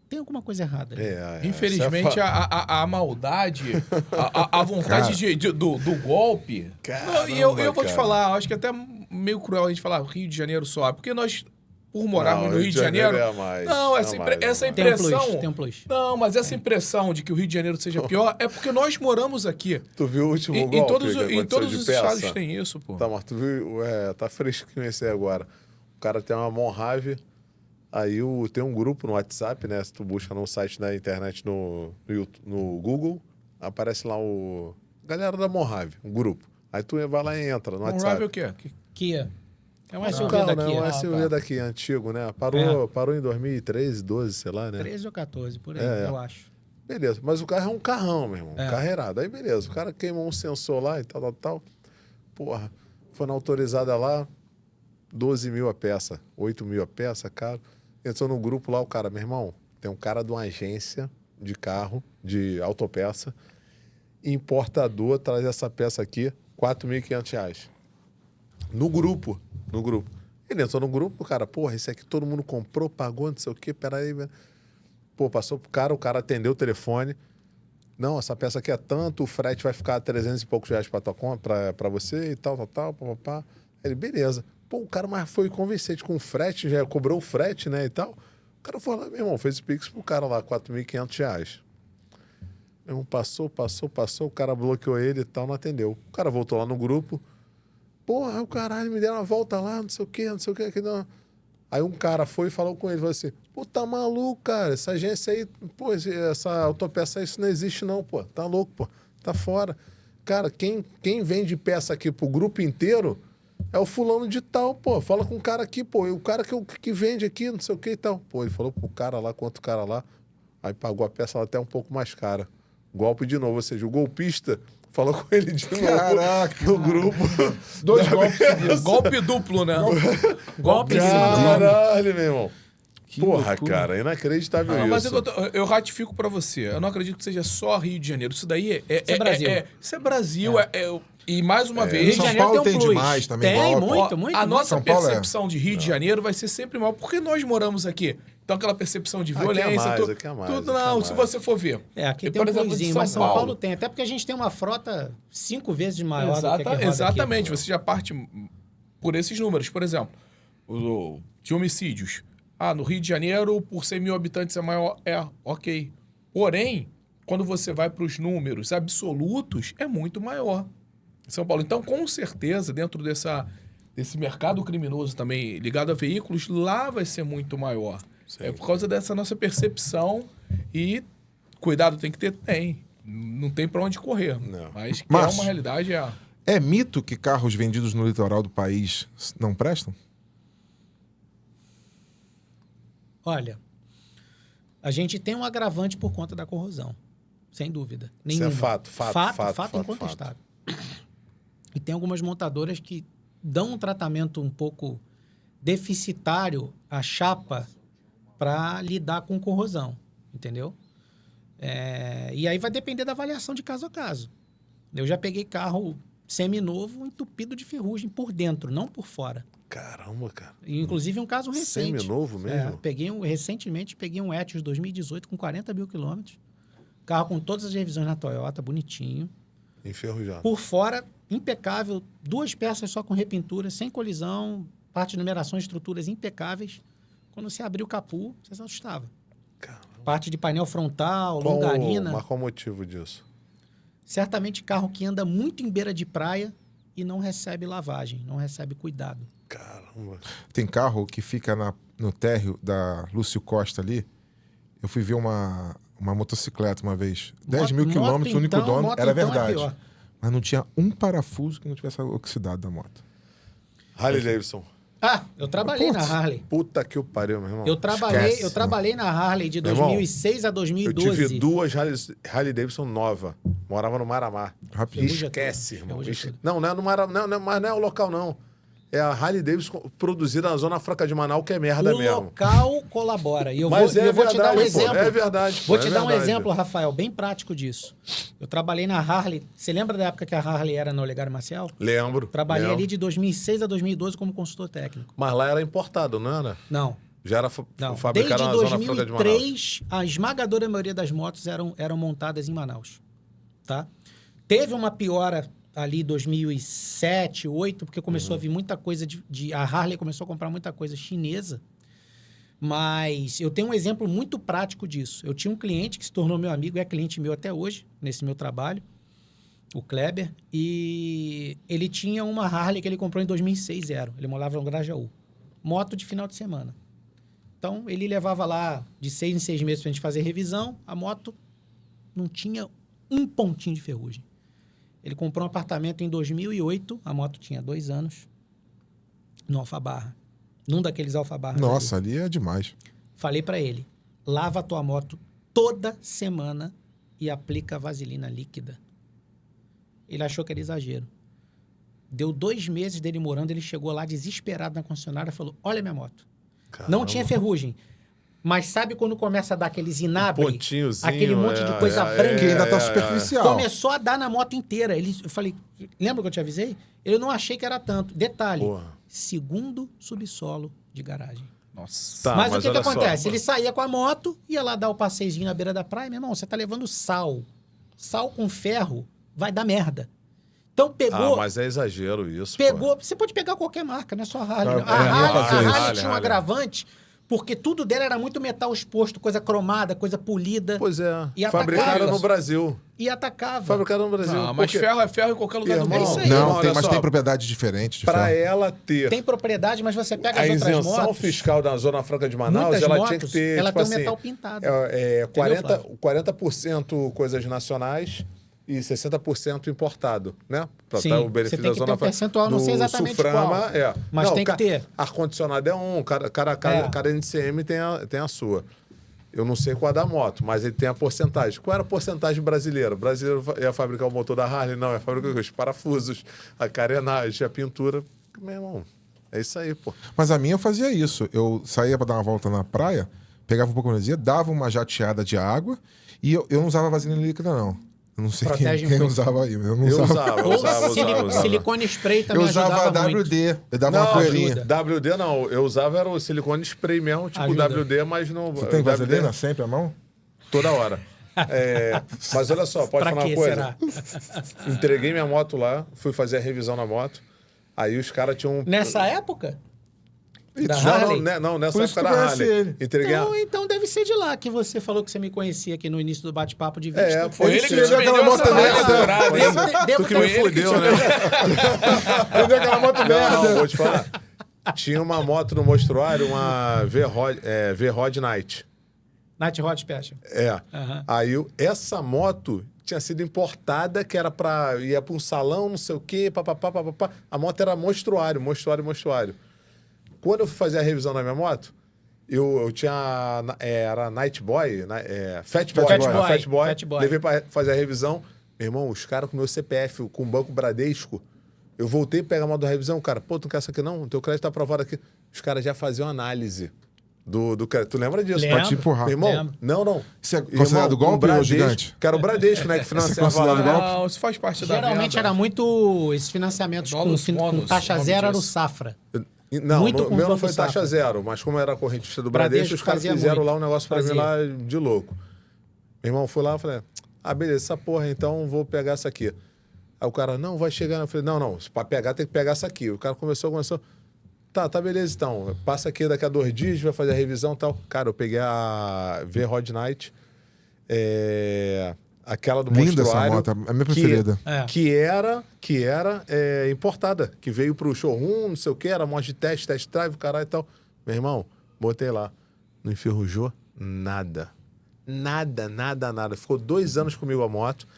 tem alguma coisa errada. Infelizmente, a maldade, a vontade do golpe... Caramba, e eu vou te cara. falar, acho que é até meio cruel a gente falar Rio de Janeiro só, porque nós, por morarmos no Rio de Janeiro... É mais, não, essa impressão... Tem um plus. Não, mas essa impressão de que o Rio de Janeiro seja pior é porque nós moramos aqui. Tu viu o último golpe Em que todos aconteceu os de peça? estados tem isso, pô. Tá, mas tu viu? Tá fresquinho esse aí agora. O cara tem uma Monrave, aí tem um grupo no WhatsApp, né? Se tu busca no site da internet no Google, aparece lá o... Galera da Monrave, um grupo. Aí tu vai lá e entra no Um WhatsApp. Rival o quê? Kia. É um Um SUV carro, daqui. né? Um ó. SUV daqui, antigo, né? Parou em 2013, 12, sei lá, né? 13 ou 14, por aí, eu acho. Beleza, mas o carro é um carrão, meu irmão. É. Carreirado. Aí beleza, o cara queimou um sensor lá e tal. Porra, foi na autorizada lá, 12 mil a peça, 8 mil a peça, caro. Entrou no grupo lá, o cara, meu irmão, tem um cara de uma agência de carro, de autopeça, importador, traz essa peça aqui, R$4.500. No grupo. Ele entrou no grupo, o cara, porra, esse aqui todo mundo comprou, pagou, não sei o quê, peraí, velho. Pô, passou pro cara, o cara atendeu o telefone. Não, essa peça aqui é tanto, o frete vai ficar 300 e poucos reais pra tua conta, pra você e tal. Pá. Ele, beleza. Pô, o cara mais foi convincente com o frete, já cobrou o frete, né, e tal. O cara foi lá, meu irmão, fez o Pix pro cara lá, R$4.500. Meu irmão, passou, o cara bloqueou ele e tal, não atendeu. O cara voltou lá no grupo. Porra, o caralho, me deram uma volta lá, não sei o quê, aqui não. Aí um cara foi e falou com ele, falou assim, pô, tá maluco, cara, essa agência aí, pô, essa autopeça aí, isso não existe não, pô, tá louco, pô, tá fora. Cara, quem vende peça aqui pro grupo inteiro é o fulano de tal, pô, fala com o cara aqui, pô, o cara que vende aqui, não sei o que e tal. Pô, ele falou pro cara lá, quanto o cara lá, aí pagou a peça lá até um pouco mais cara. Golpe de novo, ou seja, o golpista falou com ele de novo. Caraca. No grupo. 2 golpes seguidos. Golpe duplo, né? Golpe em cima do golpe. Caralho, meu irmão. Porra, loucura. cara, inacreditável Não, mas isso. eu ratifico pra você. Eu não acredito que seja só Rio de Janeiro. Isso daí é Brasil. Isso é Brasil. E mais uma Rio vez... de São Janeiro Paulo tem um tem plus. demais também, Tem, golpe. muito. A nossa São Paulo percepção de Rio de Janeiro vai ser sempre maior, porque nós moramos aqui. Então, aquela percepção de Aqui é violência... mais, tudo, aqui é mais, tudo aqui é não, mais. se você for ver. Aqui E, tem por um exemplo, plusinho, de mas São Paulo tem. Até porque a gente tem uma frota 5 vezes maior do que a que roda Exatamente. aqui. Você já parte por esses números. Por exemplo, de homicídios. No Rio de Janeiro, por 100 mil habitantes é maior. Ok. Porém, quando você vai para os números absolutos, é muito maior. Em São Paulo. Então, com certeza, dentro desse mercado criminoso também ligado a veículos, lá vai ser muito maior. Sim. É por causa dessa nossa percepção e cuidado tem que ter, tem. Não tem para onde correr. Não. Mas que Márcio. é uma realidade, É mito que carros vendidos no litoral do país não prestam? Olha, a gente tem um agravante por conta da corrosão. Sem dúvida. Isso Nenhuma. é fato incontestável. E tem algumas montadoras que dão um tratamento um pouco deficitário à chapa para lidar com corrosão, entendeu? E aí vai depender da avaliação de caso a caso. Eu já peguei carro seminovo entupido de ferrugem por dentro, não por fora. Caramba, cara. E, inclusive um caso recente. Seminovo mesmo? Recentemente peguei um Etios 2018 com 40 mil quilômetros. Carro com todas as revisões na Toyota, bonitinho. Enferrujado. Por fora, impecável. 2 peças só com repintura, sem colisão. Parte de numeração, estruturas impecáveis. Quando você abriu o capô, você se assustava. Caramba. Parte de painel frontal, Mas longarina. qual o motivo disso? Certamente carro que anda muito em beira de praia e não recebe lavagem, não recebe cuidado. Caramba. Tem carro que fica no térreo da Lúcio Costa ali. Eu fui ver uma motocicleta uma vez. 10 mil quilômetros, o único dono. moto, Era então, é verdade. pior. Mas não tinha um parafuso que não tivesse oxidado da moto. Harley Davidson. Ah, eu trabalhei na Putz. Harley. Puta que o pariu, meu irmão. Eu trabalhei na Harley de Meu irmão, 2006 a Eu 2012. tive duas Harley Davidson nova. Morava no Maramá. Rapidinho. Esquece, irmão. Ferrugem toda. Não é no Maramá. Não, mas não é o local, não. É a Harley Davidson produzida na Zona Franca de Manaus, que é merda O mesmo. local colabora. E eu Mas vou, é eu vou te dar um verdade, pô. exemplo. É verdade, pô, Vou é te dar um verdade. exemplo, Rafael, bem prático disso. Eu trabalhei na Harley. Você lembra da época que a Harley era no Olegário Marcial? Lembro. Trabalhei lembro. ali de 2006 a 2012 como consultor técnico. Mas lá era importado, não era? Não. Já era Não, fabricado desde na Zona Franca de Manaus. 2003, a esmagadora maioria das motos eram montadas em Manaus, tá? Teve uma piora ali 2007, 2008, porque começou a vir muita coisa a Harley começou a comprar muita coisa chinesa, mas eu tenho um exemplo muito prático disso. Eu tinha um cliente que se tornou meu amigo, é cliente meu até hoje, nesse meu trabalho, o Kleber, e ele tinha uma Harley que ele comprou em 2006, zero. Ele morava no Grajaú. Moto de final de semana. Então, ele levava lá de 6 em 6 meses pra gente fazer revisão. A moto não tinha um pontinho de ferrugem. Ele comprou um apartamento em 2008. A moto tinha 2 anos. No Alfabarra. Num daqueles Alfabarra. Nossa, ali é demais. Falei pra ele, lava a tua moto toda semana e aplica vaselina líquida. Ele achou que era exagero. Deu 2 meses dele morando, ele chegou lá desesperado na concessionária e falou, olha minha moto. Caramba. Não tinha ferrugem. Mas sabe quando começa a dar aqueles inabre? Pontinhozinho, Aquele monte de coisa branca. Que ainda tá superficial. Começou a dar na moto inteira. Eu falei, lembra que eu te avisei? Eu não achei que era tanto. Detalhe, Porra. segundo subsolo de garagem. Nossa. Tá, mas o que, que olha só, acontece? Ele saía com a moto, ia lá dar o passeiozinho na beira da praia. Meu irmão, você tá levando sal. Sal com ferro vai dar merda. Então pegou... Ah, mas é exagero isso, Pegou, pô. você pode pegar qualquer marca, não é só a Harley. não. É, A Harley Harley, tinha um Harley. agravante, porque tudo dela era muito metal exposto, coisa cromada, coisa polida. Pois é. E Fabricado atacava. no Brasil. E atacava. Fabricado no Brasil. Não, mas Porque ferro é ferro em qualquer lugar do Irmão, mundo. isso aí. Não, olha mas só. tem propriedades diferentes de Pra ferro. ela ter Tem propriedade, mas você pega a as outras isenção motos. fiscal da Zona Franca de Manaus, Muitas ela motos, tinha que ter, ela tipo tem um assim, metal pintado. 40% coisas nacionais e 60% importado, né? Pra Sim, dar o você benefício tem da que Zona ter um percentual, não sei do exatamente Suframa, qual, mas tem que ter. Ar-condicionado é um, cada NCM tem a sua. Eu não sei qual é da moto, mas ele tem a porcentagem. Qual era a porcentagem brasileira? O brasileiro ia fabricar o motor da Harley? Não, ia fabricar os parafusos, a carenagem, a pintura. Meu irmão, é isso aí, pô. Mas a minha eu fazia isso. Eu saía pra dar uma volta na praia, pegava um pouco de energia, dava uma jateada de água e eu não usava vaselina líquida, não. Eu não sei Protege quem muito. usava aí, mas eu não Eu usava. usava, Ou usava. silicone spray Eu também usava ajudava muito. WD, eu dava uma Não, poeirinha. WD não, eu usava era o silicone spray mesmo, tipo Ajuda. WD, mas não... Você tem WD vaselina sempre à mão? toda hora. Mas olha só, pode Pra falar quê, uma coisa? será? Entreguei minha moto lá, fui fazer a revisão na moto, aí os caras tinham... Nessa época? Da Não, Harley? não, nessa Por isso época que tu da conhece Harley. ele. Entreguei a... Então deve ser de lá que você falou que você me conhecia aqui no início do bate-papo de vista. É, Foi ele que te Tirou aquela vendeu moto essa merda. Harley dourada, hein? Devo Tu que ter- me fudeu, né? Entendeu aquela moto Não, merda? vou te falar. Tinha uma moto no mostruário, uma V-Rod Night. Night Rod Special. É. Aham. Aí essa moto tinha sido importada, que era ia pra um salão, não sei o quê, papapá, papapá. A moto era mostruário. Quando eu fui fazer a revisão da minha moto, eu tinha... Era Night Boy, Fat Boy. Fat Boy. Levei pra fazer a revisão. Meu irmão, os caras com o meu CPF, com o Banco Bradesco, eu voltei a pegar a moto da revisão, cara, pô, tu não quer essa aqui não? O teu crédito tá aprovado aqui. Os caras já faziam análise do crédito. Tu lembra disso? Lembro. Pra te empurrar. Meu irmão, Lembro. não. Isso é Irmão, considerado o golpe ou Bradesco, gigante? Que era o Bradesco, né? Que financiava considerado lá. golpe? Não, isso faz parte da Geralmente venda. era muito... Esses financiamentos Bônus, com bônus, taxa nome zero era o disso. Safra. Não, Muito o com meu não Banco foi taxa Safra. zero, mas como era correntista do Bradesco Bradesco, os caras fazia fizeram muito. lá um negócio pra mim Fazia. lá de louco. Meu irmão, fui lá e falei, beleza, essa porra, então vou pegar essa aqui. Aí o cara, não, vai chegar. Eu falei, não, pra pegar tem que pegar essa aqui. O cara começou, Tá, beleza então. Passa aqui daqui a 2 dias, vai fazer a revisão e tal. Cara, eu peguei a V-Rod Night, aquela do Linda essa Monstruário. moto, é a minha preferida. Que era importada, que veio pro showroom, não sei o que, era moto de test drive, caralho e tal. Meu irmão, botei lá. Não enferrujou nada. Nada. Ficou 2 anos comigo a moto,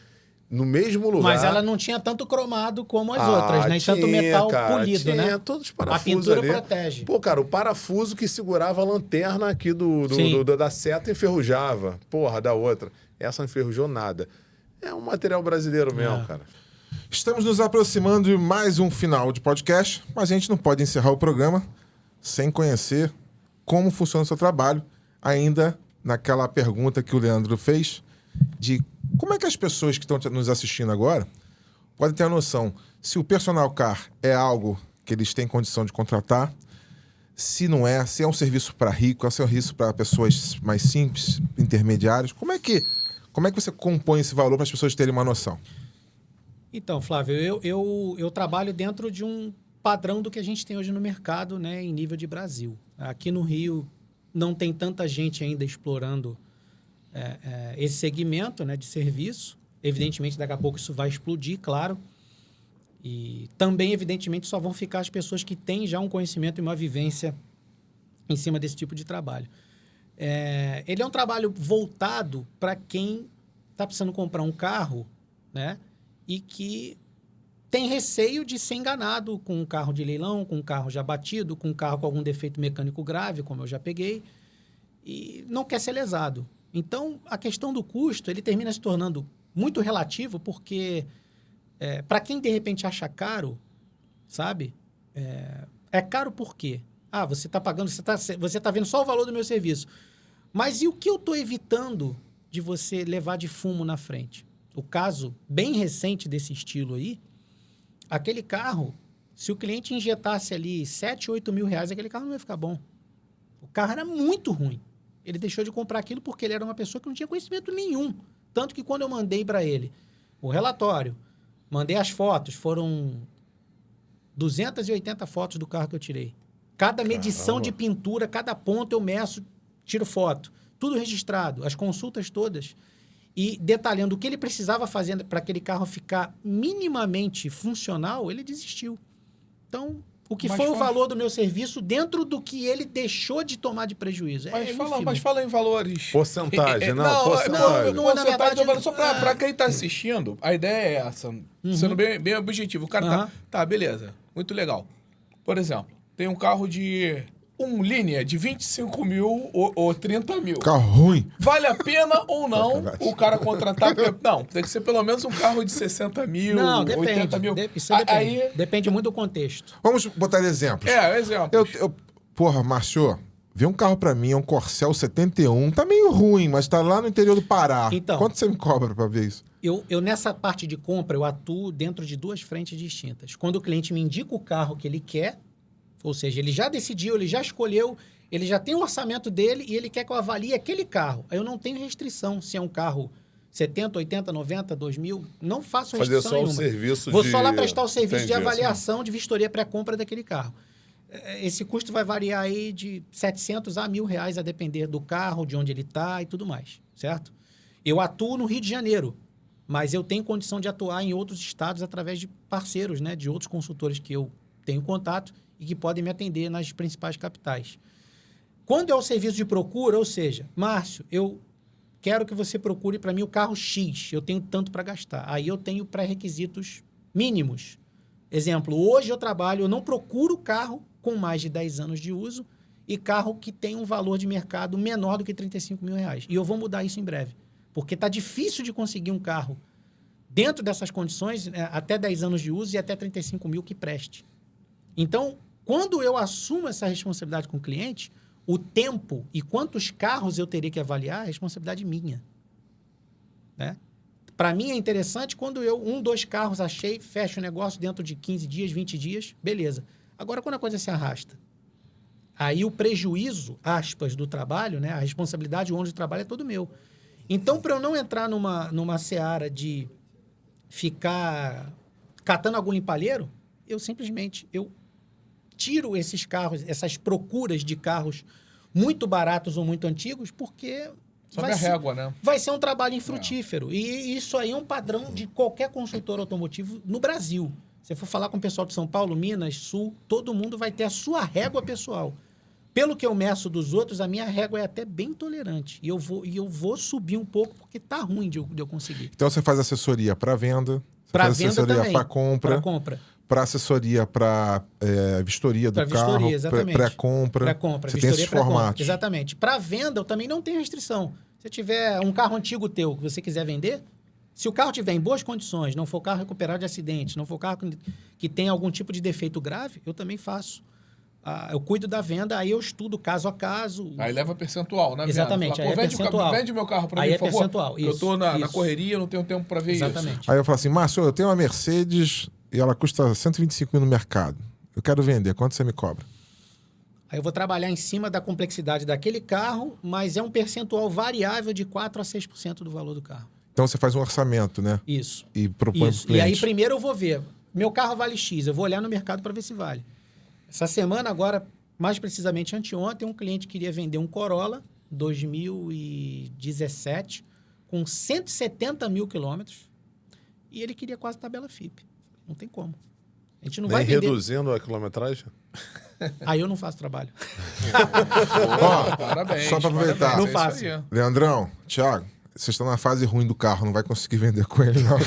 no mesmo lugar. Mas ela não tinha tanto cromado como as outras, né? E tanto metal polido, né? Tinha todos os parafusos A pintura ali. protege. Pô, cara, o parafuso que segurava a lanterna aqui da seta enferrujava. Porra, da outra. Essa não enferrujou nada. É um material brasileiro mesmo, cara. Estamos nos aproximando de mais um final de podcast, mas a gente não pode encerrar o programa sem conhecer como funciona o seu trabalho, ainda naquela pergunta que o Leandro fez de como é que as pessoas que estão nos assistindo agora podem ter a noção se o personal car é algo que eles têm condição de contratar, se não é, se é um serviço para rico, se é um serviço para pessoas mais simples, intermediários. Como é que você compõe esse valor para as pessoas terem uma noção? Então, Flávio, eu trabalho dentro de um padrão do que a gente tem hoje no mercado, né, em nível de Brasil. Aqui no Rio não tem tanta gente ainda explorando esse segmento, né, de serviço. Evidentemente, daqui a pouco isso vai explodir, claro. E também, evidentemente, só vão ficar as pessoas que têm já um conhecimento e uma vivência em cima desse tipo de trabalho. Ele é um trabalho voltado para quem está precisando comprar um carro, né, e que tem receio de ser enganado com um carro de leilão, com um carro já batido, com um carro com algum defeito mecânico grave, como eu já peguei, e não quer ser lesado. Então, a questão do custo, ele termina se tornando muito relativo, porque para quem, de repente, acha caro, sabe? É caro por quê? Você está pagando, você tá vendo só o valor do meu serviço. Mas e o que eu estou evitando de você levar de fumo na frente? O caso bem recente desse estilo aí, aquele carro, se o cliente injetasse ali 7, 8 mil reais, aquele carro não ia ficar bom. O carro era muito ruim. Ele deixou de comprar aquilo porque ele era uma pessoa que não tinha conhecimento nenhum. Tanto que quando eu mandei para ele o relatório, mandei as fotos, foram 280 fotos do carro que eu tirei. Cada medição de pintura, cada ponto eu meço, tiro foto. Tudo registrado, as consultas todas. E detalhando o que ele precisava fazer para aquele carro ficar minimamente funcional, ele desistiu. Então, o que foi o valor do meu serviço dentro do que ele deixou de tomar de prejuízo? Mas fala em valores. Porcentagem, porcentagem. Não, na verdade, só para quem está assistindo, a ideia é essa, sendo bem objetivo. O cara tá, beleza, muito legal. Por exemplo, tem um carro de linha de 25 mil ou 30 mil. Carro ruim. Vale a pena ou não o cara contratar? Não, tem que ser pelo menos um carro de 60 mil, não, depende, 80 mil. Isso depende. Depende muito do contexto. Vamos botar exemplos. Exemplos. Porra, Márcio, vê um carro pra mim, é um Corcel 71. Tá meio ruim, mas tá lá no interior do Pará. Então, quanto você me cobra pra ver isso? Eu nessa parte de compra, eu atuo dentro de 2 frentes distintas. Quando o cliente me indica o carro que ele quer, ou seja, ele já decidiu, ele já escolheu, ele já tem o orçamento dele e ele quer que eu avalie aquele carro. Aí eu não tenho restrição se é um carro 70, 80, 90, 2000. Não faço restrição Fazer só nenhuma. o serviço Vou só lá prestar o serviço de Entendi, avaliação, de vistoria pré-compra daquele carro. Esse custo vai variar aí de 700 a R$1.000 a depender do carro, de onde ele está e tudo mais, certo? Eu atuo no Rio de Janeiro, mas eu tenho condição de atuar em outros estados através de parceiros, né, de outros consultores que eu tenho contato e que podem me atender nas principais capitais. Quando é o serviço de procura, ou seja, Márcio, eu quero que você procure para mim o carro X, eu tenho tanto para gastar. Aí eu tenho pré-requisitos mínimos. Exemplo, hoje eu não procuro carro com mais de 10 anos de uso e carro que tem um valor de mercado menor do que 35 mil reais. E eu vou mudar isso em breve, porque está difícil de conseguir um carro dentro dessas condições, até 10 anos de uso e até 35 mil que preste. Então, quando eu assumo essa responsabilidade com o cliente, o tempo e quantos carros eu teria que avaliar é responsabilidade minha. Né? Para mim é interessante quando eu, 1, 2 carros achei, fecho o negócio dentro de 15 dias, 20 dias, beleza. Agora, quando a coisa se arrasta, aí o prejuízo, aspas, do trabalho, né? A responsabilidade, o ônus de trabalho é todo meu. Então, para eu não entrar numa seara de ficar catando agulha em palheiro, eu simplesmente tiro esses carros, essas procuras de carros muito baratos ou muito antigos, porque Sobe a régua, né? vai ser um trabalho infrutífero. E isso aí é um padrão de qualquer consultor automotivo no Brasil. Se for falar com o pessoal de São Paulo, Minas, Sul, todo mundo vai ter a sua régua pessoal. Pelo que eu meço dos outros, a minha régua é até bem tolerante. E eu vou subir um pouco porque tá ruim de eu conseguir. Então você faz assessoria para venda, Para faz venda assessoria também. para compra, Para compra. para assessoria para vistoria do Pra carro, vistoria, exatamente. pré-compra. Pré-compra. Você tem esses pré-compra. formatos. Exatamente. Para venda, eu também não tenho restrição. Se tiver um carro antigo teu que você quiser vender, se o carro tiver em boas condições, não for carro recuperado de acidente, não for carro que tem algum tipo de defeito grave, eu também faço. Eu cuido da venda, aí eu estudo caso a caso. Aí leva percentual, né? Exatamente, aí é vende percentual. Vende meu carro para Aí mim, é por favor. percentual, Porque eu isso, tô na isso. correria, eu não tenho tempo para ver isso. Exatamente. Aí eu falo assim, Márcio, eu tenho uma Mercedes e ela custa 125 mil no mercado. Eu quero vender, quanto você me cobra? Aí eu vou trabalhar em cima da complexidade daquele carro, mas é um percentual variável de 4% a 6% do valor do carro. Então você faz um orçamento, né? Isso. E propõe Isso. pro E aí cliente. primeiro eu vou ver, meu carro vale X, eu vou olhar no mercado para ver se vale. Essa semana agora, mais precisamente anteontem, um cliente queria vender um Corolla 2017 com 170 mil quilômetros e ele queria quase tabela FIP. Não tem como. A gente não vai Nem vender. reduzindo a quilometragem? Aí eu não faço trabalho. Ó, Parabéns. só pra aproveitar. parabéns, Não é faço. isso aí. Leandrão, Thiago, vocês estão na fase ruim do carro, não vai conseguir vender com ele, não.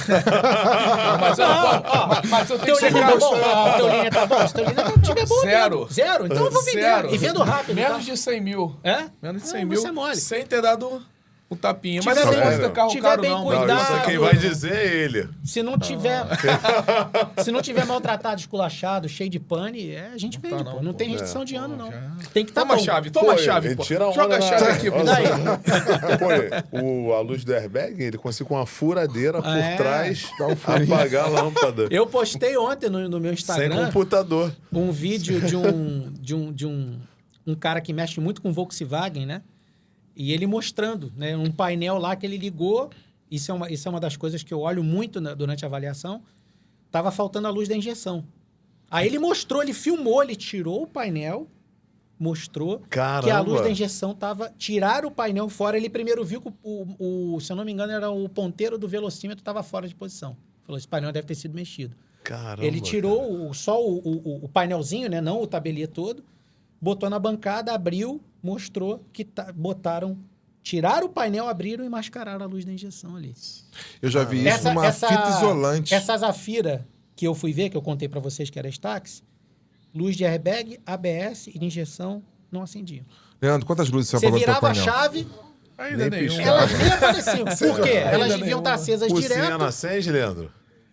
Mas eu tenho Teu que ser linha tá grato. bom? Teu linha tá bom? Se teu linha não tiver bom, Zero. vendo. Zero? Então eu vou vender. Zero. E vendo rápido. Menos tá? de 100 mil. É? Menos de Ah, 100 mil. você é mole. Sem ter dado o tapinha. Mas Tiver eu não bem- gosto de carro tiver caro, bem não. cuidado. Não, isso quem vai dizer é ele. Se não tiver, se não tiver maltratado, esculachado, cheio de pane, a gente vende, tá pô. não, Não pô. tem restrição de ano, não. já. Tem que estar Toma a bom. chave, toma a chave, ele pô. tira a onda Joga a na- chave aqui, pô. Olha Daí. Pô, a luz do airbag, ele conseguiu com uma furadeira por É. trás apagar a lâmpada. Eu postei ontem no meu Sem Instagram computador. um vídeo de um cara que mexe muito com Volkswagen, né? E ele mostrando, né? Um painel lá que ele ligou. Isso é uma das coisas que eu olho muito durante a avaliação. Tava faltando a luz da injeção. Aí ele mostrou, ele filmou, ele tirou o painel, mostrou que a Caramba. luz da injeção tava... Tiraram o painel fora. Ele primeiro viu que se eu não me engano, era o ponteiro do velocímetro estava fora de posição. Falou, esse painel deve ter sido mexido. Caramba. Ele tirou só o painelzinho, né? Não o tabeliê todo. Botou na bancada, abriu, mostrou que botaram... Tiraram o painel, abriram e mascararam a luz da injeção ali. Eu já vi isso numa fita isolante. Essa Zafira que eu fui ver, que eu contei pra vocês que era Stax, luz de airbag, ABS e injeção não acendiam. Leandro, quantas luzes você Você apagou do teu virava a painel? chave, Ainda Nem nenhum. piscava. elas nem apareciam. Por quê? Elas Ainda deviam estar nenhuma. acesas O direto. Siena acende, Leandro?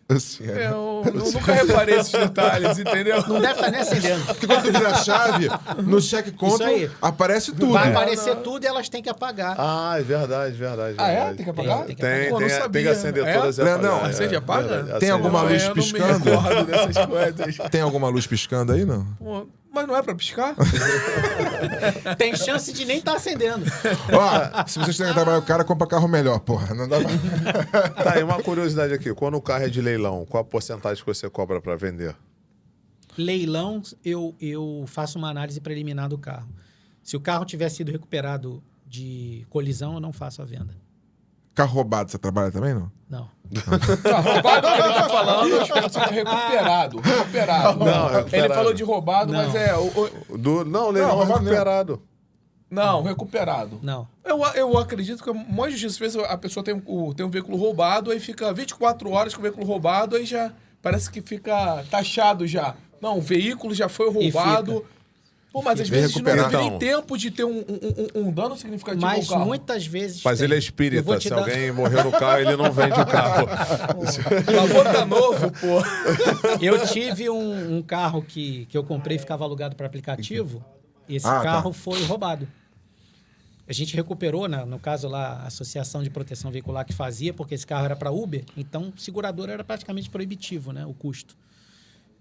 Assim, é. Eu nunca reparei esses detalhes, entendeu? Não deve estar nem acendendo. Porque quando tu vira a chave, no check Isso control, aí. aparece tudo. Vai né? aparecer tudo e elas têm que apagar. Ah, é verdade, verdade. Ah, é? verdade. Tem que apagar? Tem que Tem, Pô, não tem, sabia. tem que acender É? todas e Leandrão, apagar. acende e apaga? verdade, Tem acende. alguma luz Eu não me piscando? recordo dessas coisas. Tem alguma luz piscando aí, não? Pô, mas não é pra piscar? Tem chance de nem estar acendendo. Ó, se vocês têm que trabalhar o cara, compra carro melhor, porra. Não dá pra... Tá, e uma curiosidade aqui. Quando o carro é de leilão, qual a porcentagem que você cobra pra vender? Leilão, eu faço uma análise preliminar do carro. Se o carro tiver sido recuperado de colisão, eu não faço a venda. Carro roubado, você trabalha também, não? Não. Tá, roubado que ele tá falando, eu espero que seja recuperado. Recuperado. Não, recuperado. Ele falou de roubado, Não. mas é... Não, leilão roubado não. recuperado. Não, recuperado. Não. Eu acredito que a maior justiça fez a pessoa tem um veículo roubado, aí fica 24 horas com o veículo roubado, aí já parece que fica taxado já. Não, o veículo já foi roubado. Pô, mas às Vem vezes não recuperar. teve nem Então. tempo de ter um dano significativo ao Mas carro. muitas vezes. Mas tem. ele é Eu espírita. vou te Se dar- alguém morreu no carro, ele não vende o carro. Lavor tá novo, pô. Eu tive um carro que eu comprei e ficava alugado para aplicativo. E esse Ah, tá. carro foi roubado. A gente recuperou, no caso lá, a Associação de Proteção Veicular que fazia, porque esse carro era para Uber, então seguradora era praticamente proibitivo, né, o custo.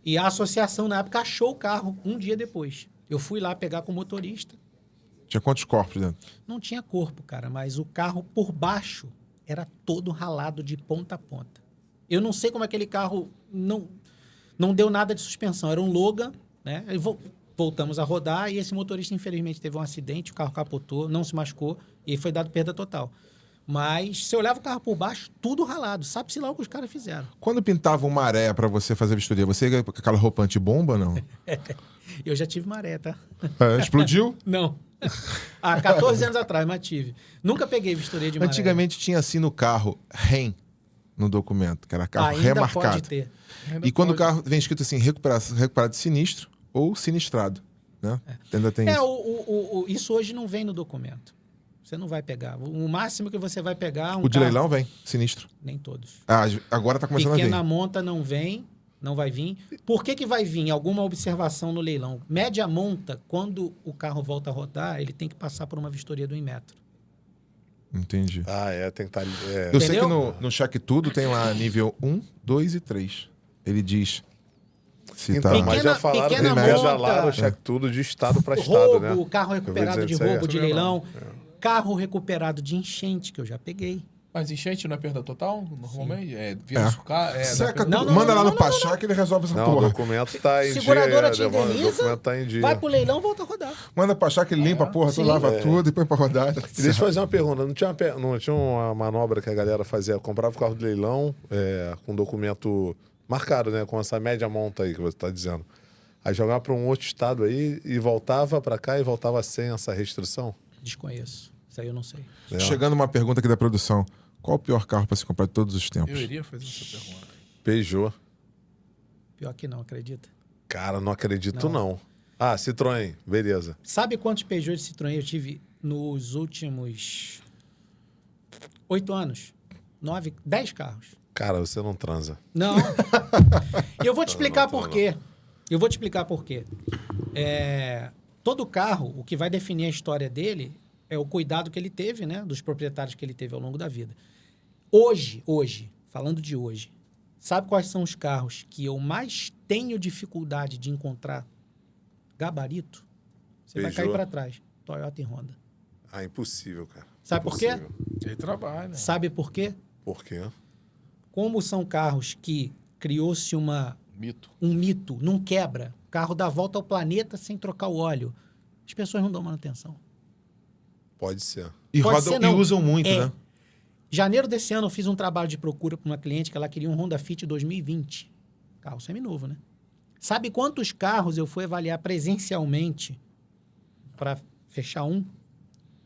E a associação, na época, achou o carro um dia depois. Eu fui lá pegar com o motorista. Tinha quantos corpos dentro? Não tinha corpo, cara, mas o carro por baixo era todo ralado de ponta a ponta. Eu não sei como aquele carro não deu nada de suspensão. Era um Logan né? Aí voltamos a rodar e esse motorista, infelizmente, teve um acidente, o carro capotou, não se machucou e foi dado perda total. Mas se eu olhava o carro por baixo, tudo ralado. Sabe-se lá o que os caras fizeram. Quando pintava uma areia pra você fazer vistoria, você ia com aquela roupa antibomba, não? Eu já tive maré, tá? Explodiu? Não. Há 14 anos atrás, mas tive. Nunca peguei vistoria de maré. Antigamente tinha assim no carro, REM, no documento, que era carro Ainda remarcado. pode ter. E quando o carro vem escrito assim, recuperado de sinistro ou sinistrado, né? Ainda tem isso. Isso hoje não vem no documento. Você não vai pegar. O máximo que você vai pegar é um O de carro... leilão vem, sinistro. Nem todos. Agora tá começando Pequena a vir. monta não vem, não vai vir. Por que vai vir? Alguma observação no leilão. Média monta, quando o carro volta a rodar, ele tem que passar por uma vistoria do Inmetro. Entendi. Tem que estar... Eu sei que Entendeu? no Cheque Tudo tem lá nível 1, 2 e 3. Ele diz se Então, tá... mas já falaram, pequena medalaram o monta, cheque tudo de estado para estado, roubo, né? carro recuperado dizer de isso aí. roubo de leilão, carro recuperado de enchente, que eu já peguei. Mas enchente não é perda total, normalmente? Vira surcar? Seca Não, tudo. não, Manda não, lá não, no não, Pachá que ele resolve essa Não, o porra. documento tá em Seguradora te dia. O indeniza, documento tá em dia. vai pro leilão, volta a rodar. Manda Pachá que ele limpa a porra, tu lava tudo e põe pra rodar. E deixa eu fazer uma pergunta. Não tinha uma manobra que a galera fazia? Comprava o carro de leilão com documento marcado, né? Com essa média monta aí que você tá dizendo. Aí jogava para um outro estado aí e voltava para cá e voltava sem essa restrição? Desconheço. Isso aí eu não sei. Chegando uma pergunta aqui da produção. Qual o pior carro pra se comprar de todos os tempos? Eu iria fazer essa pergunta. Peugeot. Pior que não, acredita? Cara, não acredito não. Citroën. Beleza. Sabe quantos Peugeot de Citroën eu tive nos últimos 8 anos? 9, 10 carros. Cara, você não transa. Não. E eu vou te explicar por quê. Eu vou te explicar por quê. Todo carro, o que vai definir a história dele é o cuidado que ele teve, né? Dos proprietários que ele teve ao longo da vida. Hoje, falando de hoje, sabe quais são os carros que eu mais tenho dificuldade de encontrar gabarito? Você vai cair para trás. Toyota e Honda. Impossível, cara. Sabe por quê? Ele trabalha. Sabe por quê? Por quê? Como são carros que criou-se um mito, não quebra. O carro dá a volta ao planeta sem trocar o óleo. As pessoas não dão manutenção. Pode ser. E Pode rodam ser, não. e usam muito, É. né? Janeiro desse ano eu fiz um trabalho de procura para uma cliente que ela queria um Honda Fit 2020. Carro seminovo, né? Sabe quantos carros eu fui avaliar presencialmente para fechar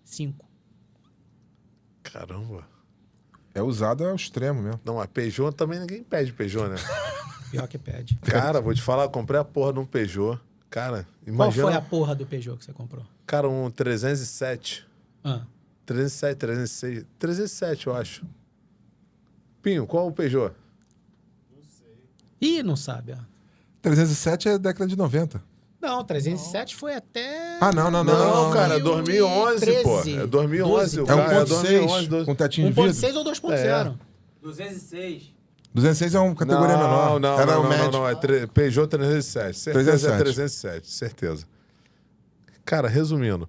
5? Caramba. É usado ao extremo mesmo. Não, a Peugeot também ninguém pede Peugeot, né? Pior que pede. Cara, vou te falar, comprei a porra de um Peugeot. Cara, Qual imagina... foi a porra do Peugeot que você comprou? Cara, um 307. Ah, 307, 306. 307, eu acho. Pinho, qual o Peugeot? Ih, não sabe, ó. 307 é década de 90. Não, 307 foi até... Não, cara, é 2011, pô. 2013. É 2011 o É carro. É 1.6 com tetinho de vidro. 1.6 ou 2.0? 206. 206 é uma categoria menor. Era o médio. Não. Peugeot 307. Certeza 307. é 307, certeza. Cara, resumindo.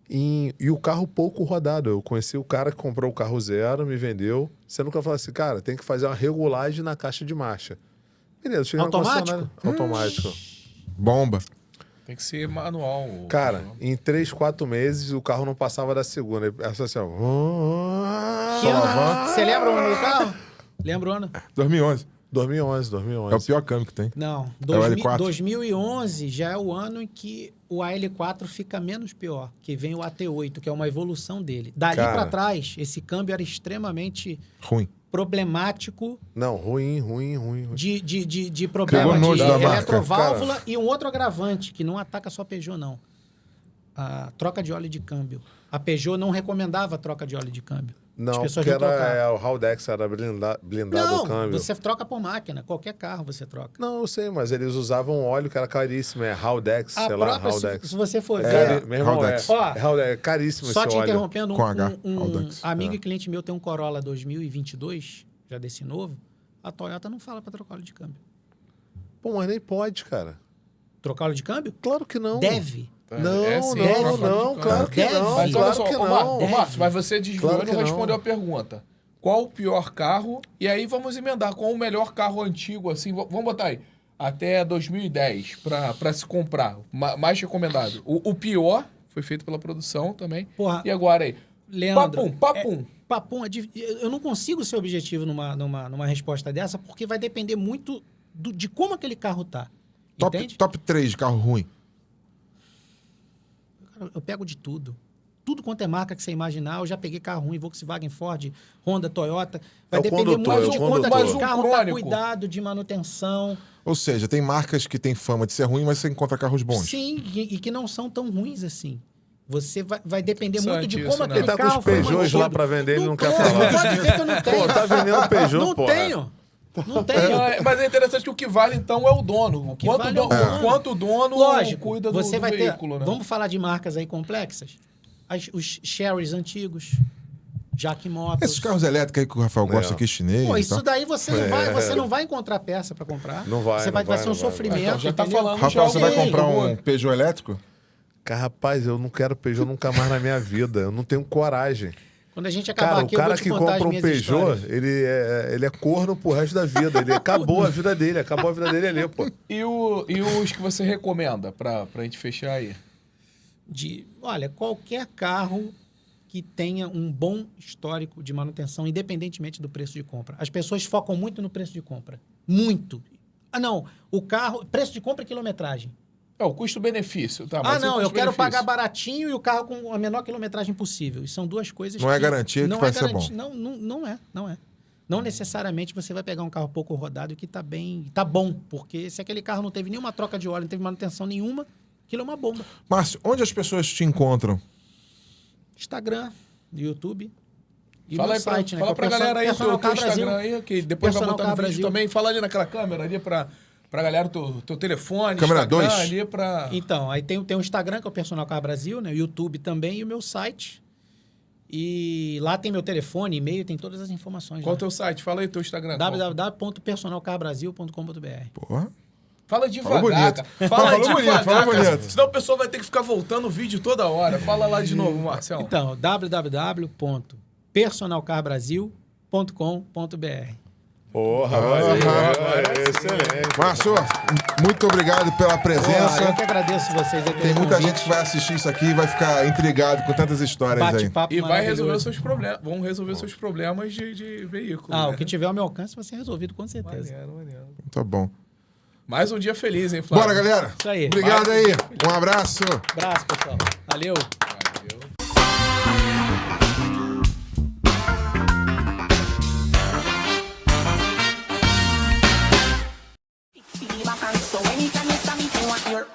E o carro pouco rodado. Eu conheci o cara que comprou o carro zero, me vendeu. Você nunca falou assim, cara, tem que fazer uma regulagem na caixa de marcha. Beleza, cheguei Automático? na concessionária. Automático. Bomba. Tem que ser manual. Cara, em 3, 4 meses o carro não passava da segunda. Essa assim, ó. Que ano? Você lembra o ano do carro? Lembra o ano? 2011. 2011. É o pior câmbio que tem. Não. É o L4. 2011 já é o ano em que o AL4 fica menos pior, que vem o AT8, que é uma evolução dele. Dali Cara. pra trás, esse câmbio era extremamente Ruim. Ruim. problemático de Pegou problema nojo de da marca. eletroválvula e um outro agravante, que não ataca só a Peugeot, não. A troca de óleo de câmbio. A Peugeot não recomendava a troca de óleo de câmbio. As Não, pessoas porque não trocavam. o Haldex era blindado Não, o câmbio. você troca por máquina. Qualquer carro você troca. Não, eu sei, mas eles usavam óleo que era caríssimo. É Haldex, A sei lá, própria, Haldex. se você for É, ver... meu irmão, Haldex. Ó, é caríssimo Só esse te óleo. interrompendo, Com H, um Haldex. amigo É. e cliente meu tem um Corolla 2022, já desse novo. A Toyota não fala para trocar óleo de câmbio. Pô, mas nem pode, cara. Trocar óleo de câmbio? Claro que não. Deve. Não, É sim, não, troca não, de claro que Deve. não. Mas Claro olha só, que ô, não. Marcos, mas você desviou Claro e que não não. respondeu a pergunta. Qual o pior carro? E aí vamos emendar. Qual o melhor carro antigo, assim? Vamos botar aí. até 2010 para se comprar, mais recomendado. O pior foi feito pela produção também. Porra, E agora aí? Leandro, Papum. Papum, eu não consigo ser objetivo numa resposta dessa, porque vai depender muito de como aquele carro tá. Entende? Top 3 de carro ruim. Cara, eu pego de tudo. Tudo quanto é marca que você imaginar, eu já peguei carro ruim, Volkswagen, Ford, Honda, Toyota. Vai É o depender condutor, muito é o de quanto condutor. aquele carro tá, Crônico. cuidado de manutenção. Ou seja, tem marcas que têm fama de ser ruim, mas você encontra carros bons. Sim, e que não são tão ruins assim. Você vai depender muito de Isso, como né? aquele Ele tá com carro os foi Peugeots mantido. lá pra vender, ele não quer tô, falar. Pode dizer que eu não tenho. Pô, tá vendendo Peugeot, Não porra. tenho. Não tenho. Mas é interessante que o que vale, então, é o dono. O que quanto, vale é o dono. quanto o dono Lógico, cuida do, você do vai veículo, ter. né? Vamos falar de marcas aí complexas? Os Cherys antigos, Jack Motors. Esses carros elétricos aí que o Rafael gosta aqui, chinês. Pô, e isso tal. daí você não vai encontrar peça para comprar. Não vai, Você não vai ser um não vai. sofrimento. Então, já tá entendeu? falando Rafael, você vai Tem. comprar um Peugeot elétrico? Cara, rapaz, eu não quero Peugeot nunca mais na minha vida. Eu não tenho coragem. Quando a gente acabar Cara, o aqui, eu vou cara te que contar compra as um minhas Peugeot, histórias. ele é corno pro resto da vida. Ele acabou a vida dele. Acabou a vida dele ali, pô. E os que você recomenda pra gente fechar aí? Olha, qualquer carro que tenha um bom histórico de manutenção, independentemente do preço de compra. As pessoas focam muito no preço de compra. Muito. Ah, não. O carro... Preço de compra e quilometragem. É, o custo-benefício. Tá, Ah, mas e o não. Eu quero custo-benefício? pagar baratinho e o carro com a menor quilometragem possível. E são duas coisas Não é garantia que vai ser bom. Não é. Não necessariamente você vai pegar um carro pouco rodado e que tá bom. Porque se aquele carro não teve nenhuma troca de óleo, não teve manutenção nenhuma, aquilo é uma bomba. Márcio, onde as pessoas te encontram? Instagram, YouTube e Fala meu aí site, né? fala que é pra galera aí o teu Personal Car Instagram Brasil. aí, que depois vai Personal botar Car no vídeo Brasil. também. Fala ali naquela câmera ali pra galera o teu telefone, Câmera Instagram 2. ali pra... Então, aí tem o Instagram, que é o Personal Car Brasil, né? O YouTube também e o meu site. E lá tem meu telefone, e-mail, tem todas as informações. Qual é o lá. teu site? Fala aí o teu Instagram. www.personalcarbrasil.com.br. Porra. Fala devagar, bonito. cara. Fala Falou devagar, bonito, falou cara. bonito. Senão o pessoal vai ter que ficar voltando o vídeo toda hora. Fala lá de novo, Marcelo. Então, www.personalcarbrasil.com.br. Porra, excelente. Márcio, muito obrigado pela presença. Eu que agradeço vocês. aí pelo Tem muita convite. gente que vai assistir isso aqui e vai ficar intrigado com tantas histórias aí. Bate-papo E vai maravilhoso. resolver os seus problemas. Vão resolver seus problemas de veículo. Ah, né? o que tiver ao meu alcance vai ser resolvido, com certeza. Maneiro. Tá bom. Mais um dia feliz, hein, Flávio? Bora, galera. Isso aí. Obrigado aí. Um abraço. Abraço, pessoal. Valeu. So anytime you stop me, you want your